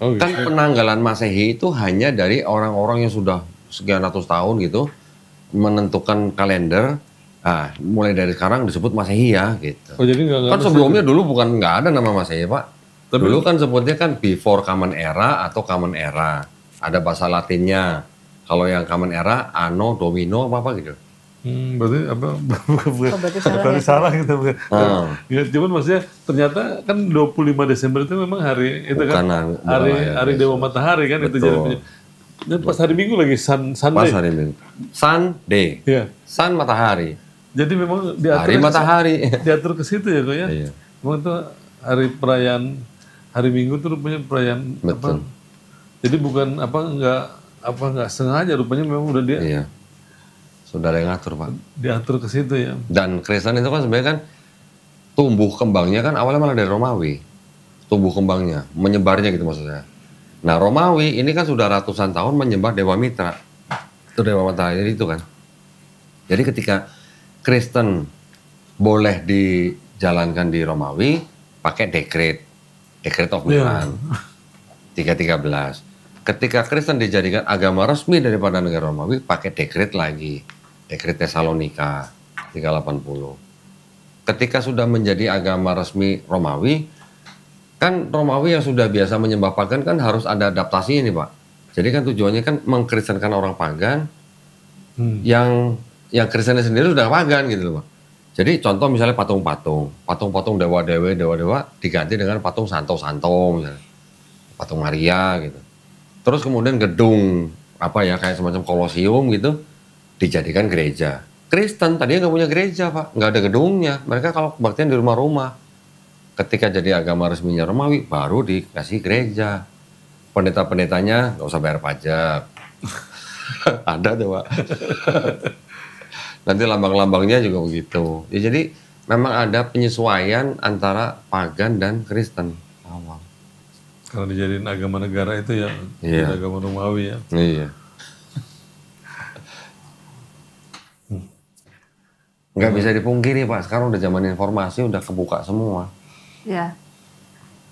[SPEAKER 1] Oh, gitu. Kan penanggalan Masehi itu hanya dari orang-orang yang sudah sekian ratus tahun gitu menentukan kalender. Nah, mulai dari sekarang disebut Masehi ya gitu.
[SPEAKER 4] Oh, jadi nggak
[SPEAKER 1] kan sebelumnya dulu nggak ada nama Masehi Pak. Dulu kan sebutnya kan before Common Era atau Common Era. Ada bahasa Latinnya. Kalau yang Common Era, Anno Domino apa gitu.
[SPEAKER 4] Berarti berarti salah gitu. Ya, cuman maksudnya ternyata kan 25 Desember itu memang hari itu kan hari Dewa Matahari kan. Betul. Itu jadi. Dan pas hari Minggu lagi Sunday.
[SPEAKER 1] Pas hari Minggu. Sunday.
[SPEAKER 4] Iya.
[SPEAKER 1] Sun matahari.
[SPEAKER 4] Jadi memang diatur
[SPEAKER 1] hari matahari.
[SPEAKER 4] Diatur ke situ ya kok ya. Iya. Memang itu hari perayaan hari Minggu itu rupanya perayaan.
[SPEAKER 1] Betul.
[SPEAKER 4] Jadi bukan nggak sengaja, rupanya memang udah dia.
[SPEAKER 1] Iya. Sudah ada yang ngatur Pak.
[SPEAKER 4] Diatur ke situ ya.
[SPEAKER 1] Dan Kristen itu kan sebenarnya kan tumbuh kembangnya kan awalnya malah dari Romawi. Tumbuh kembangnya, menyebarnya gitu maksudnya. Nah Romawi ini kan sudah ratusan tahun menyembah Dewa Mitra. Itu Dewa Matahari itu kan. Jadi ketika Kristen boleh dijalankan di Romawi pakai dekret. Decree of Milan 313. Ketika Kristen dijadikan agama resmi daripada negara Romawi, pakai dekret lagi. Dekret Tesalonika 380. Ketika sudah menjadi agama resmi Romawi, kan Romawi yang sudah biasa menyembah pagan kan harus ada adaptasi ini, Pak. Jadi kan tujuannya kan mengkristenkan orang pagan yang Kristennya sendiri sudah pagan gitu loh, Pak. Jadi contoh misalnya patung-patung dewa-dewa diganti dengan patung santo-santo misalnya. Patung Maria gitu. Terus kemudian gedung kayak semacam kolosium gitu dijadikan gereja. Kristen tadinya nggak punya gereja, Pak, nggak ada gedungnya. Mereka kalau kebaktian di rumah-rumah. Ketika jadi agama resminya Romawi, baru dikasih gereja. Pendeta-pendetanya nggak usah bayar pajak. Ada tuh, Pak. Nanti lambang-lambangnya juga begitu. Ya, jadi memang ada penyesuaian antara pagan dan Kristen awal.
[SPEAKER 4] Karena dijadiin agama negara itu ya, agama Romawi ya.
[SPEAKER 1] Iya. Nggak bisa dipungkiri, Pak, sekarang udah zaman informasi, udah kebuka semua.
[SPEAKER 3] Ya,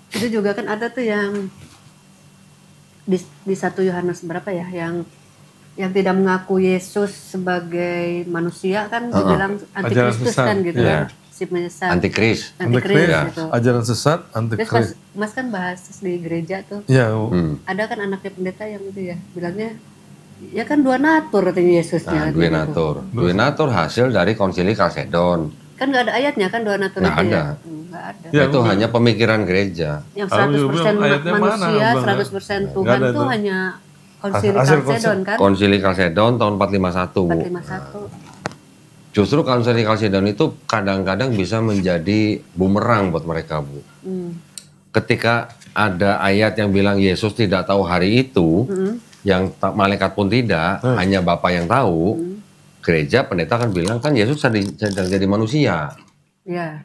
[SPEAKER 3] itu juga kan ada tuh yang di 1 Yohanes berapa ya, yang tidak mengaku Yesus sebagai manusia kan dibilang antikristus kan gitu kan.
[SPEAKER 1] Antikris
[SPEAKER 3] gitu.
[SPEAKER 4] Ajaran sesat, antikris.
[SPEAKER 3] Mas kan bahas di gereja tuh.
[SPEAKER 4] Ya.
[SPEAKER 3] Ada kan anaknya pendeta yang itu ya, bilangnya ya kan dua natur katanya Yesusnya.
[SPEAKER 1] Dua natur hasil dari Konsili Kalsedon.
[SPEAKER 3] Kan nggak ada ayatnya kan dua natur itu ya? Nggak ada.
[SPEAKER 1] Ya, itu hanya pemikiran gereja.
[SPEAKER 3] Yang 100% manusia, 100% Tuhan tuh hanya Konsili Kalsedon kan?
[SPEAKER 1] Konsili Kalsedon tahun 451, Bu.
[SPEAKER 3] 451.
[SPEAKER 1] Justru Konsili Kalsedon itu kadang-kadang bisa menjadi bumerang buat mereka, Bu. Ketika ada ayat yang bilang Yesus tidak tahu hari itu, yang malaikat pun tidak, hanya Bapa yang tahu, gereja pendeta kan bilang kan Yesus sedang jadi manusia.
[SPEAKER 3] Ya.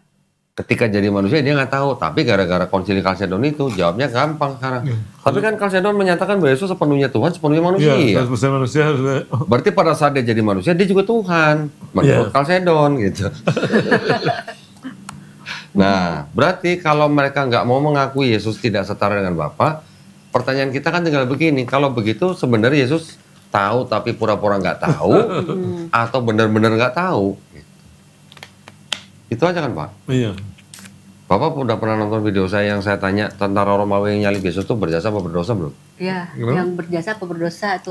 [SPEAKER 1] Ketika jadi manusia dia nggak tahu, tapi gara-gara Konsili Kalsedon itu jawabnya gampang sekarang. Tapi kan Kalsedon menyatakan bahwa Yesus sepenuhnya Tuhan, sepenuhnya manusia.
[SPEAKER 4] Iya, 100% manusia.
[SPEAKER 1] Berarti pada saat dia jadi manusia dia juga Tuhan, menurut Kalsedon gitu. Nah, berarti kalau mereka nggak mau mengakui Yesus tidak setara dengan Bapa, pertanyaan kita kan tinggal begini, kalau begitu sebenarnya Yesus tahu tapi pura-pura nggak tahu, atau benar-benar nggak tahu? Itu aja kan, Pak?
[SPEAKER 4] Iya.
[SPEAKER 1] Bapak udah pernah nonton video saya yang saya tanya tentara Romawi yang nyalib Yesus itu berjasa apa berdosa belum?
[SPEAKER 3] Iya, yang berjasa apa berdosa tuh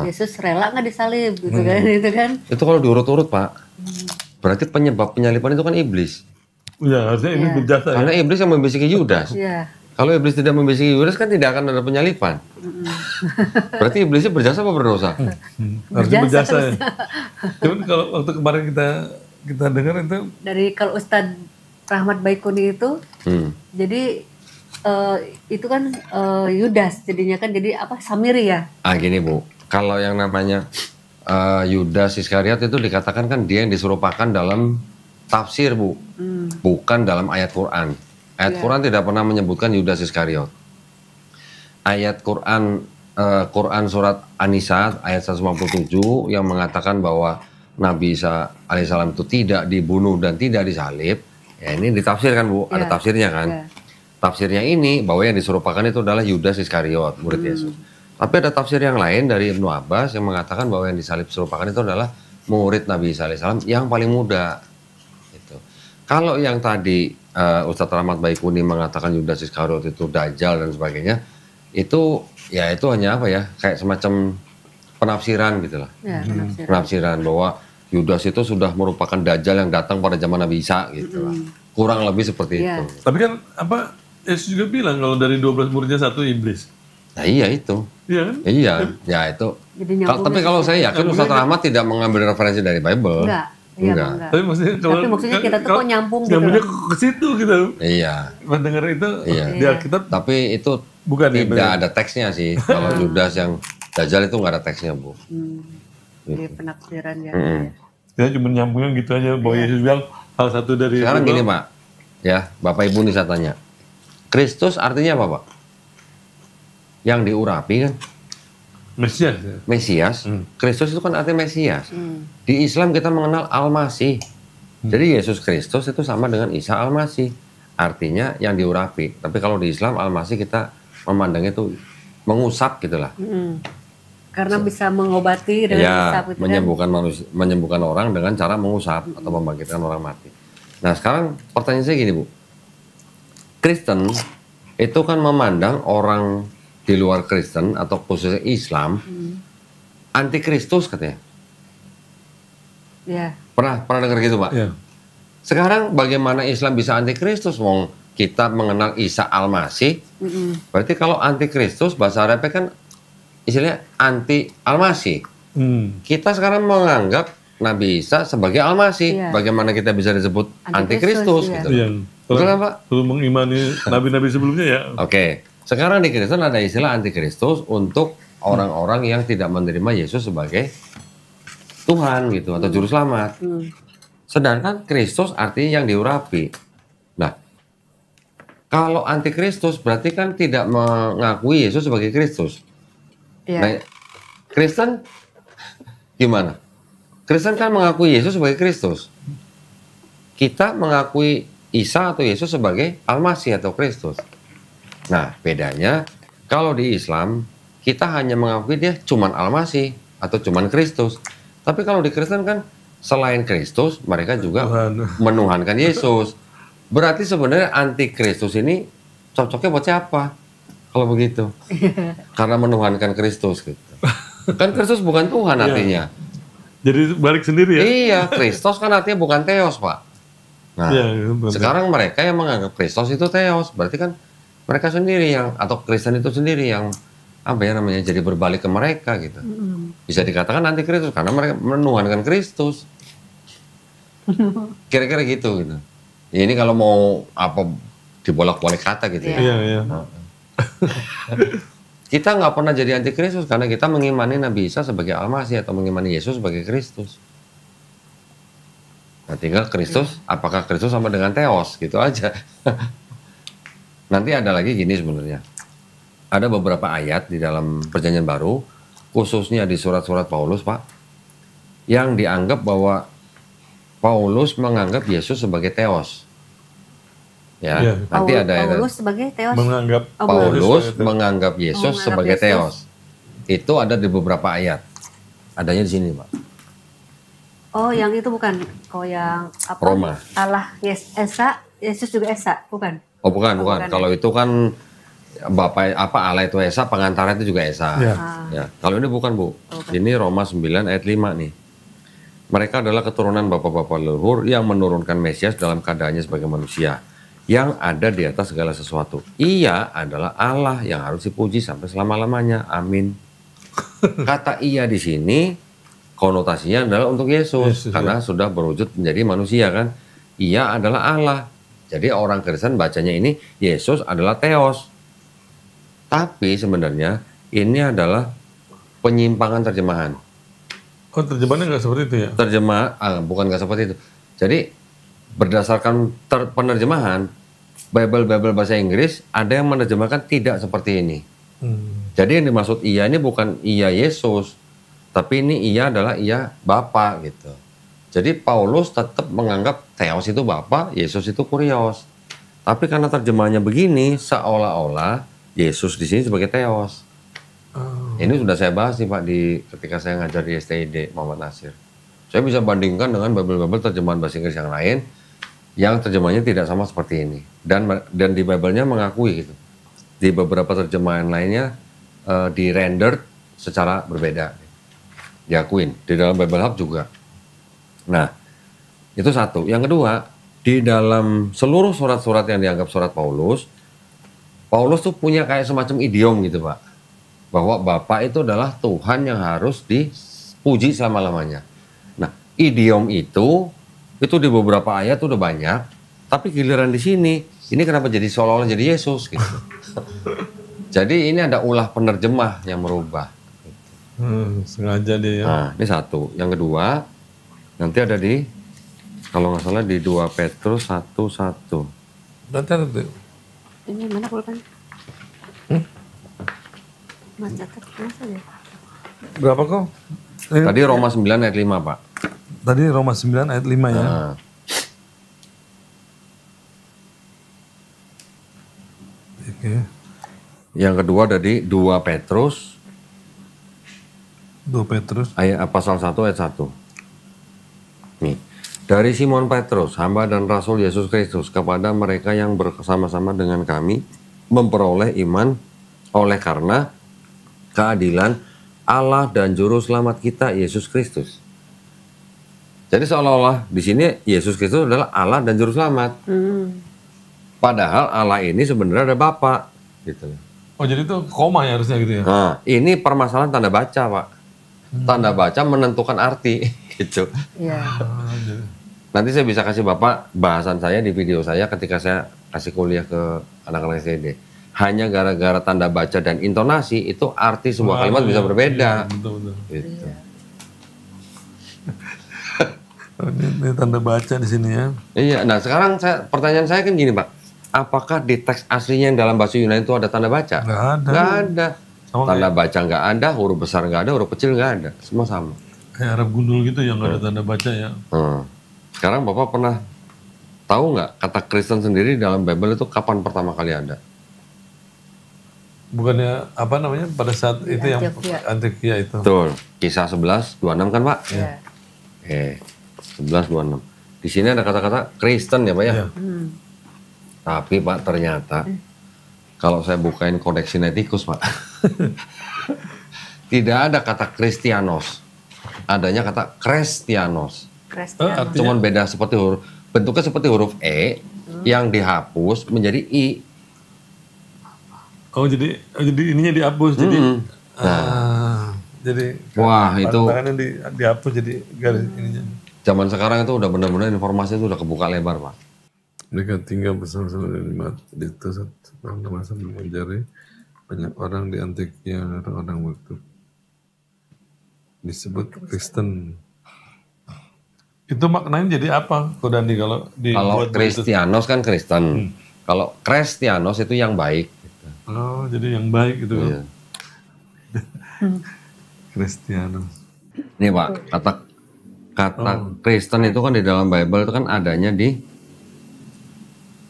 [SPEAKER 3] Yesus rela nggak disalib gitu kan, itu kan?
[SPEAKER 1] Itu kalau diurut-urut, Pak. Berarti penyebab penyaliban itu kan iblis.
[SPEAKER 4] Iya, harusnya ini berjasa.
[SPEAKER 1] Karena iblis yang membisiki Yudas.
[SPEAKER 3] Iya.
[SPEAKER 1] Kalau iblis tidak membisiki Yudas kan tidak akan ada penyaliban. Berarti iblisnya berjasa apa berdosa?
[SPEAKER 4] Harusnya berjasa ya. Cuman kalau waktu kemarin kita dengar itu
[SPEAKER 3] dari kalau Ustadz Rahmat Baikuni itu, jadi itu kan Yudas jadinya kan jadi apa Samiri ya?
[SPEAKER 1] Gini Bu, kalau yang namanya Yudas Iskariot itu dikatakan kan dia yang diserupakan dalam tafsir Bu, bukan dalam ayat Quran. Ayat Quran tidak pernah menyebutkan Yudas Iskariot. Ayat Quran surat An-Nisa ayat 157 yang mengatakan bahwa Nabi Isa alaihissalam itu tidak dibunuh dan tidak disalib, ya ini ditafsirkan Bu, ada tafsirnya kan. Tafsirnya ini bahwa yang diserupakan itu adalah Yudas Iskariot, murid Yesus. Tapi ada tafsir yang lain dari Ibnu Abbas yang mengatakan bahwa yang disalib serupakan itu adalah murid Nabi Isa alaihissalam yang paling muda. Gitu. Kalau yang tadi Ustadz Rahmat Baikuni mengatakan Yudas Iskariot itu dajjal dan sebagainya, itu ya itu hanya apa ya, kayak semacam penafsiran gitulah. Ya, penafsiran bahwa Yudas itu sudah merupakan dajjal yang datang pada zaman Nabi Isa gitu lah. Kurang lebih seperti itu.
[SPEAKER 4] Tapi kan apa Yesus juga bilang kalau dari 12 muridnya satu iblis.
[SPEAKER 1] Nah iya itu.
[SPEAKER 4] Iya kan?
[SPEAKER 1] Iya, ya itu. Tapi kalau saya yakin Ustadz Rahmat tidak mengambil referensi dari Bible.
[SPEAKER 3] Enggak.
[SPEAKER 4] Tapi maksudnya
[SPEAKER 3] kita tuh kok nyambung gitu.
[SPEAKER 4] Nyambungnya ke situ gitu.
[SPEAKER 1] Iya.
[SPEAKER 4] Mendengar itu di Alkitab.
[SPEAKER 1] Tapi itu bukan tidak ada teksnya sih. Kalau Yudas yang dajjal itu nggak ada teksnya Bu.
[SPEAKER 3] Di penafsiran ya.
[SPEAKER 4] Kita cuma nyambungnya gitu aja bahwa Yesus bilang hal satu dari.
[SPEAKER 1] Sekarang gini Pak, ya Bapak Ibu nih saya tanya, Kristus artinya apa Pak? Yang diurapi kan? Mesias. Kristus itu kan artinya Mesias. Di Islam kita mengenal Al-Masih. Jadi Yesus Kristus itu sama dengan Isa Al-Masih. artinya yang diurapi. Tapi kalau di Islam Al-Masih kita memandangnya itu mengusap gitulah.
[SPEAKER 3] Karena bisa mengobati dengan
[SPEAKER 1] Ya,
[SPEAKER 3] usap gitu
[SPEAKER 1] menyembuhkan orang dengan cara mengusap atau membangkitkan orang mati. Nah sekarang pertanyaan saya gini Bu, Kristen itu kan memandang orang di luar Kristen atau khususnya Islam antikristus katanya.
[SPEAKER 3] Ya.
[SPEAKER 1] Pernah dengar gitu Pak?
[SPEAKER 4] Ya.
[SPEAKER 1] Sekarang bagaimana Islam bisa antikristus? Wong kita mengenal Isa Al-Masih, berarti kalau antikristus bahasa Arabnya kan istilahnya anti Al-Masih. Kita sekarang menganggap Nabi Isa sebagai Al-Masih.
[SPEAKER 3] Iya.
[SPEAKER 1] Bagaimana kita bisa disebut antikristus
[SPEAKER 3] iya.
[SPEAKER 1] gitu?
[SPEAKER 4] Iya.
[SPEAKER 1] Betul kan Pak?
[SPEAKER 4] Belum mengimani nabi-nabi sebelumnya ya.
[SPEAKER 1] Oke. Sekarang di Kristen ada istilah antikristus untuk orang-orang yang tidak menerima Yesus sebagai Tuhan gitu atau juru selamat. Sedangkan Kristus artinya yang diurapi. Nah, kalau antikristus berarti kan tidak mengakui Yesus sebagai Kristus.
[SPEAKER 3] Iya.
[SPEAKER 1] Nah, Kristen gimana? Kristen kan mengakui Yesus sebagai Kristus. Kita mengakui Isa atau Yesus sebagai Al-Masih atau Kristus. Nah, bedanya kalau di Islam kita hanya mengakui dia cuman Al-Masih atau cuman Kristus. Tapi kalau di Kristen kan selain Kristus mereka juga menuhankan Yesus. Berarti sebenarnya antikristus ini cocoknya buat siapa? Kalau begitu. Karena menuhankan Kristus gitu. Kan Kristus bukan Tuhan artinya.
[SPEAKER 4] Jadi balik sendiri ya?
[SPEAKER 1] Iya, Kristus kan artinya bukan Theos, Pak. Nah, sekarang mereka yang menganggap Kristus itu Theos. Berarti kan mereka sendiri yang, atau Kristen itu sendiri yang, apa ya namanya, jadi berbalik ke mereka gitu. Bisa dikatakan antikristus karena mereka menuhankan Kristus. Kira-kira gitu. Ya, ini kalau mau apa dibolak-balik kata gitu ya.
[SPEAKER 4] Iya.
[SPEAKER 1] Kita nggak pernah jadi antikristus karena kita mengimani Nabi Isa sebagai Al-Masih atau mengimani Yesus sebagai Kristus. Nah, tinggal Kristus, apakah Kristus sama dengan Theos gitu aja. Nanti ada lagi gini sebenarnya. Ada beberapa ayat di dalam Perjanjian Baru, khususnya di surat-surat Paulus, Pak, yang dianggap bahwa Paulus menganggap Yesus sebagai Theos. Ya, nanti ada
[SPEAKER 3] Paulus sebagai Theos.
[SPEAKER 1] Paulus menganggap Yesus sebagai Theos. Itu ada di beberapa ayat. Adanya di sini, Pak.
[SPEAKER 3] Oh, yang itu bukan. Oh, yang apa?
[SPEAKER 1] Roma.
[SPEAKER 3] Allah Esa, Yesus juga Esa, bukan?
[SPEAKER 1] Oh, bukan. Kalau itu kan Bapak Allah itu Esa, pengantara itu juga Esa. Ya. Kalau ini bukan, Bu. Ini Roma 9 ayat 5 nih. Mereka adalah keturunan bapak-bapak leluhur yang menurunkan Mesias dalam keadaannya sebagai manusia yang ada di atas segala sesuatu. Ia adalah Allah yang harus dipuji sampai selama-lamanya. Amin. Kata ia di sini konotasinya adalah untuk Yesus karena sudah berwujud menjadi manusia kan. Ia adalah Allah. Jadi orang Kristen bacanya ini Yesus adalah Theos. Tapi sebenarnya ini adalah penyimpangan terjemahan.
[SPEAKER 4] Oh, terjemahannya nggak seperti itu ya?
[SPEAKER 1] Bukan nggak seperti itu. Jadi berdasarkan penerjemahan Bible bahasa Inggris ada yang menerjemahkan tidak seperti ini. Jadi yang dimaksud ia ini bukan ia Yesus, tapi ini ia adalah ia Bapa gitu. Jadi Paulus tetap menganggap Theos itu Bapa, Yesus itu Kurios. Tapi karena terjemahannya begini, seolah-olah Yesus di sini sebagai Theos. Ini sudah saya bahas nih Pak ketika saya ngajar di STID Muhammad Nasir. Saya bisa bandingkan dengan Bible terjemahan bahasa Inggris yang lain yang terjemahannya tidak sama seperti ini. Dan di Bible-nya mengakui gitu. Di beberapa terjemahan lainnya di-rendered secara berbeda. Diakuin. Di dalam Bible Hub juga. Nah, itu satu. Yang kedua, di dalam seluruh surat-surat yang dianggap surat Paulus tuh punya kayak semacam idiom gitu Pak. Bahwa Bapa itu adalah Tuhan yang harus dipuji selama-lamanya. Nah, idiom itu di beberapa ayat udah banyak, tapi giliran di sini, ini kenapa jadi seolah-olah jadi Yesus gitu. Jadi ini ada ulah penerjemah yang merubah.
[SPEAKER 4] Sengaja dia ya.
[SPEAKER 1] Nah, ini satu. Yang kedua, nanti ada di, kalau nggak salah di 2 Petrus 1:1.
[SPEAKER 4] Nanti ada tuh.
[SPEAKER 3] Ini mana pulpen? Mas catat saja.
[SPEAKER 4] Berapa kok?
[SPEAKER 1] Tadi Roma 9 ayat 5 Pak.
[SPEAKER 4] Tadi Roma 9 ayat 5 ya. Oke.
[SPEAKER 1] Yang kedua dari 2 Petrus
[SPEAKER 4] 2 Petrus.
[SPEAKER 1] pasal 1 ayat 1. Nih. Dari Simon Petrus, hamba dan rasul Yesus Kristus, kepada mereka yang bersama-sama dengan kami memperoleh iman oleh karena keadilan Allah dan juru selamat kita Yesus Kristus. Jadi seolah-olah di sini Yesus Kristus adalah Allah dan juru selamat. Padahal Allah ini sebenarnya ada Bapa, gitu.
[SPEAKER 4] Oh, jadi itu koma ya harusnya gitu ya?
[SPEAKER 1] Nah, ini permasalahan tanda baca, Pak. Tanda baca menentukan arti, gitu.
[SPEAKER 3] Iya.
[SPEAKER 1] Nanti saya bisa kasih Bapak bahasan saya di video saya ketika saya kasih kuliah ke anak-anak SD. Hanya gara-gara tanda baca dan intonasi itu arti sebuah kalimat bisa berbeda.
[SPEAKER 4] Iya, betul.
[SPEAKER 1] Gitu.
[SPEAKER 4] Ini tanda baca di sini ya.
[SPEAKER 1] Iya, nah sekarang pertanyaan saya kan gini Pak. Apakah di teks aslinya yang dalam bahasa Yunani itu ada tanda baca?
[SPEAKER 4] Nggak ada.
[SPEAKER 1] Nggak ada.
[SPEAKER 4] Sama
[SPEAKER 1] Tanda baca nggak ada, huruf besar nggak ada, huruf kecil nggak ada. Semua sama.
[SPEAKER 4] Kayak Arab gundul gitu yang nggak ada tanda baca ya.
[SPEAKER 1] Sekarang Bapak pernah tahu nggak kata Kristen sendiri dalam Bible itu kapan pertama kali ada?
[SPEAKER 4] Bukannya apa namanya pada saat itu yang Antioquia itu.
[SPEAKER 1] Betul. Kisah 11:26 kan Pak?
[SPEAKER 3] Iya.
[SPEAKER 1] 11:26. Di sini ada kata-kata Kristen ya Pak ya?
[SPEAKER 4] Iya.
[SPEAKER 1] Tapi Pak ternyata kalau saya bukain kodeks Sinaiticus Pak, tidak ada kata Kristianos, adanya kata Krestianos. Cuman beda seperti bentuknya seperti huruf E yang dihapus menjadi I.
[SPEAKER 4] Oh jadi ininya dihapus jadi. Jadi.
[SPEAKER 1] Wah itu.
[SPEAKER 4] Tangannya dihapus jadi garis ininya.
[SPEAKER 1] Zaman sekarang itu udah benar-benar informasi itu udah kebuka lebar Pak.
[SPEAKER 4] Mereka tinggal bersama-sama dengan di masa mengajari banyak orang di Antioquia, orang-orang waktu disebut Kristen. Itu maknanya jadi apa, Kodandi kalau
[SPEAKER 1] Kristianos kan Kristen, kalau Kristianos itu yang baik.
[SPEAKER 4] Oh jadi yang baik gitu
[SPEAKER 1] iya.
[SPEAKER 4] Kristianos.
[SPEAKER 1] Nih Pak, kata Kristen itu kan di dalam Bible itu kan adanya di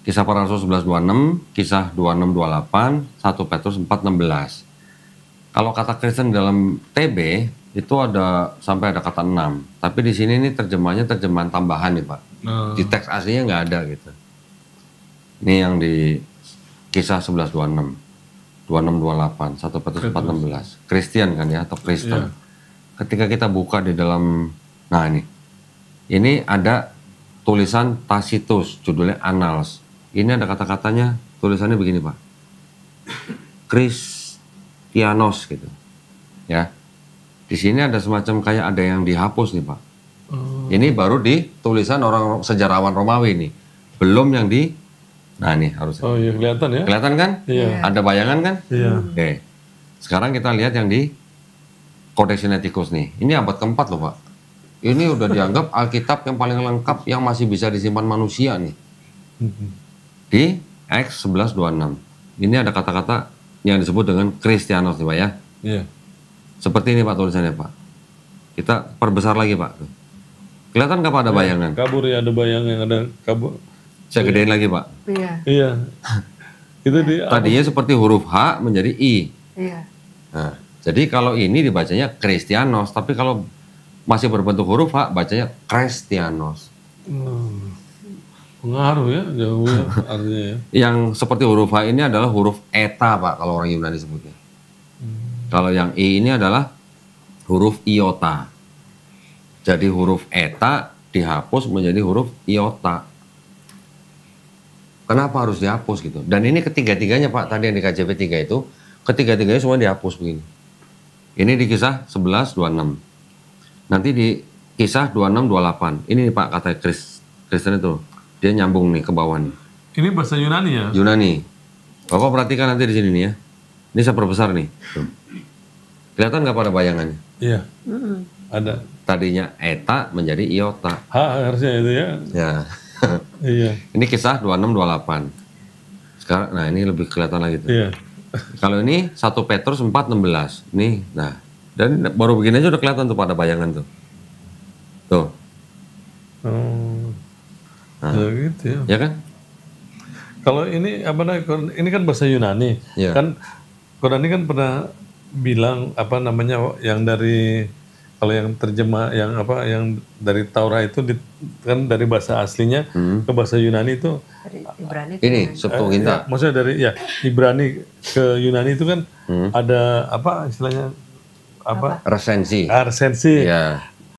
[SPEAKER 1] Kisah Para Rasul 11:26, Kisah 26:28, 1 Petrus 4:16. Kalau kata Kristen dalam TB itu ada sampai ada kata 6. Tapi di sini ini terjemahannya terjemahan tambahan nih Pak. Di teks aslinya nggak ada gitu. Ini yang di Kisah 11:26, 26:28, 1 Petrus 4:16. Kristen kan ya atau Kristen. Yeah. Ketika kita buka di dalam, nah ini ada tulisan Tacitus, judulnya Annals. Ini ada kata-katanya, tulisannya begini Pak. Kristianos gitu. Ya. Di sini ada semacam kayak ada yang dihapus nih Pak. Ini baru di tulisan orang sejarawan Romawi nih. Belum yang di, nah nih harusnya.
[SPEAKER 4] Oh iya kelihatan ya.
[SPEAKER 1] Kelihatan kan?
[SPEAKER 4] Iya.
[SPEAKER 1] Ada bayangan kan?
[SPEAKER 4] Iya.
[SPEAKER 1] Oke. Sekarang kita lihat yang di Kodeks Sinaiticus nih. Ini abad keempat loh Pak. Ini udah dianggap Alkitab yang paling lengkap yang masih bisa disimpan manusia nih. Di Acts 11:26. Ini ada kata-kata yang disebut dengan Kristianos nih Pak ya.
[SPEAKER 4] Iya.
[SPEAKER 1] Seperti ini Pak tulisannya Pak. Kita perbesar lagi Pak. Kelihatan nggak Pak ada bayangan?
[SPEAKER 4] Kabur ya ada bayangan, ada kabur.
[SPEAKER 1] Saya gedein lagi Pak.
[SPEAKER 3] Iya.
[SPEAKER 4] Iya. Itu
[SPEAKER 1] tadinya seperti huruf H menjadi I.
[SPEAKER 3] Iya.
[SPEAKER 1] Nah, jadi kalau ini dibacanya Kristianos, tapi kalau masih berbentuk huruf H bacanya Kristianos.
[SPEAKER 4] Pengaruh ya, jauh ya artinya ya.
[SPEAKER 1] Yang seperti huruf H ini adalah huruf eta Pak kalau orang Yunani sebutnya. Kalau yang I ini adalah huruf iota. Jadi huruf eta dihapus menjadi huruf iota. Kenapa harus dihapus gitu? Dan ini ketiga-tiganya Pak, tadi yang di KJP 3 itu, ketiga-tiganya semua dihapus begini. Ini di Kisah 11:26. Nanti di Kisah 26:28. Ini nih Pak kata Kristen itu. Dia nyambung nih ke bawah nih.
[SPEAKER 4] Ini bahasa Yunani ya?
[SPEAKER 1] Yunani. Bapak perhatikan nanti di sini nih ya. Ini saya perbesar nih. Tuh. Kelihatan nggak pada bayangannya?
[SPEAKER 4] Iya. Ada.
[SPEAKER 1] Tadinya eta menjadi iota.
[SPEAKER 4] Harusnya itu ya.
[SPEAKER 1] Ya.
[SPEAKER 4] Iya.
[SPEAKER 1] Ini Kisah 26:28. Sekarang, nah ini lebih kelihatan lagi tuh.
[SPEAKER 4] Iya.
[SPEAKER 1] Kalau ini 1 Petrus 4:16. Nih, nah. Dan baru begini aja udah kelihatan tuh pada bayangan tuh. Tuh.
[SPEAKER 4] Oh. Nah, gitu ya.
[SPEAKER 1] Ya kan?
[SPEAKER 4] Kalau ini apa namanya? Ini kan bahasa Yunani.
[SPEAKER 1] Iya.
[SPEAKER 4] Kan Quran ini kan pernah bilang apa namanya yang dari kalau yang terjemah yang apa yang dari Taurat itu kan dari bahasa aslinya ke bahasa Yunani itu
[SPEAKER 3] Dari Ibrani
[SPEAKER 1] Ini Septuaginta.
[SPEAKER 4] maksudnya dari ya Ibrani ke Yunani itu kan ada apa istilahnya apa
[SPEAKER 1] Resensi.
[SPEAKER 4] resensi.
[SPEAKER 1] Iya.